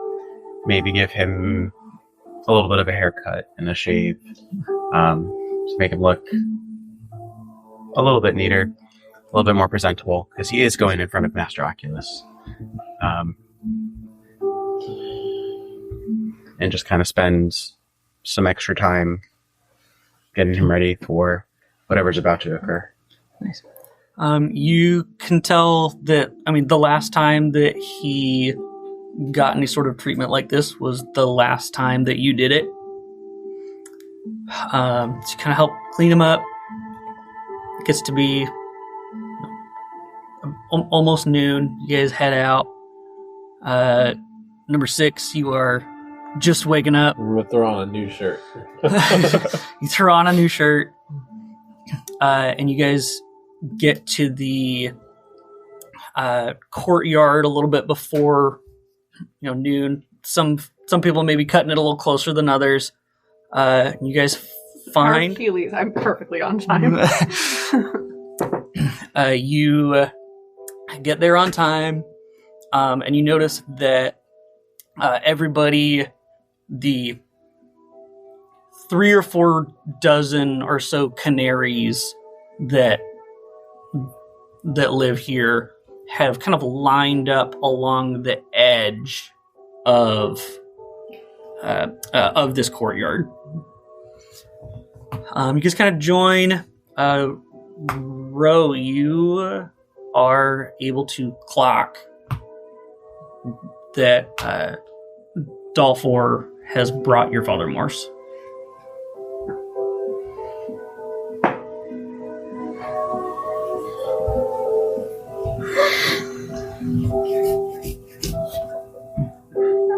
maybe give him a little bit of a haircut and a shave to make him look a little bit neater, a little bit more presentable, because he is going in front of Master Oculus. And just kind of spend some extra time getting him ready for whatever's about to occur. Nice. You can tell that, the last time that he got any sort of treatment like this was the last time that you did it. To kind of help clean him up. It gets to be almost noon. You guys head out. Number 6, you are just waking up. I'm going to throw on a new shirt. You throw on a new shirt. And you guys get to the courtyard a little bit before noon. Some people may be cutting it a little closer than others. You guys find Hercules, I'm perfectly on time. You get there on time, and you notice that everybody, the 3 or 4 dozen or so canaries that live here have kind of lined up along the edge of this courtyard. You guys kind of join. Ro, you are able to clock that Dollfour has brought your father Morse.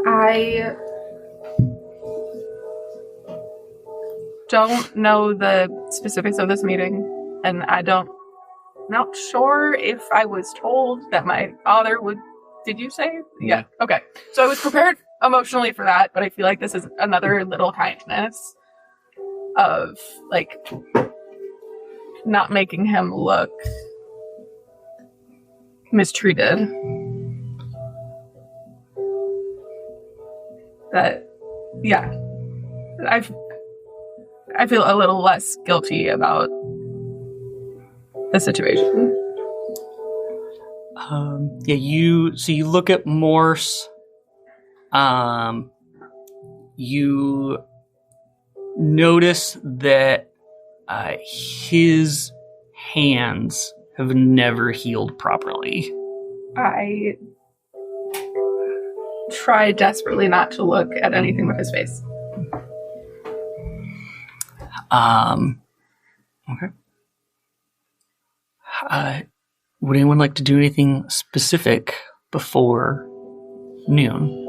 I don't know the specifics of this meeting, and I'm not sure if I was told that my father would Did you say? Yeah. Okay. So I was prepared emotionally for that, but I feel like this is another little kindness of, like, not making him look mistreated. That, yeah. I feel a little less guilty about the situation. You look at Morse. You notice that his hands have never healed properly. I try desperately not to look at anything with his face. Okay. Would anyone like to do anything specific before noon?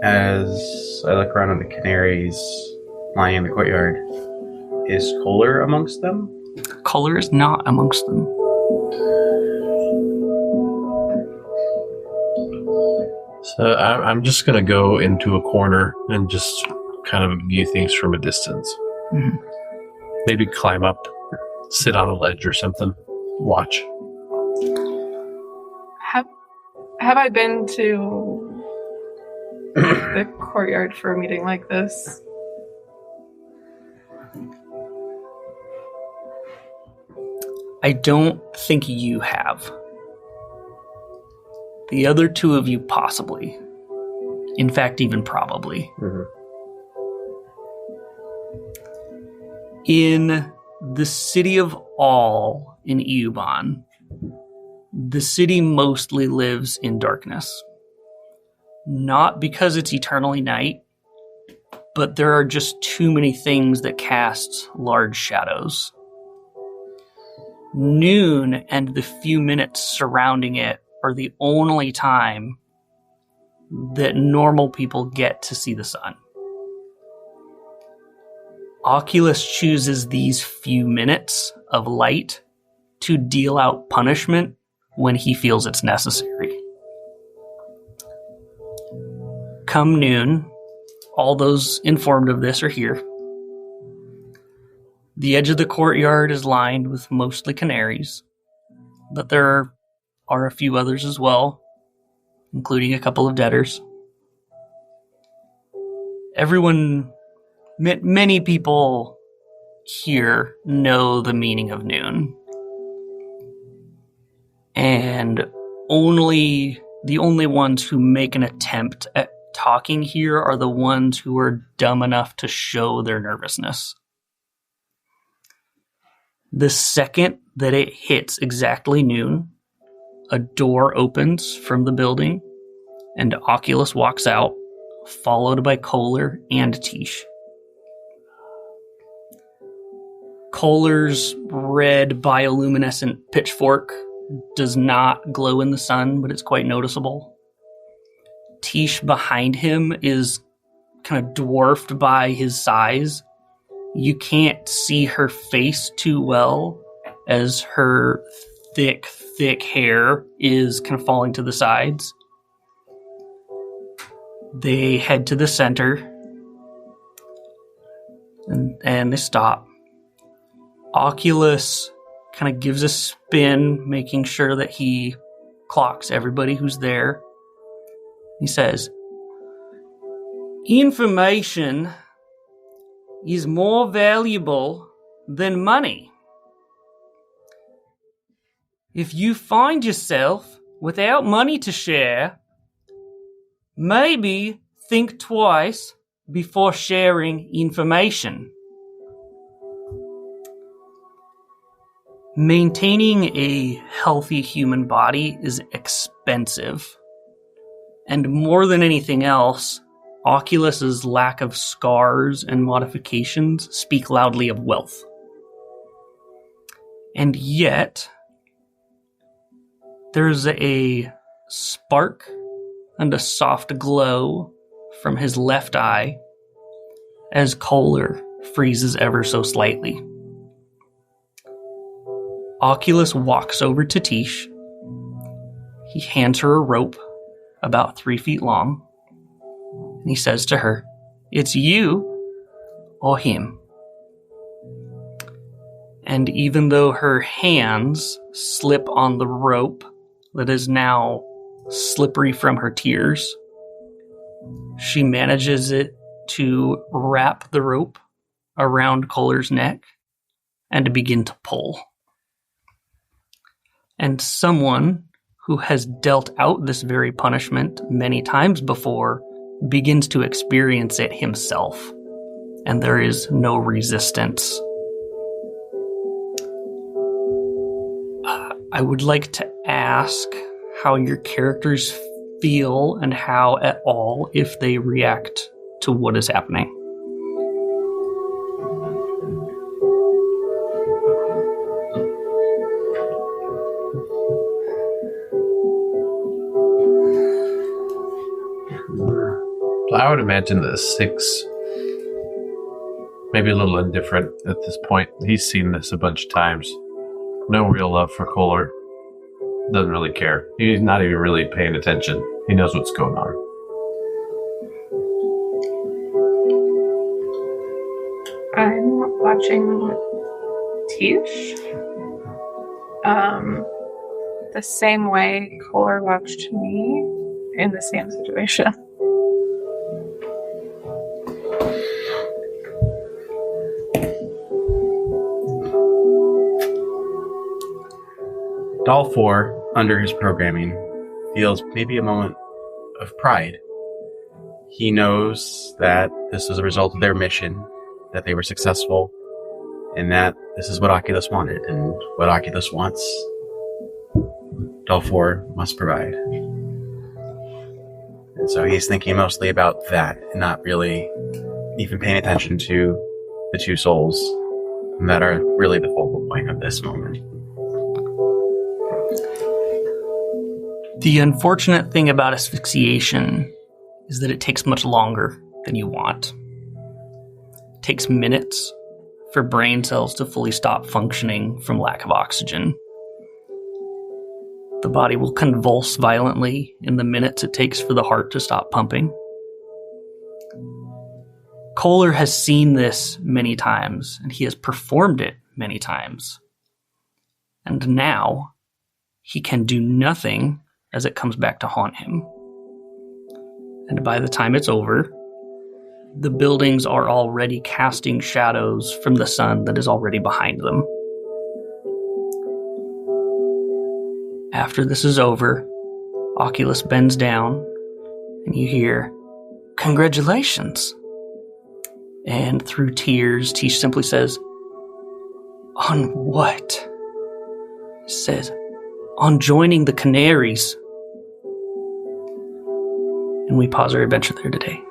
As I look around at the canaries lying in the courtyard, is Kohler amongst them? Kohler is not amongst them. So I'm just going to go into a corner and just kind of view things from a distance. Mm-hmm. Maybe climb up, sit on a ledge or something, watch. Have I been to the courtyard for a meeting like this? I don't think you have. The other two of you possibly. In fact, even probably. Mm-hmm. In the city of All in Eubon, the city mostly lives in darkness. Not because it's eternally night, but there are just too many things that cast large shadows. Noon and the few minutes surrounding it are the only time that normal people get to see the sun. Oculus chooses these few minutes of light to deal out punishment when he feels it's necessary. Come noon, all those informed of this are here. The edge of the courtyard is lined with mostly canaries, but there are a few others as well, including a couple of debtors. Many people here know the meaning of noon. And the only ones who make an attempt at talking here are the ones who are dumb enough to show their nervousness. The second that it hits exactly noon, a door opens from the building, and Oculus walks out, followed by Kohler and Tish. Kohler's red bioluminescent pitchfork does not glow in the sun, but it's quite noticeable. Tish behind him is kind of dwarfed by his size. You can't see her face too well as her thick hair is kind of falling to the sides. They head to the center and they stop. Oculus kind of gives a spin, making sure that he clocks everybody who's there. He says, "Information is more valuable than money. If you find yourself without money to share, maybe think twice before sharing information." Maintaining a healthy human body is expensive. And more than anything else, Oculus's lack of scars and modifications speak loudly of wealth. And yet, there's a spark and a soft glow from his left eye as Kohler freezes ever so slightly. Oculus walks over to Tish. He hands her a rope about 3 feet long. And he says to her, "It's you or him." And even though her hands slip on the rope that is now slippery from her tears, she manages to wrap the rope around Kohler's neck and to begin to pull. And someone who has dealt out this very punishment many times before begins to experience it himself, and there is no resistance. I would like to ask how your characters feel and how at all if they react to what is happening. I would imagine that 6, maybe a little indifferent at this point. He's seen this a bunch of times. No real love for Kohler. Doesn't really care. He's not even really paying attention. He knows what's going on. I'm watching Tish. The same way Kohler watched me in the same situation. Dollfour, under his programming, feels maybe a moment of pride. He knows that this was a result of their mission, that they were successful, and that this is what Oculus wanted, and what Oculus wants, Dollfour must provide. And so he's thinking mostly about that, and not really even paying attention to the two souls that are really the focal point of this moment. The unfortunate thing about asphyxiation is that it takes much longer than you want. It takes minutes for brain cells to fully stop functioning from lack of oxygen. The body will convulse violently in the minutes it takes for the heart to stop pumping. Kohler has seen this many times, and he has performed it many times. And now, he can do nothing as it comes back to haunt him. And by the time it's over, the buildings are already casting shadows from the sun that is already behind them. After this is over, Oculus bends down, and you hear, "Congratulations." And through tears, Tish simply says, "On what?" He says, "On joining the Canaries." And we pause our adventure there today.